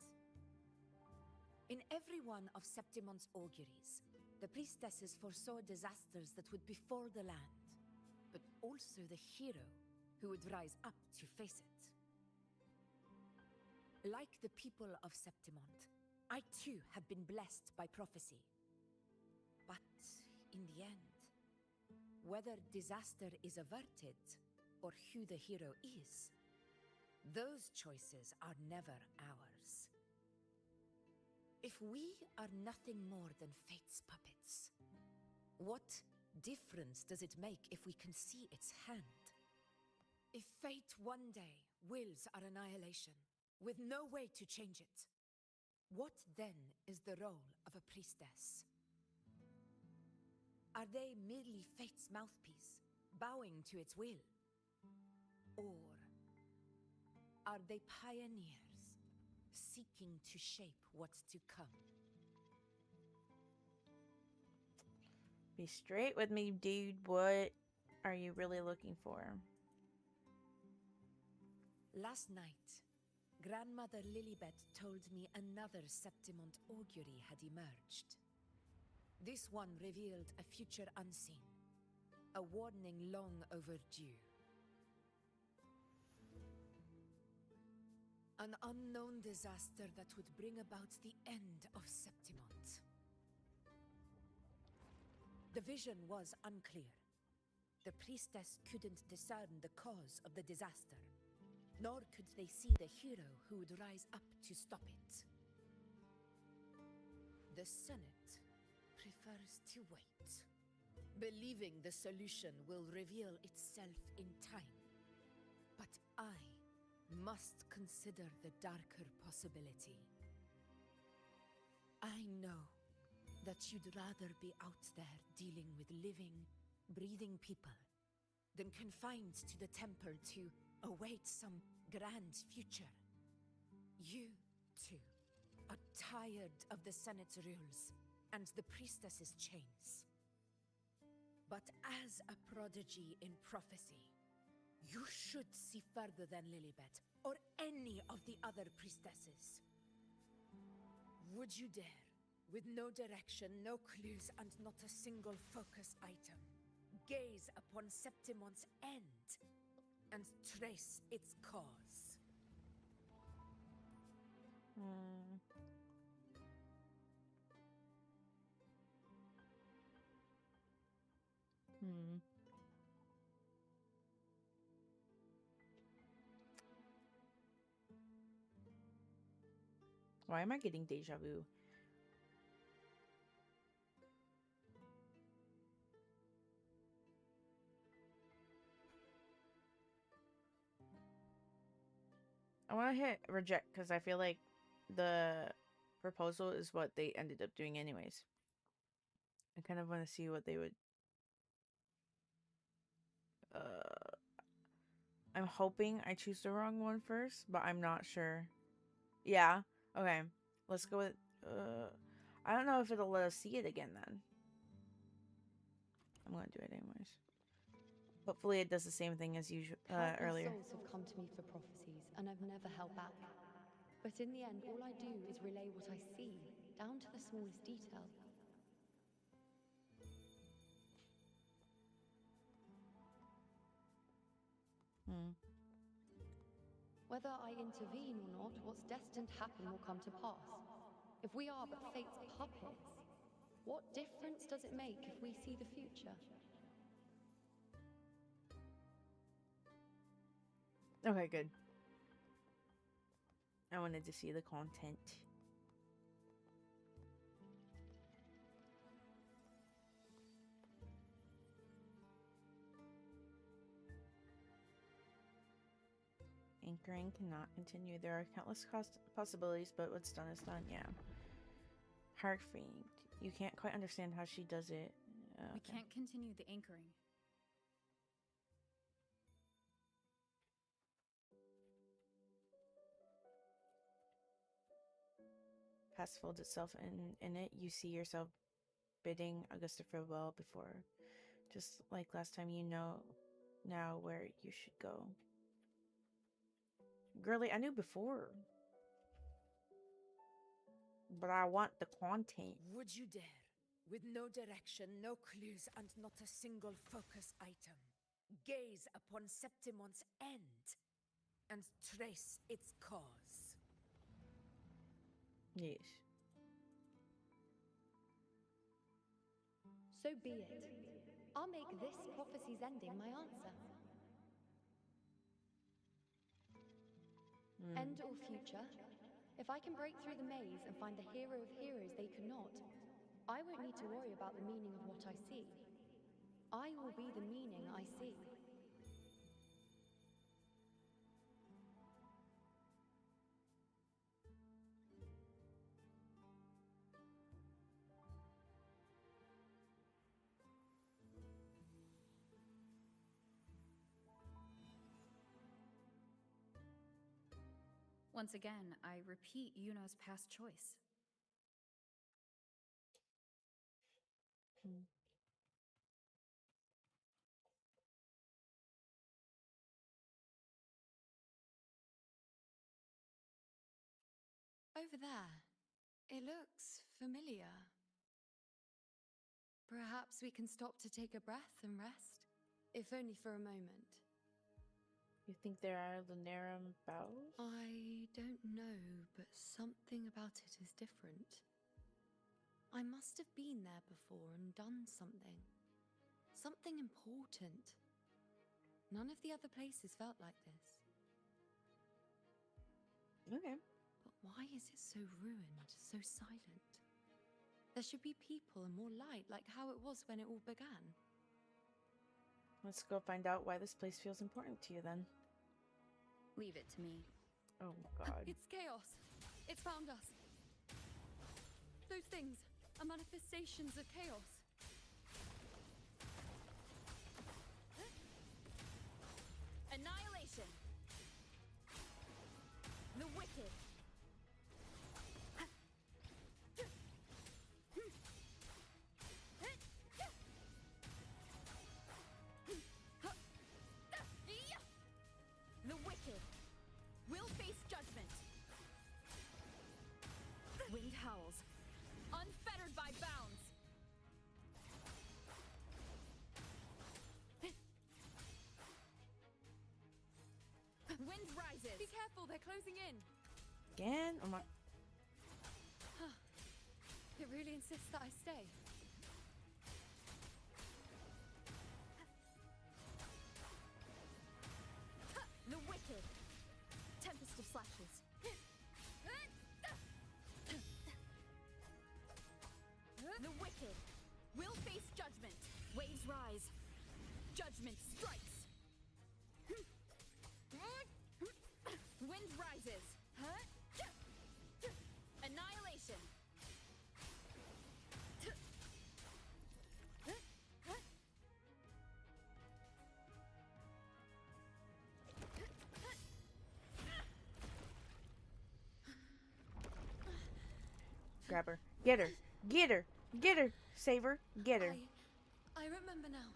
In every one of Septimon's auguries, the priestesses foresaw disasters that would befall the land, but also the hero who would rise up to face it. Like the people of Septimont, I too have been blessed by prophecy. But in the end, whether disaster is averted or who the hero is, those choices are never ours. If we are nothing more than fate's puppets, what difference does it make if we can see its hand? If fate one day wills our annihilation, with no way to change it, what then is the role of a priestess? Are they merely fate's mouthpiece, bowing to its will? Or are they pioneers, seeking to shape what's to come? Be straight with me, dude. What are you really looking for? Last night, Grandmother Lilibet told me another Septimont augury had emerged. This one revealed a future unseen, a warning long overdue. An unknown disaster that would bring about the end of Septimont. The vision was unclear. The priestess couldn't discern the cause of the disaster, nor could they see the hero who would rise up to stop it. The Senate prefers to wait, believing the solution will reveal itself in time. But I must consider the darker possibility. I know that you'd rather be out there dealing with living, breathing people than confined to the temple to await some grand future. You, too, are tired of the Senate's rules and the priestess's chains. But as a prodigy in prophecy, you should see further than Lilibet or any of the other priestesses. Would you dare, with no direction, no clues, and not a single focus item, gaze upon Septimont's end and trace its cause? Why am I getting deja vu? I want to hit reject because I feel like the proposal is what they ended up doing anyways. I kind of want to see what they would... I'm hoping I choose the wrong one first, but I'm not sure. Yeah, okay. Let's go with... I don't know if it'll let us see it again then. I'm gonna do it anyways. Hopefully it does the same thing as usual earlier. Countless souls have come to me for prophecies, and I've never held back. But in the end, all I do is relay what I see, down to the smallest detail. Whether I intervene or not, what's destined to happen will come to pass. If we are but fate's puppets, what difference does it make if we see the future? Okay, good. I wanted to see the content. Anchoring cannot continue. There are countless possibilities, but what's done is done. Yeah. Heart fiend. You can't quite understand how she does it. Okay. We can't continue the anchoring. Past folds itself in it. You see yourself bidding Augusta farewell before Just like last time, you know now where you should go. Girly, I knew before. But I want the content. Would you dare, with no direction, no clues, and not a single focus item, gaze upon Septimon's end and trace its cause? Yes. So be it. I'll make this prophecy's ending my answer. End or future, if I can break through the maze and find the hero of heroes they could not, I won't need to worry about the meaning of what I see. I will be the meaning I see. Once again, I repeat Yuno's past choice. Over there. It looks familiar. Perhaps we can stop to take a breath and rest, if only for a moment. You think there are the Narum bows? I don't know, but something about it is different. I must have been there before and done something. Something important. None of the other places felt like this. Okay. But why is it so ruined, so silent? There should be people and more light, like how it was when it all began. Let's go find out why this place feels important to you then. Leave it to me. Oh my god. It's chaos. It's found us. Those things are manifestations of chaos. Annihilation! The wicked! The wicked will face judgment. Wind howls, unfettered by bounds. Wind rises. Be careful, they're closing in. Again? Oh my. It really insists that I stay. The wicked. Tempest of slashes. The wicked will face judgment. Waves rise. Judgment strikes. Wind rises. Annihilation. Grab her. Get her. Get her. Get her. Save her. Get her. I remember now.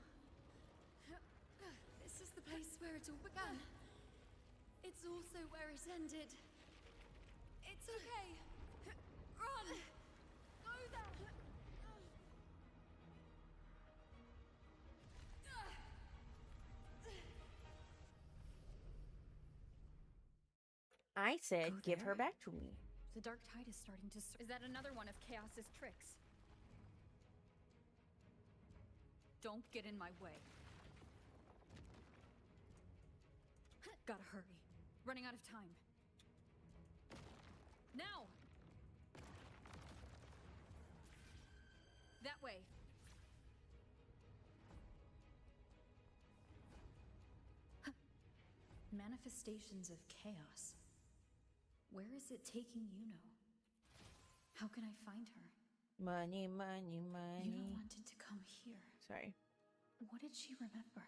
This is the place where it all began. It's also where it ended. It's okay. Run! Go there! I said, give her back to me. The dark tide is starting to... Is that another one of Chaos's tricks? Don't get in my way. Gotta hurry. Running out of time. Now! That way. Manifestations of chaos. Where is it taking Yuno? How can I find her? Money, money, money. Yuno wanted to come here. Sorry. What did she remember?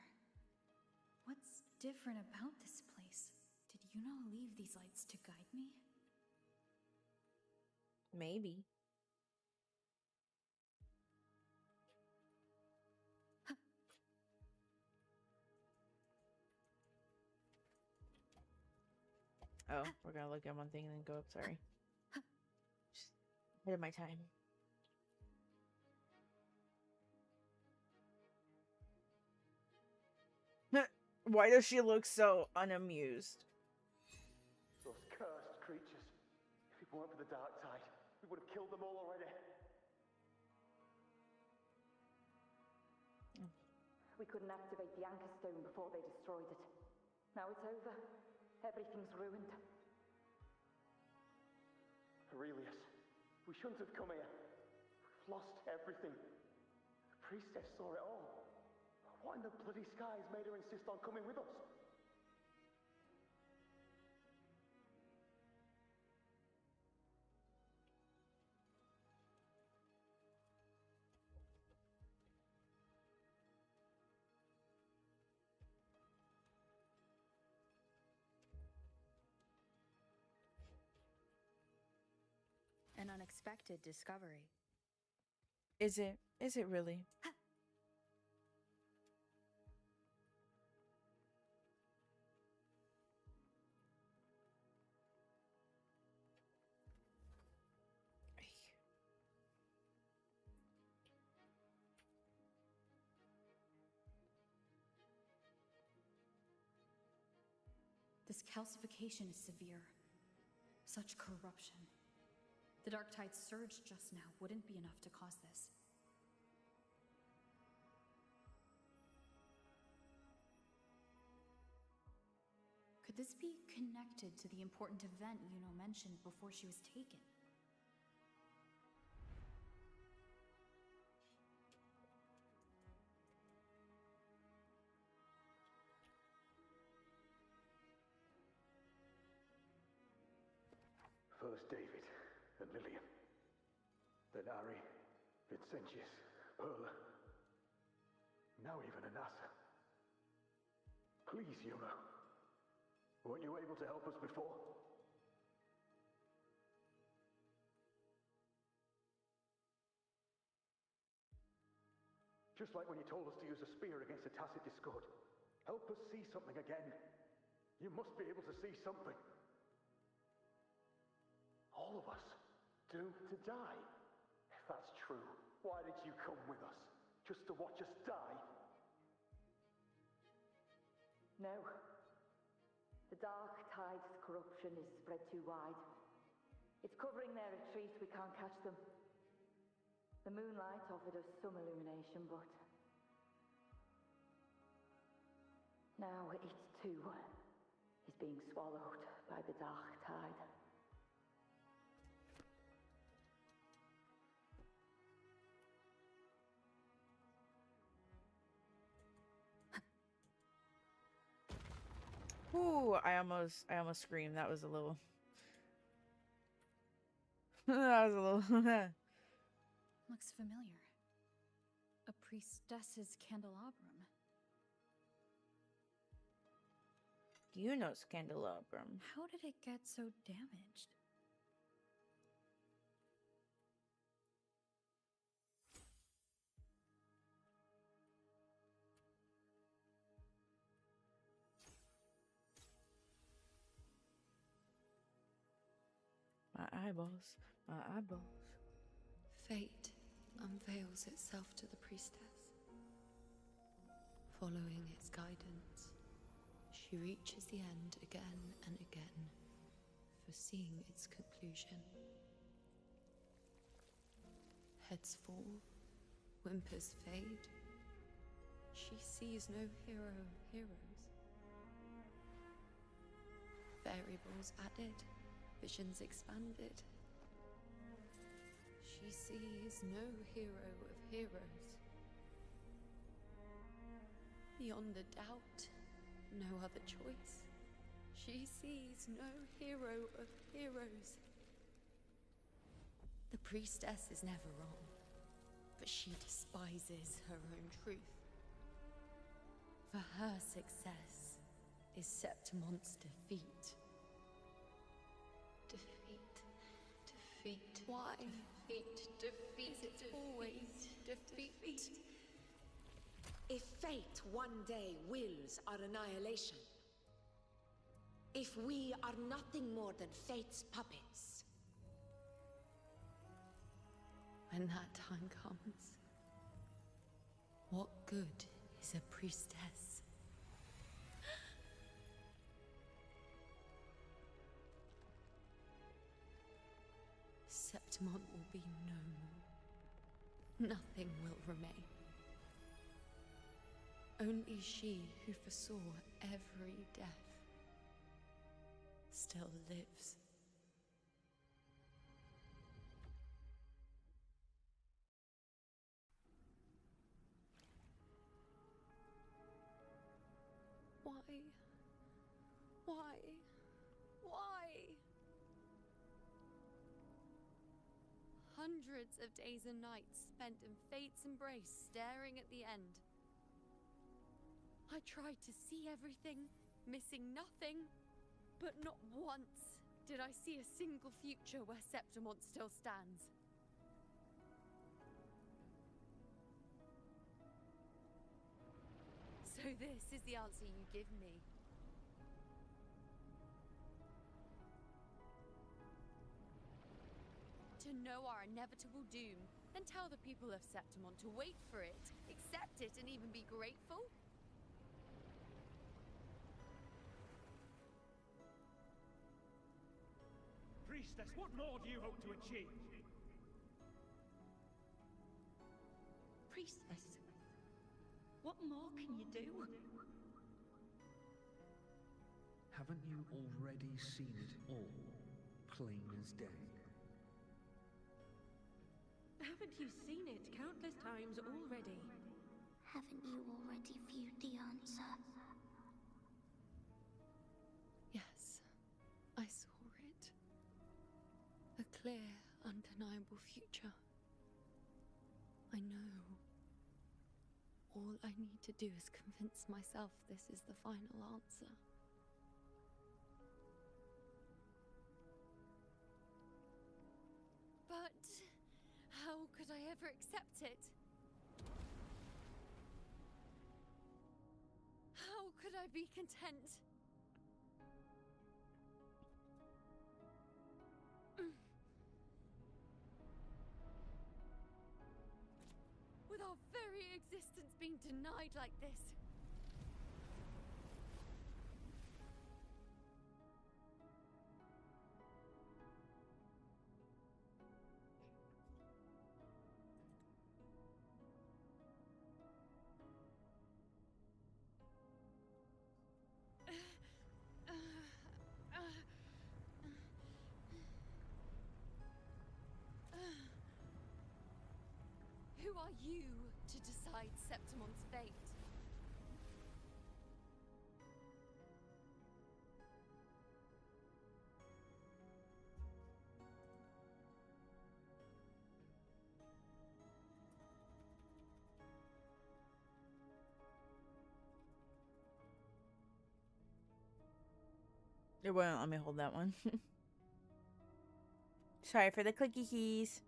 What's different about this place? Did Yuno leave these lights to guide me? Maybe. Oh, we're gonna look at one thing and then go up. Sorry. Just ahead of my time. Why does she look so unamused? Those cursed creatures. If it weren't for the dark tide, we would have killed them all already. We couldn't activate the anchor stone before they destroyed it. Now it's over. Everything's ruined. Aurelius, we shouldn't have come here. We've lost everything. The priestess saw it all. What in the bloody skies made her insist on coming with us? An unexpected discovery. Is it? Is it really? This calcification is severe. Such corruption. The dark tide's surge just now wouldn't be enough to cause this. Could this be connected to the important event Yuno mentioned before she was taken? First David and Lillian. Then Ari, Vincentius, Perla. Now even Anassa. Please, Yuno. Weren't you able to help us before? Just like when you told us to use a spear against a tacit discord. Help us see something again. You must be able to see something. All of us doomed to die. If that's true, why did you come with us? Just to watch us die? No. The dark tide's corruption is spread too wide. It's covering their retreat. We can't catch them. The moonlight offered us some illumination, but now it too is being swallowed by the dark tide. Ooh, I almost screamed. That was a little. That was a little. Looks familiar. A priestess's candelabrum. Yuno's candelabrum. How did it get so damaged? My eyeballs. My eyeballs. Fate unveils itself to the priestess. Following its guidance, she reaches the end again and again, foreseeing its conclusion. Heads fall, whimpers fade. She sees no hero of heroes. Variables added, visions expanded. She sees no hero of heroes. Beyond a doubt, no other choice. She sees no hero of heroes. The priestess is never wrong, but she despises her own truth. For her success is Septimon's defeat. Defeat. Why? Defeat. Is it always defeat? If fate one day wills our annihilation, if we are nothing more than fate's puppets? When that time comes, what good is a priestess? Septimont will be no more. Nothing will remain. Only she who foresaw every death still lives. Why? Why? Why? Hundreds of days and nights spent in fate's embrace, staring at the end. I tried to see everything, missing nothing, but not once did I see a single future where Septimont still stands. So this is the answer you give me. To know our inevitable doom, then tell the people of Septimont to wait for it, accept it, and even be grateful? Priestess, what more do you hope to achieve? Priestess, what more can you do? Haven't you already seen it all, plain as day? Haven't you seen it countless times already? Haven't you already viewed the answer? Yes, I saw it. A clear, undeniable future. I know. All I need to do is convince myself this is the final answer. But how could I ever accept it? How could I be content? With our very existence being denied like this. Who are you to decide Septimont's fate? It won't let me hold that one. Sorry for the clicky keys.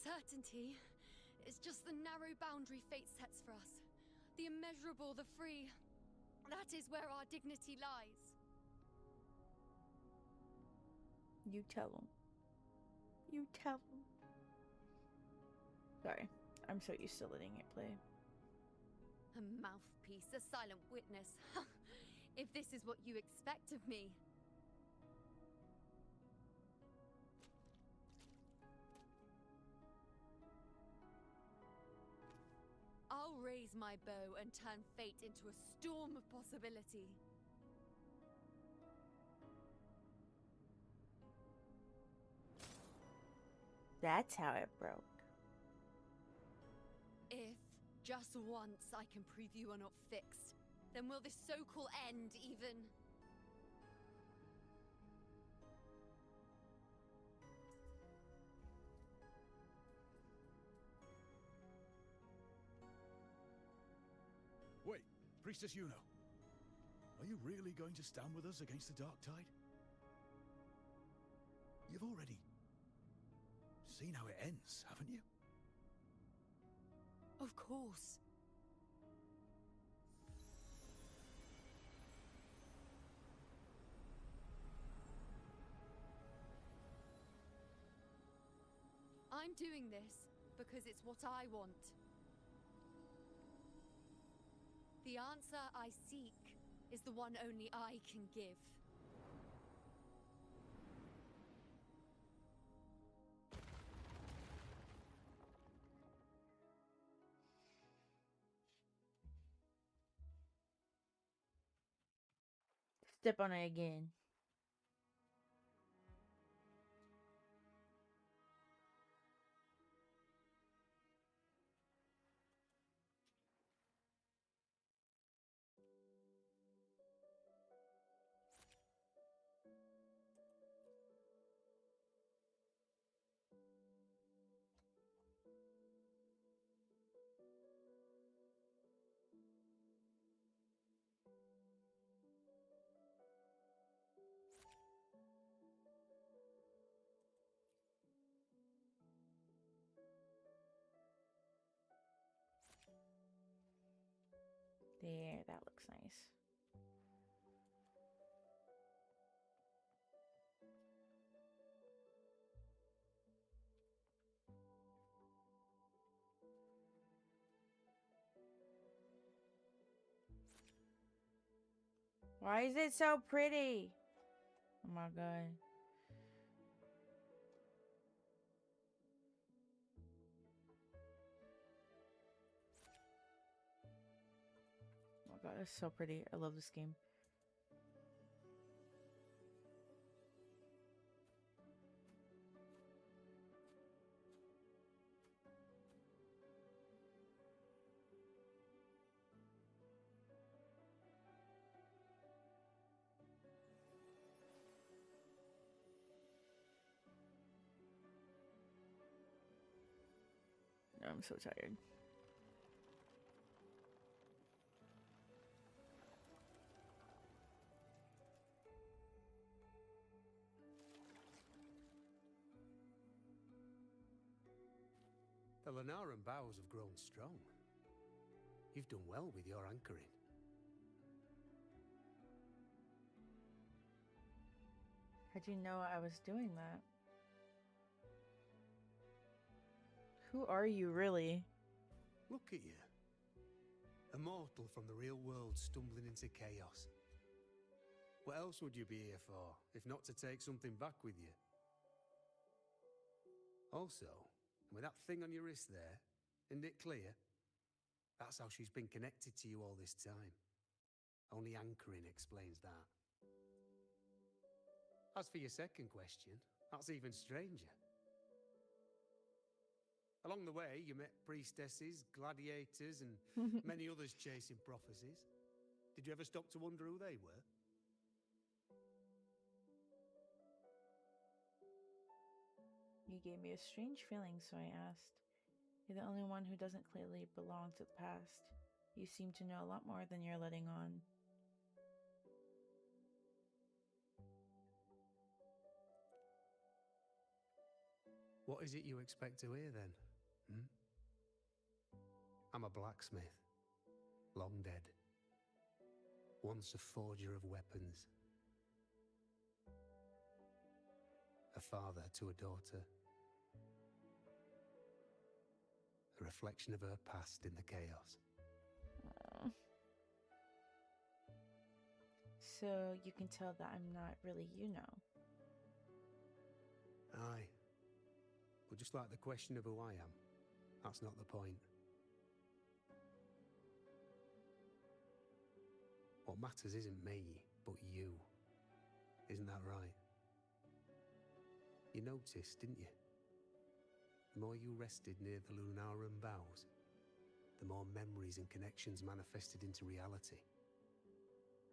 Certainty is just the narrow boundary fate sets for us. The immeasurable, the free. That is where our dignity lies. You tell him. You tell him. Sorry, I'm so used to letting it play. A mouthpiece, a silent witness. If this is what you expect of me. I'll raise my bow and turn fate into a storm of possibility. That's how it broke. If, just once, I can prove you are not fixed, then will this so-called end even? Wait, Priestess Yuno. Are you really going to stand with us against the Dark Tide? You've already seen how it ends, haven't you? Of course. I'm doing this because it's what I want. The answer I seek is the one only I can give. Step on it again. There, that looks nice. Why is it so pretty? Oh my god. Oh my god, it's so pretty. I love this game. I'm so tired. The Lunaran bows have grown strong. You've done well with your anchoring. How'd you know I was doing that? Who are you, really? Look at you. A mortal from the real world stumbling into chaos. What else would you be here for, if not to take something back with you? Also, with that thing on your wrist there, isn't it clear? That's how she's been connected to you all this time. Only anchoring explains that. As for your second question, that's even stranger. Along the way, you met priestesses, gladiators, and many others chasing prophecies. Did you ever stop to wonder who they were? You gave me a strange feeling, so I asked. You're the only one who doesn't clearly belong to the past. You seem to know a lot more than you're letting on. What is it you expect to hear then? I'm a blacksmith, long dead. Once a forger of weapons. A father to a daughter. A reflection of her past in the chaos. So you can tell that I'm not really you now. Aye. But just like the question of who I am, that's not the point. What matters isn't me, but you. Isn't that right? You noticed, didn't you? The more you rested near the Lunaran bows, the more memories and connections manifested into reality.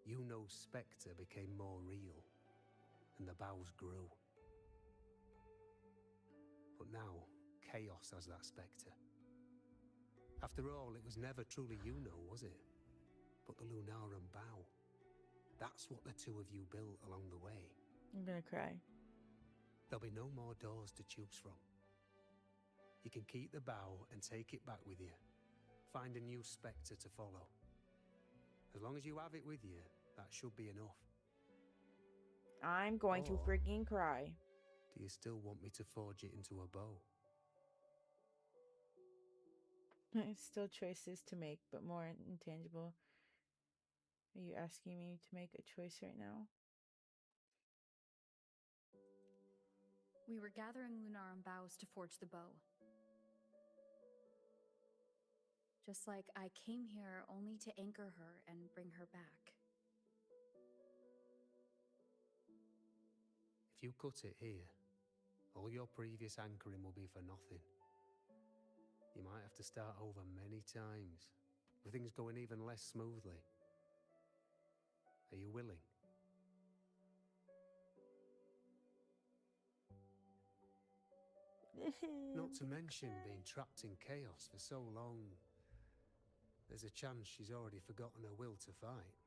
Yuno's spectre became more real, and the bows grew. But now, chaos has that spectre. After all, it was never truly Yuno, was it? But the Lunaran bow. That's what the two of you built along the way. I'm gonna cry. There'll be no more doors to choose from. You can keep the bow and take it back with you. Find a new spectre to follow. As long as you have it with you, that should be enough. I'm going to freaking cry. Do you still want me to forge it into a bow? Still choices to make, but more intangible. Are you asking me to make a choice right now? We were gathering Lunarum boughs to forge the bow. Just like I came here only to anchor her and bring her back. If you cut it here, all your previous anchoring will be for nothing. You might have to start over many times, with things going even less smoothly. Are you willing? Not to mention being trapped in chaos for so long. There's a chance she's already forgotten her will to fight.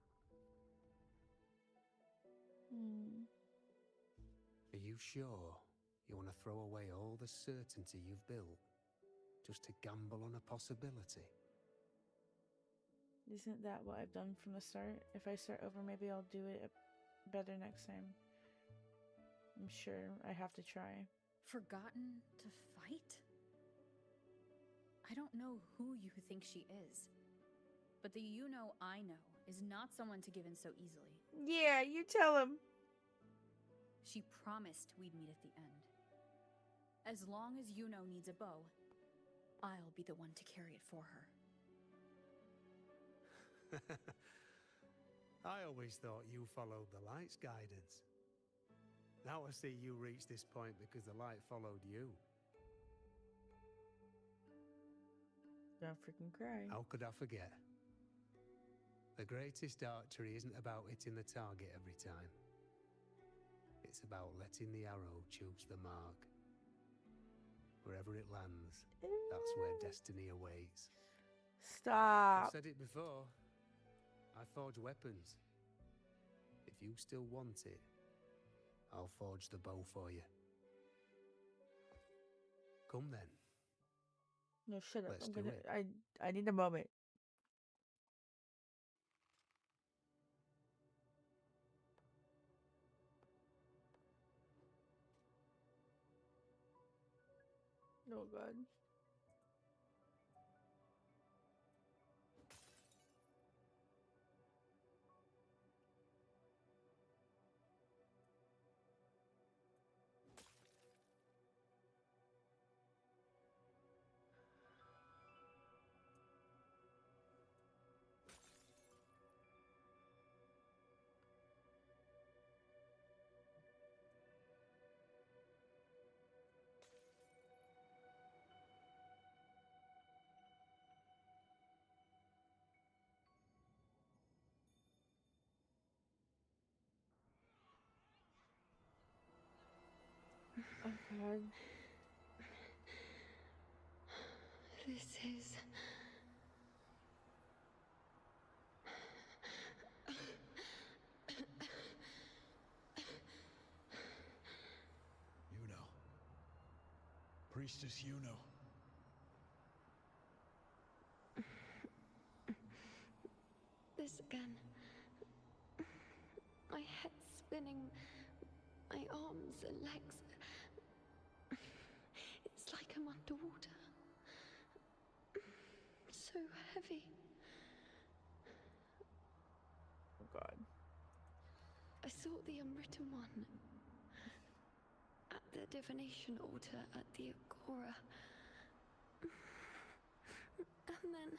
Are you sure you want to throw away all the certainty you've built just to gamble on a possibility? Isn't that what I've done from the start? If I start over, maybe I'll do it better next time. I'm sure I have to try. Forgotten to fight? I don't know who you think she is, but the I know is not someone to give in so easily. Yeah, you tell him. She promised we'd meet at the end. As long as needs a bow, I'll be the one to carry it for her. I always thought you followed the light's guidance. Now I see you reach this point because the light followed you. Don't freaking cry. How could I forget? The greatest archery isn't about hitting the target every time. It's about letting the arrow choose the mark. Wherever it lands, that's where destiny awaits. Stop. I've said it before. I forge weapons. If you still want it, I'll forge the bow for you. Come then. No, shut up. Let's do it. I need a moment. Oh God. Oh God. This is... Priestess Yuno. This again. My head's spinning. My arms and legs. It's like I'm underwater. So heavy. Oh God. I saw the Unwritten One at the divination altar at the Agora. And then...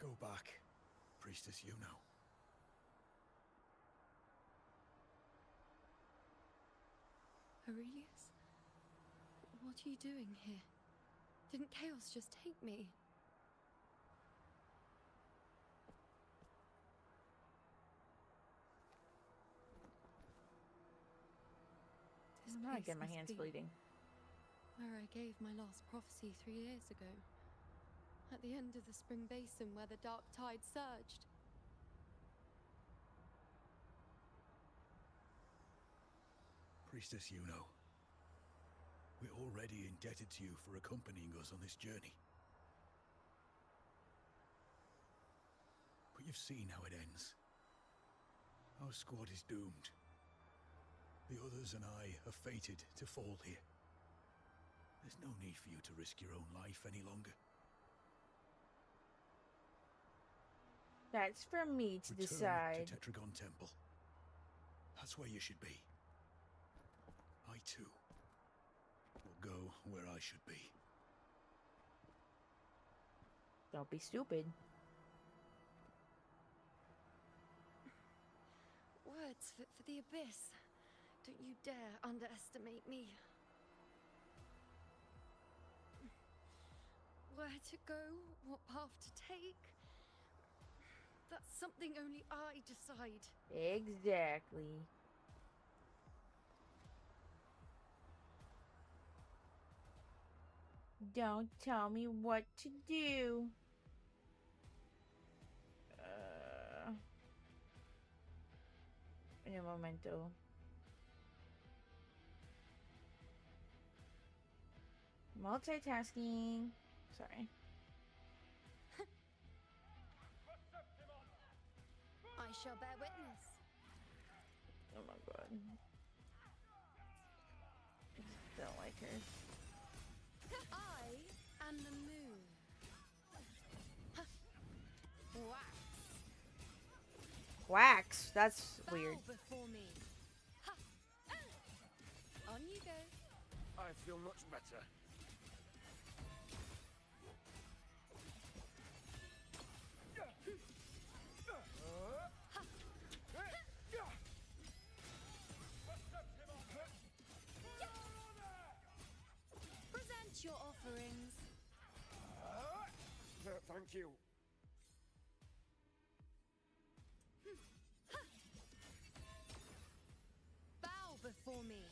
Go back, Priestess Yuno. Aurelius? What are you doing here? Didn't chaos just take me? This I'm not place getting my must hands be bleeding. where I gave my last prophecy 3 years ago. At the end of the spring basin where the dark tide surged. Priestess Yuno. We're already indebted to you for accompanying us on this journey. But you've seen how it ends. Our squad is doomed. The others and I are fated to fall here. There's no need for you to risk your own life any longer. That's for me to decide. To Tetragon Temple. That's where you should be. I too will go where I should be. Don't be stupid. Words for the abyss. Don't you dare underestimate me. Where to go, what path to take. That's something only I decide. Exactly. Don't tell me what to do. In a momento. Multitasking. Sorry. I shall bear witness. Oh my god. I just don't like her. I am the moon. Wax. Wax. That's weird. Before me. On you go. I feel much better. Present your offerings. Thank you. Bow before me.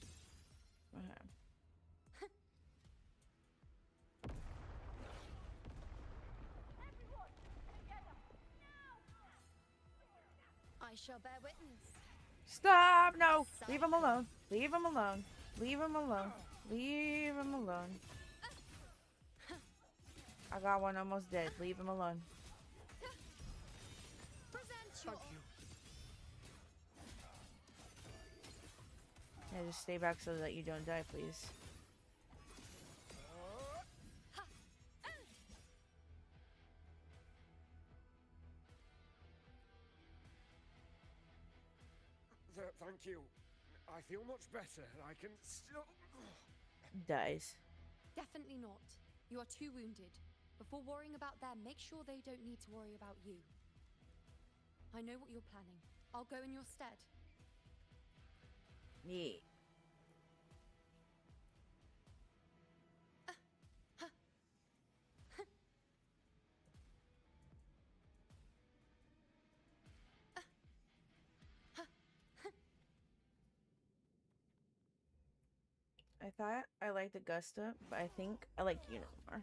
I shall bear witness. Stop! No! Leave him alone. Leave him alone. Leave him alone. Leave him alone. I got one almost dead. Leave him alone. Thank you. Yeah, just stay back so that you don't die, please. Thank you. I feel much better. I can still... Dies. Definitely not. You are too wounded. Before worrying about them, make sure they don't need to worry about you. I know what you're planning. I'll go in your stead. Yeah. I thought I liked Augusta, but I think I like Una more.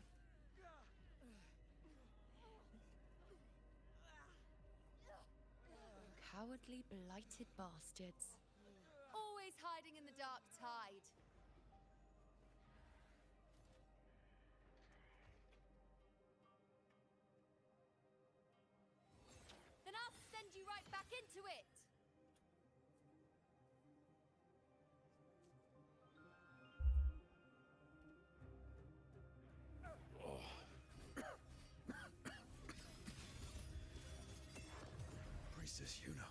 Cowardly, blighted bastards. Always hiding in the dark tide. Then I'll send you right back into it. Priestess Una.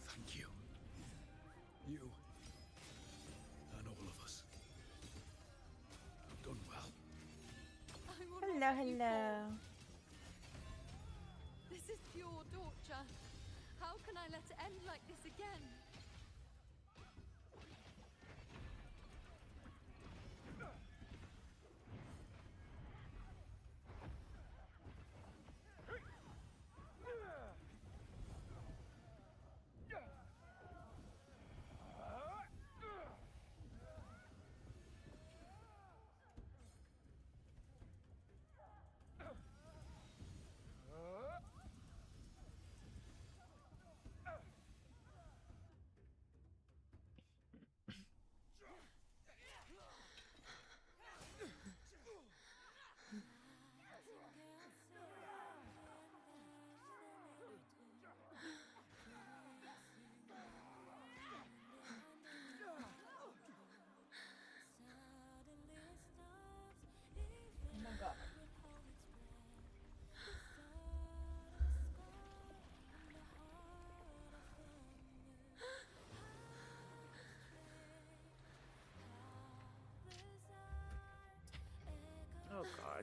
Thank you. You and all of us have done well. Hello, hello. This is pure torture. How can I let it end like this again?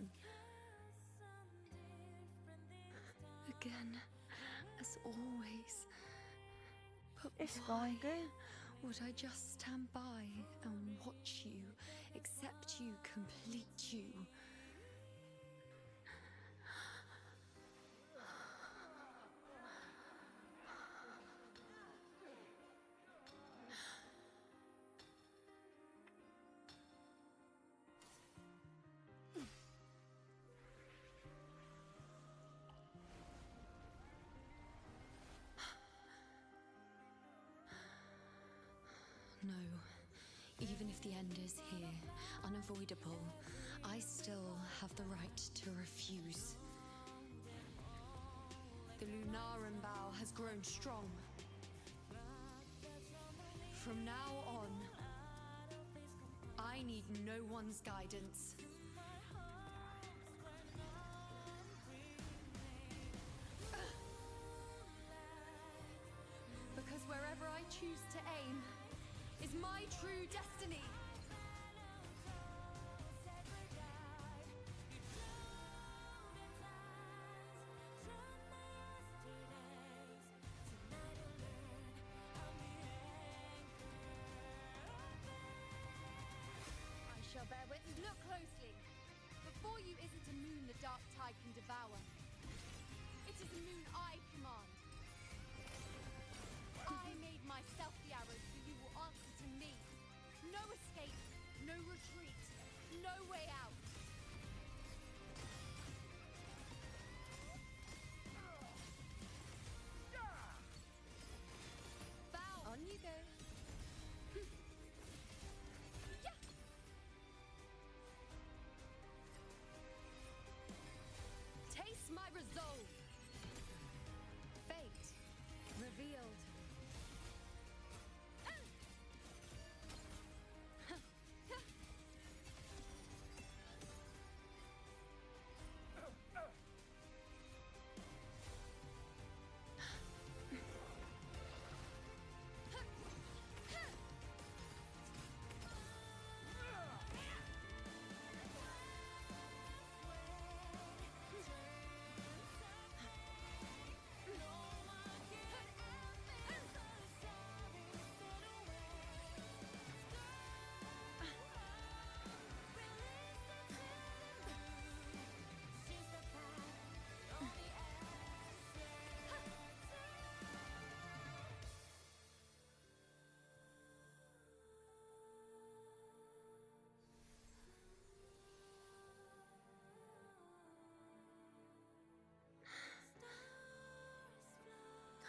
down. Again, as always. But it's why going good. Would I just stand by and watch you, accept you, complete you? No. Even if the end is here, unavoidable, I still have the right to refuse. The Lunaran bow has grown strong. From now on, I need no one's guidance. Because wherever I choose to aim is my true destiny. I shall bear witness. Look closely. Before you isn't a moon the dark tide can devour. It is a moon I command. I made myself the arrow, so you will answer to me. No escape, no retreat, no way out. Bow. On you go. Taste my resolve. Fate revealed.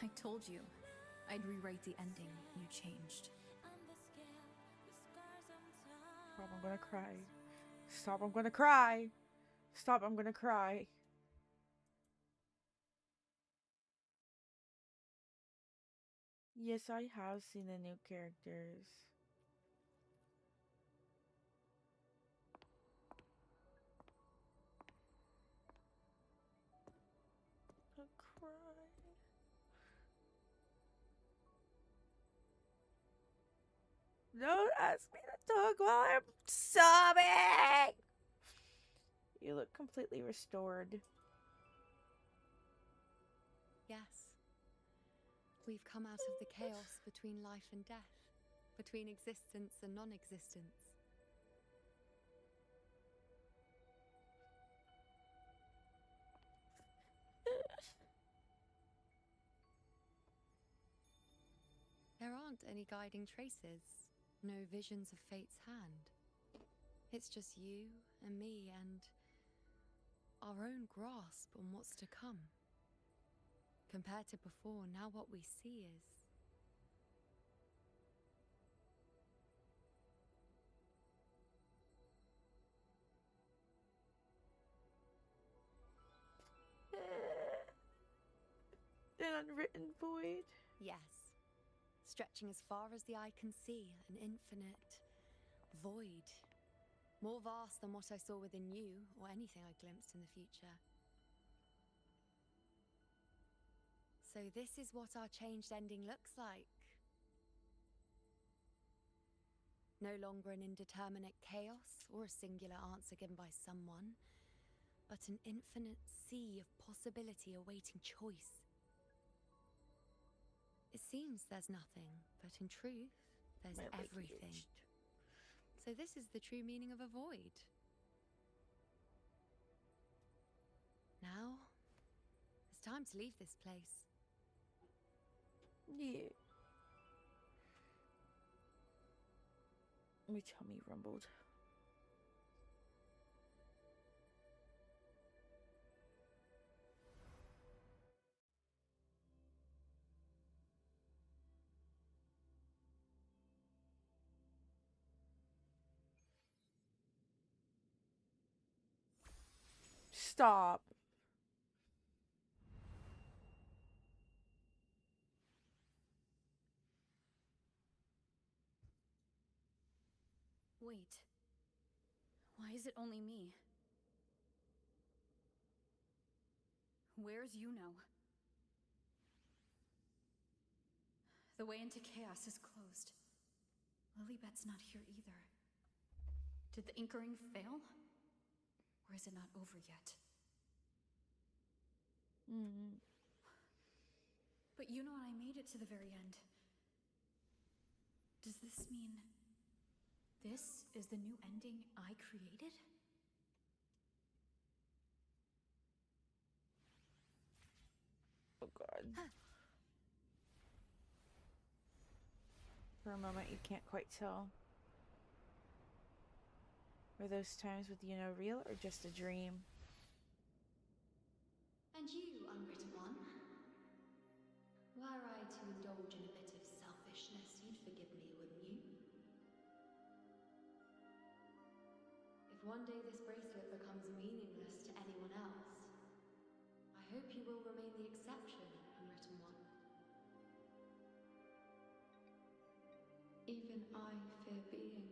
I told you I'd rewrite the ending. You changed. Stop, I'm gonna cry. Stop, I'm gonna cry. Stop, I'm gonna cry. Yes, I have seen the new characters. I'm crying. Don't ask me to talk while I'm sobbing. You look completely restored. Yes. We've come out of the chaos between life and death, between existence and non-existence. There aren't any guiding traces, no visions of fate's hand. It's just you and me and our own grasp on what's to come. Compared to before, now what we see is... An unwritten void. Yes. Stretching as far as the eye can see, an infinite void. More vast than what I saw within you, or anything I glimpsed in the future. So this is what our changed ending looks like. No longer an indeterminate chaos, or a singular answer given by someone, but an infinite sea of possibility awaiting choice. It seems there's nothing, but in truth, there's everything. So this is the true meaning of a void. Now, it's time to leave this place. Yeah. My tummy rumbled. Stop. Wait. Why is it only me? Where's Yuno? The way into chaos is closed. Lilybet's not here either. Did the inkering fail? Or is it not over yet? But Yuno and I made it to the very end. Does this mean this is the new ending I created? Oh god. For a moment you can't quite tell. Were those times with Yuno real or just a dream? And you, unwritten one? Were I to indulge in a bit of selfishness, you'd forgive me, wouldn't you? If one day this bracelet becomes meaningless to anyone else, I hope you will remain the exception, unwritten one. Even I fear being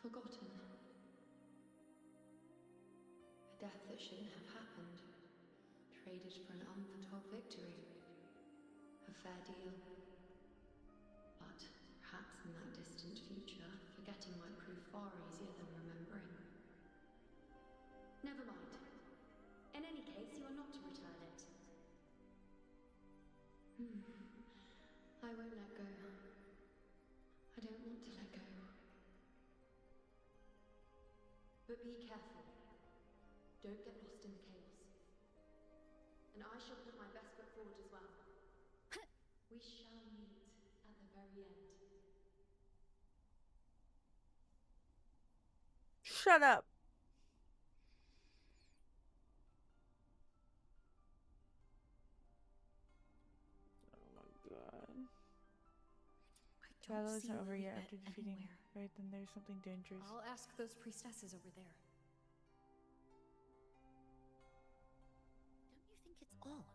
forgotten. A death that shouldn't have happened, traded for an unforetold victory. A fair deal. But perhaps in that distant future, forgetting might prove far easier than remembering. Never mind. In any case, you are not to return it. I won't let go. I don't want to let go. But be careful. Don't get lost in the chaos. And I shall put my best foot forward as well. We shall meet at the very end. Shut up. Oh my god. Shadows are over yet after defeating. Right, then there's something dangerous. I'll ask those priestesses over there. Don't you think it's odd?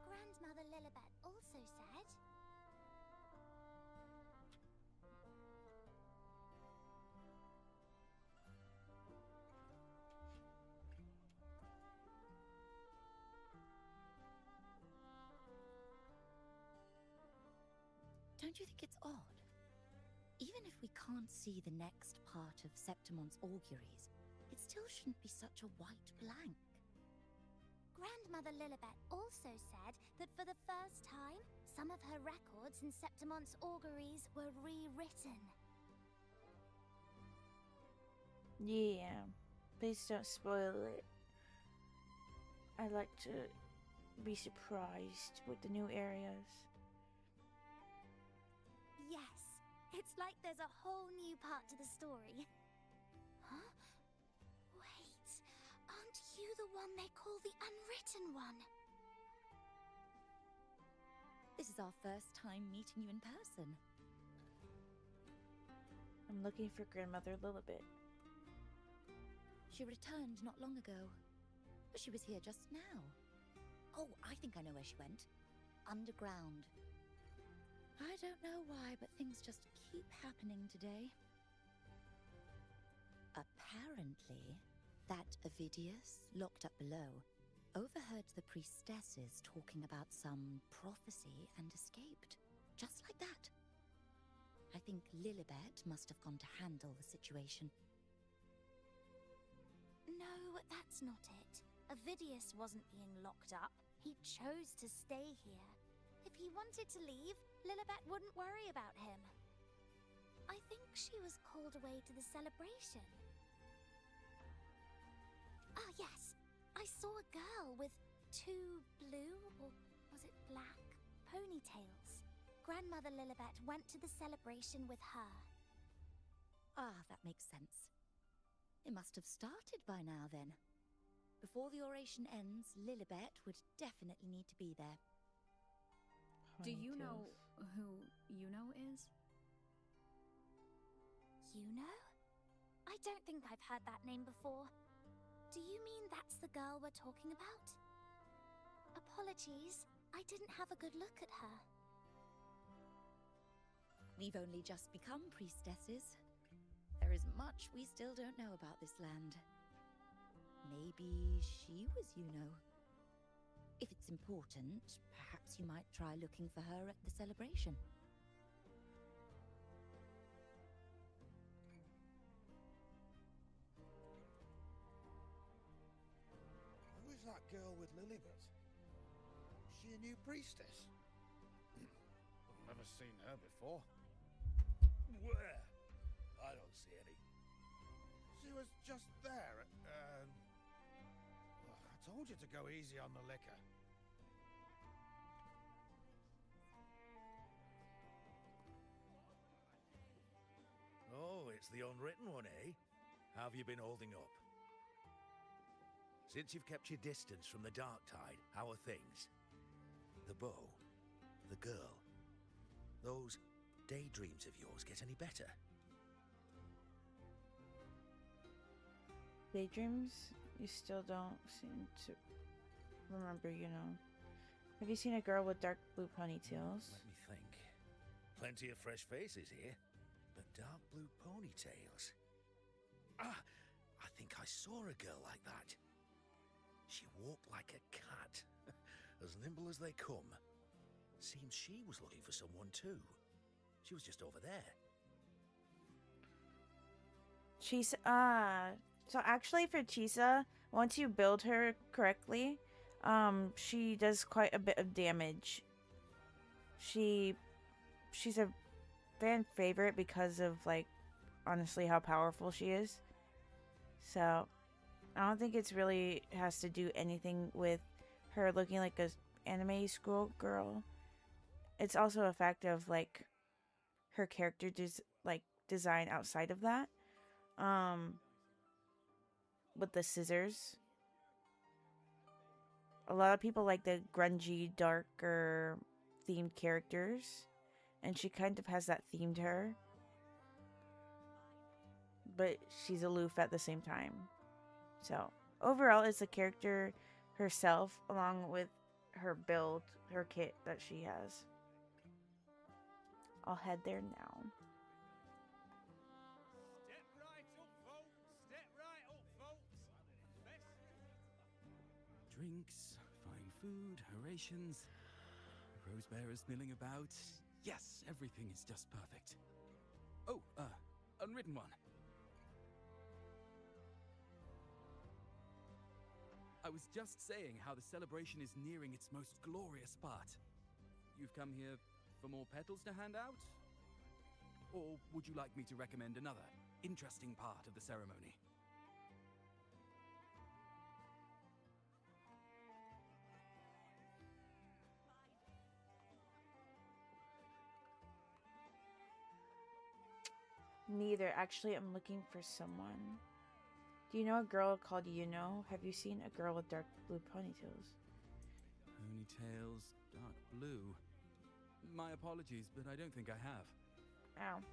Grandmother Lilibet also said... Don't you think it's odd? Even if we can't see the next part of Septimon's auguries, it still shouldn't be such a white blank. Grandmother Lilibet also said that for the first time, some of her records in Septimon's auguries were rewritten. Yeah, please don't spoil it. I'd like to be surprised with the new areas. Yes, it's like there's a whole new part to the story. Huh? Wait, aren't you the one they call the Unwritten One? This is our first time meeting you in person. I'm looking for Grandmother Lilibet. She returned not long ago, but she was here just now. Oh, I think I know where she went. Underground. I don't know why, but things just keep happening today. Apparently, that Ovidius, locked up below, overheard the priestesses talking about some prophecy and escaped. Just like that. I think Lilibet must have gone to handle the situation. no, that's not it. Avidius wasn't being locked up. He chose to stay here. If he wanted to leave, Lilibet wouldn't worry about him. I think she was called away to the celebration. Ah, yes. I saw a girl with 2 blue, or was it black, ponytails. Grandmother Lilibet went to the celebration with her. Ah, that makes sense. It must have started by now, then. Before the oration ends, Lilibet would definitely need to be there. Do you know who Yuno is? Yuno? I don't think I've heard that name before. Do you mean that's the girl we're talking about? Apologies, I didn't have a good look at her. We've only just become priestesses. There is much we still don't know about this land. Maybe she was Yuno. If it's important, perhaps you might try looking for her at the celebration. Who is that girl with Lilibet? Is she a new priestess? I've never seen her before. Where? I don't see any. She was just there. I told you to go easy on the liquor. Oh, it's the unwritten one, eh? How have you been holding up? Since you've kept your distance from the dark tide, how are things? The bow, the girl, those daydreams of yours get any better? Daydreams? You still don't seem to remember, you know. Have you seen a girl with dark blue ponytails? Let me think. Plenty of fresh faces here, but dark blue ponytails. Ah, I think I saw a girl like that. She walked like a cat, as nimble as they come. Seems she was looking for someone too. She was just over there. She's so actually for Chisa, once you build her correctly, she does quite a bit of damage. She's a fan favorite because of, like, honestly how powerful she is. So I don't think it's really has to do anything with her looking like a anime school girl. It's also a fact of, like, her character design outside of that. With the scissors. A lot of people like the grungy, darker themed characters, and she kind of has that theme to her. But she's aloof at the same time. So, overall, it's the character herself, along with her build, her kit that she has. I'll head there now. Drinks, fine food, orations, rose bearers milling about. Yes, everything is just perfect. Oh, unwritten one. I was just saying how the celebration is nearing its most glorious part. You've come here for more petals to hand out? Or would you like me to recommend another interesting part of the ceremony? Neither. Actually, I'm looking for someone. Do you know a girl called Yuno? Have you seen a girl with dark blue ponytails? Ponytails, dark blue. My apologies, but I don't think I have. Ow.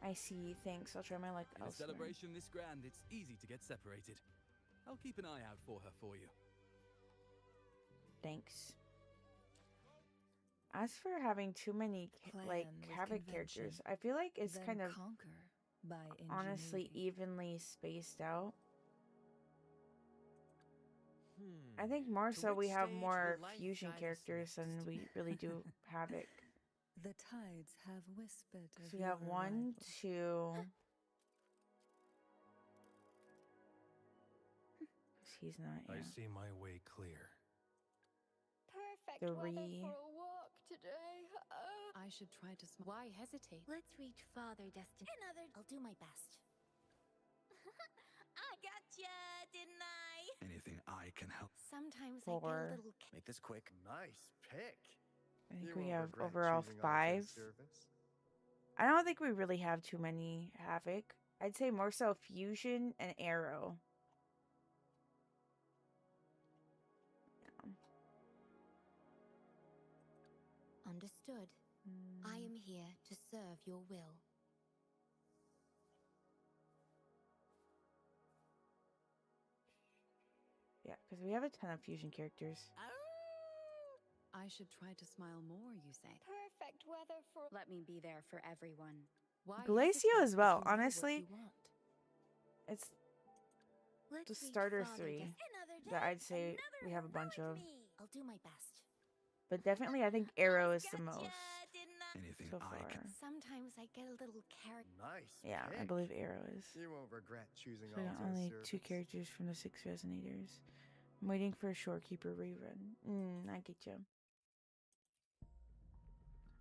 I see. Thanks. I'll try my luck In a elsewhere. celebration this grand, it's easy to get separated. I'll keep an eye out for her for you. Thanks. As for having too many Plan with Havoc characters, I feel like it's then kind of conquer by honestly ingenuity. evenly spaced out. I think more To so we which have stage more will life fusion guide us characters than next? we really do Havoc. The tides have whispered of So we have your 1, arrival. 2. He's not. I Yeah. see my way clear. Perfect 3. weather for a walk today. I should try to. Why hesitate? Let's reach farther destiny. Another. I'll do my best. I gotcha, didn't I? Anything I can help. Sometimes I 4. get a little. Make this quick. Nice pick. I think You we won't have regret overall choosing 5. Arthur's service. I don't think we really have too many Havoc. I'd say more so Fusion and Arrow. Understood. I am here to serve your will. Yeah, because we have a ton of Fusion characters. I should try to smile more, you say? Perfect weather for. Let me be there for everyone. Why Glacio hesitate as if well, you know what honestly. you want? It's Let's the reach starter farther 3 Another that day, I'd say another we have a bunch of. me. I'll do my best. But definitely, I think Arrow is the most Anything so I far. can. Sometimes I get a little carrot. Nice. Yeah, I pick. believe Arrow is. You won't regret choosing So I got Arthur's only service. 2 characters from the 6 Resonators. I'm waiting for a Shorekeeper rerun. I get you.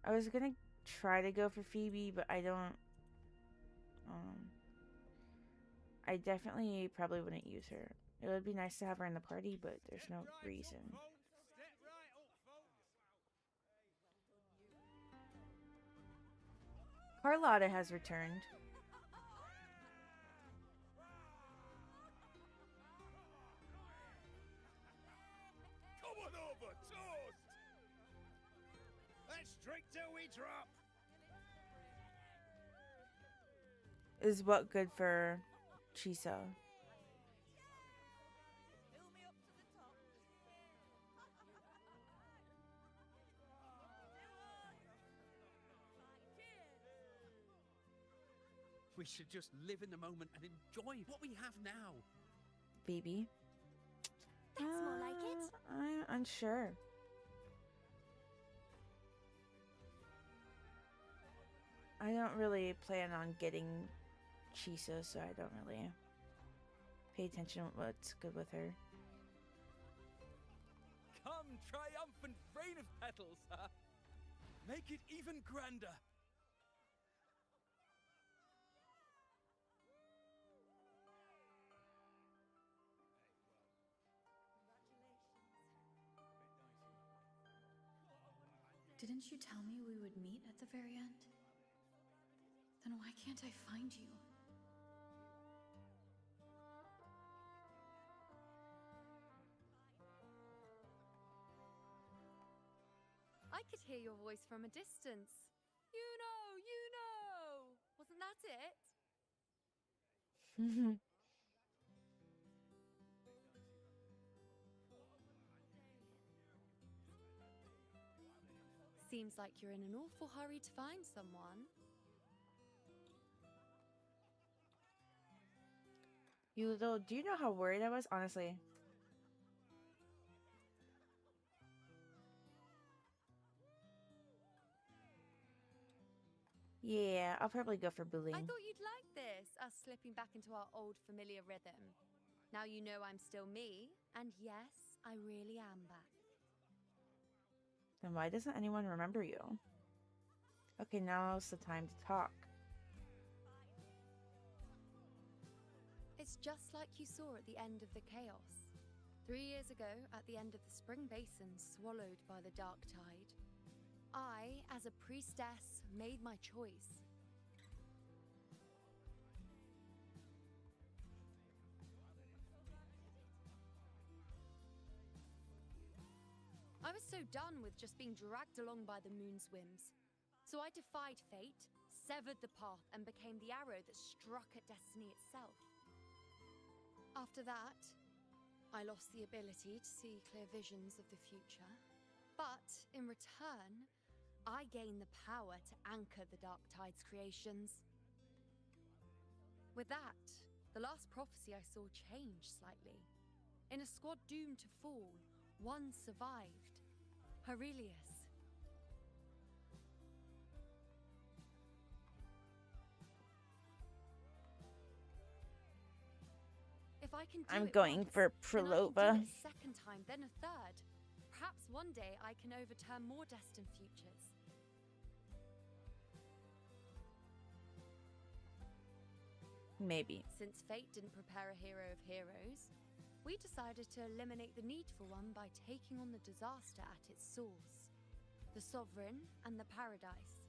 I was gonna try to go for Phoebe, but I don't. I definitely probably wouldn't use her. It would be nice to have her in the party, but there's no reason. Carlotta has returned. Come on over, toast! Let's drink till we drop! Is what good for Chisa? We should just live in the moment and enjoy what we have now. Baby. That's more like it. I'm unsure. I don't really plan on getting Chisa, so I don't really pay attention to what's good with her. Come, triumphant rain of petals, huh? Make it even grander. Didn't you tell me we would meet at the very end? Then why can't I find you? I could hear your voice from a distance. You know! Wasn't that it? Seems like you're in an awful hurry to find someone. Do you know how worried I was? Honestly. Yeah, I'll probably go for bullying. I thought you'd like this, us slipping back into our old familiar rhythm. Now you know I'm still me, and yes, I really am back. Then why doesn't anyone remember you? Okay, now's the time to talk. It's just like you saw at the end of the chaos. 3 years ago, at the end of the spring basin swallowed by the dark tide, I, as a priestess, made my choice. I was so done with just being dragged along by the moon's whims. So I defied fate, severed the path, and became the arrow that struck at destiny itself. After that, I lost the ability to see clear visions of the future. But in return, I gained the power to anchor the Dark Tide's creations. With that, the last prophecy I saw changed slightly. In a squad doomed to fall, one survived. Aurelius. I can do I'm it going once, for then I can do Prolova. it a second time, then a third. Perhaps one day I can overturn more destined futures. Maybe. Since fate didn't prepare a hero of heroes, we decided to eliminate the need for one by taking on the disaster at its source. The Sovereign and the Paradise.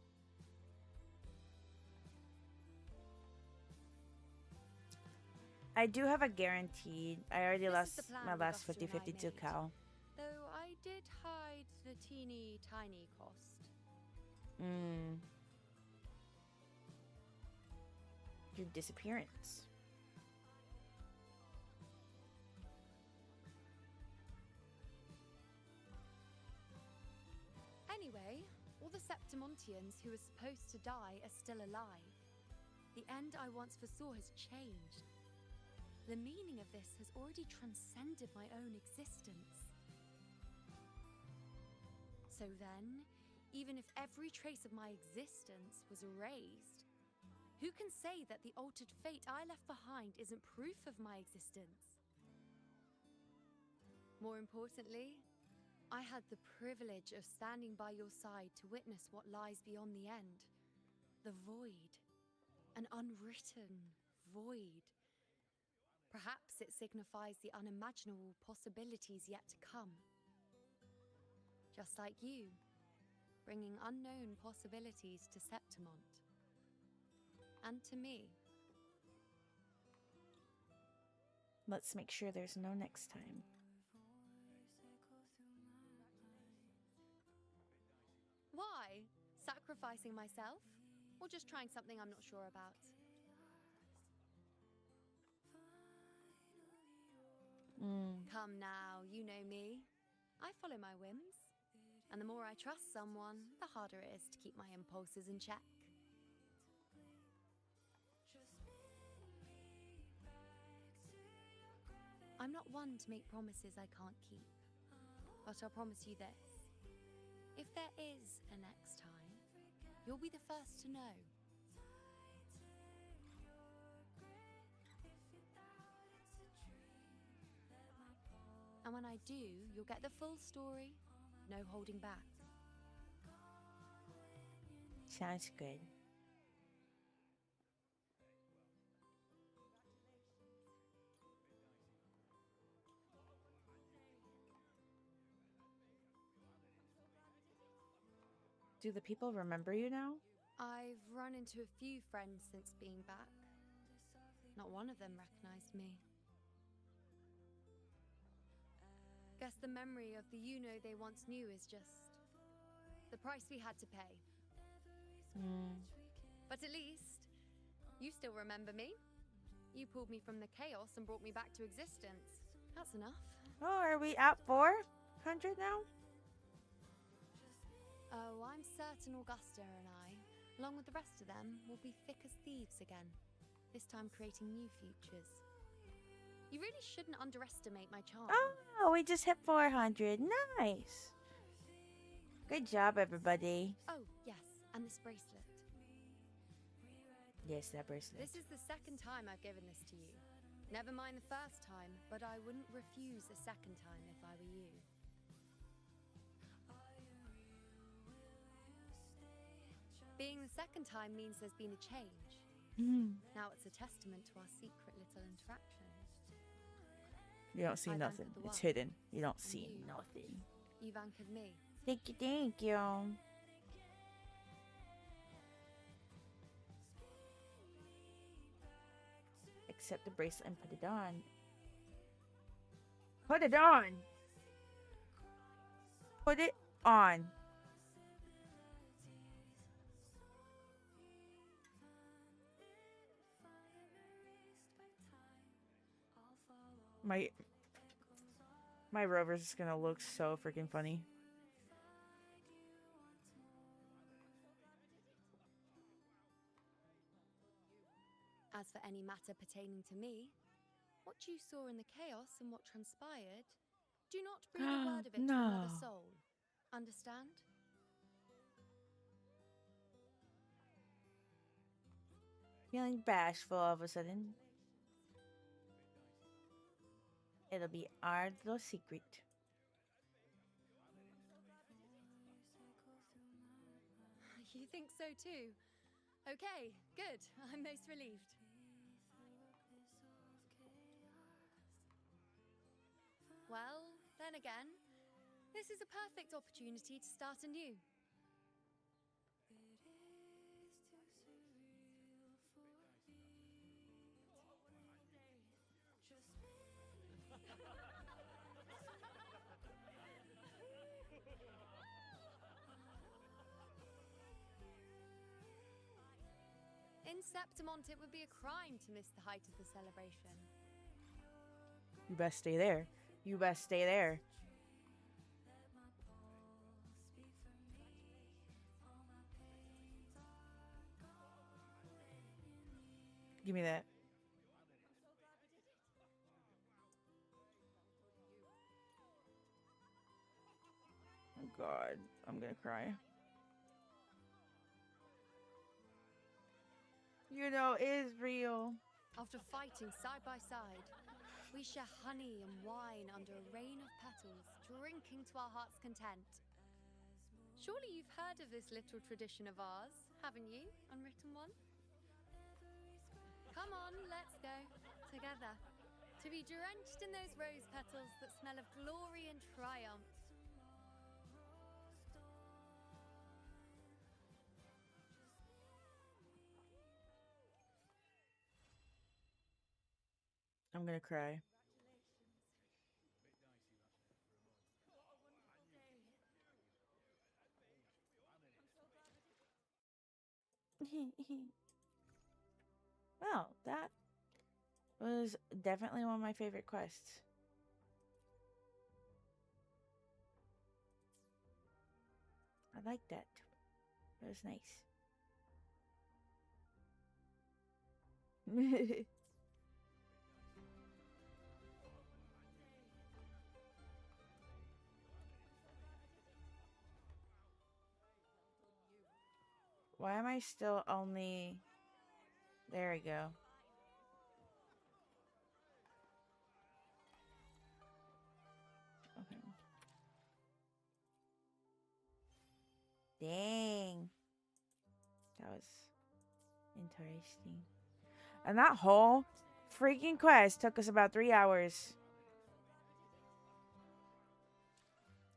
I do have a guaranteed. I already This is lost the plan my last Augusta and I 50-50 to made. Cal. Though I did hide the teeny tiny cost. Your disappearance. Anyway, all the Septimontians who were supposed to die are still alive. The end I once foresaw has changed. The meaning of this has already transcended my own existence. So then, even if every trace of my existence was erased, who can say that the altered fate I left behind isn't proof of my existence? More importantly, I had the privilege of standing by your side to witness what lies beyond the end. The void. An unwritten void. Perhaps it signifies the unimaginable possibilities yet to come. Just like you, bringing unknown possibilities to Septimont. And to me. Let's make sure there's no next time. Why? Sacrificing myself? Or just trying something I'm not sure about? Come now, you know me. I follow my whims. And the more I trust someone, the harder it is to keep my impulses in check. I'm not one to make promises I can't keep. But I'll promise you this. If there is a next time, you'll be the first to know. And when I do, you'll get the full story, no holding back. Sounds good. Do the people remember you now? I've run into a few friends since being back. Not one of them recognized me. Guess the memory of the you-know they once knew is just the price we had to pay. But at least, you still remember me. You pulled me from the chaos and brought me back to existence. That's enough. Oh, are we at 400 now? Oh, I'm certain Augusta and I, along with the rest of them, will be thick as thieves again. This time creating new futures. You really shouldn't underestimate my charm. Oh, we just hit 400. Nice. Good job, everybody. Oh, yes, and this bracelet. Yes, that bracelet. This is the second time I've given this to you. Never mind the first time, but I wouldn't refuse a second time if I were you. Being the second time means there's been a change. Now it's a testament to our secret little interaction. You don't see I've nothing. anchored the It's one. hidden. You don't see you. nothing. You've anchored me. Thank you, thank you. Accept the bracelet and put it on. Put it on! Put it on. My rover's just gonna look so freaking funny. As for any matter pertaining to me, what you saw in the chaos and what transpired, do not breathe a word of it to another No. soul. Understand? Feeling bashful all of a sudden. It'll be our little secret. You think so too? Okay, good. I'm most relieved. Well, then again, this is a perfect opportunity to start anew. In Septimont, it would be a crime to miss the height of the celebration. You best stay there. You best stay there. Give me that. Oh God, I'm gonna cry. You know, it is real. After fighting side by side, we share honey and wine under a rain of petals, drinking to our heart's content. Surely you've heard of this little tradition of ours, haven't you, unwritten one? Come on, let's go, together, to be drenched in those rose petals that smell of glory and triumph. I'm gonna cry. Well, that was definitely one of my favorite quests. I like that. That was nice. Why am I still only... There we go. Okay. Dang. That was interesting. And that whole freaking quest took us about 3 hours.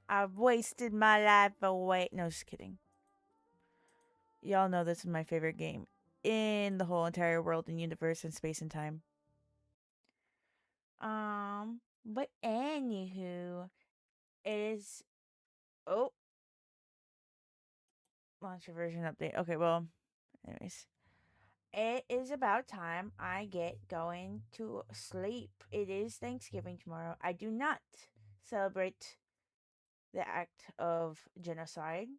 I've wasted my life away. No, just kidding. Y'all know this is my favorite game in the whole entire world and universe and space and time. But anywho, it is... Oh. Launcher version update. Okay, well, anyways. It is about time I get going to sleep. It is Thanksgiving tomorrow. I do not celebrate the act of genocide.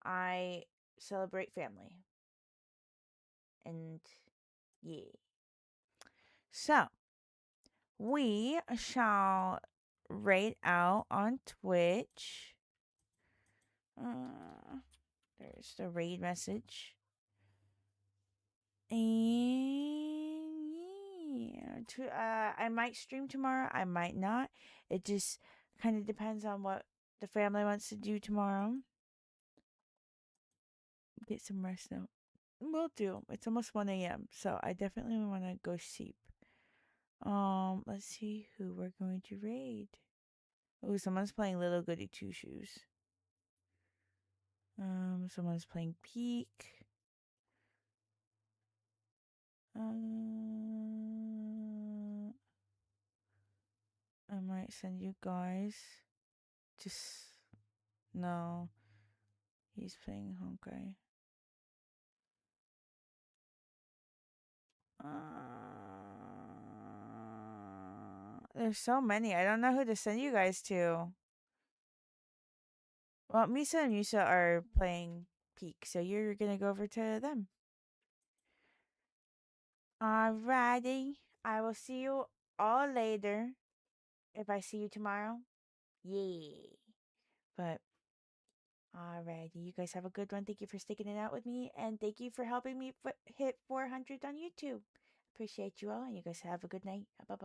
I celebrate family. And yeah. So, we shall raid out on Twitch. There's the raid message. And yeah, I might stream tomorrow. I might not. It just kind of depends on what the family wants to do tomorrow. Get some rest now. Will do. It's almost 1 a.m. So I definitely want to go sleep. Let's see who we're going to raid. Oh, someone's playing Little Goody Two Shoes. Someone's playing Peak. I might send you guys. Just no. He's playing Honkai. There's so many. I don't know who to send you guys to. Well, Misa and Musa are playing Peak, so you're gonna go over to them. Alrighty. I will see you all later. If I see you tomorrow. Yeah. But alrighty. You guys have a good one. Thank you for sticking it out with me. And thank you for helping me hit 400 on YouTube. Appreciate you all. And you guys have a good night. Bye.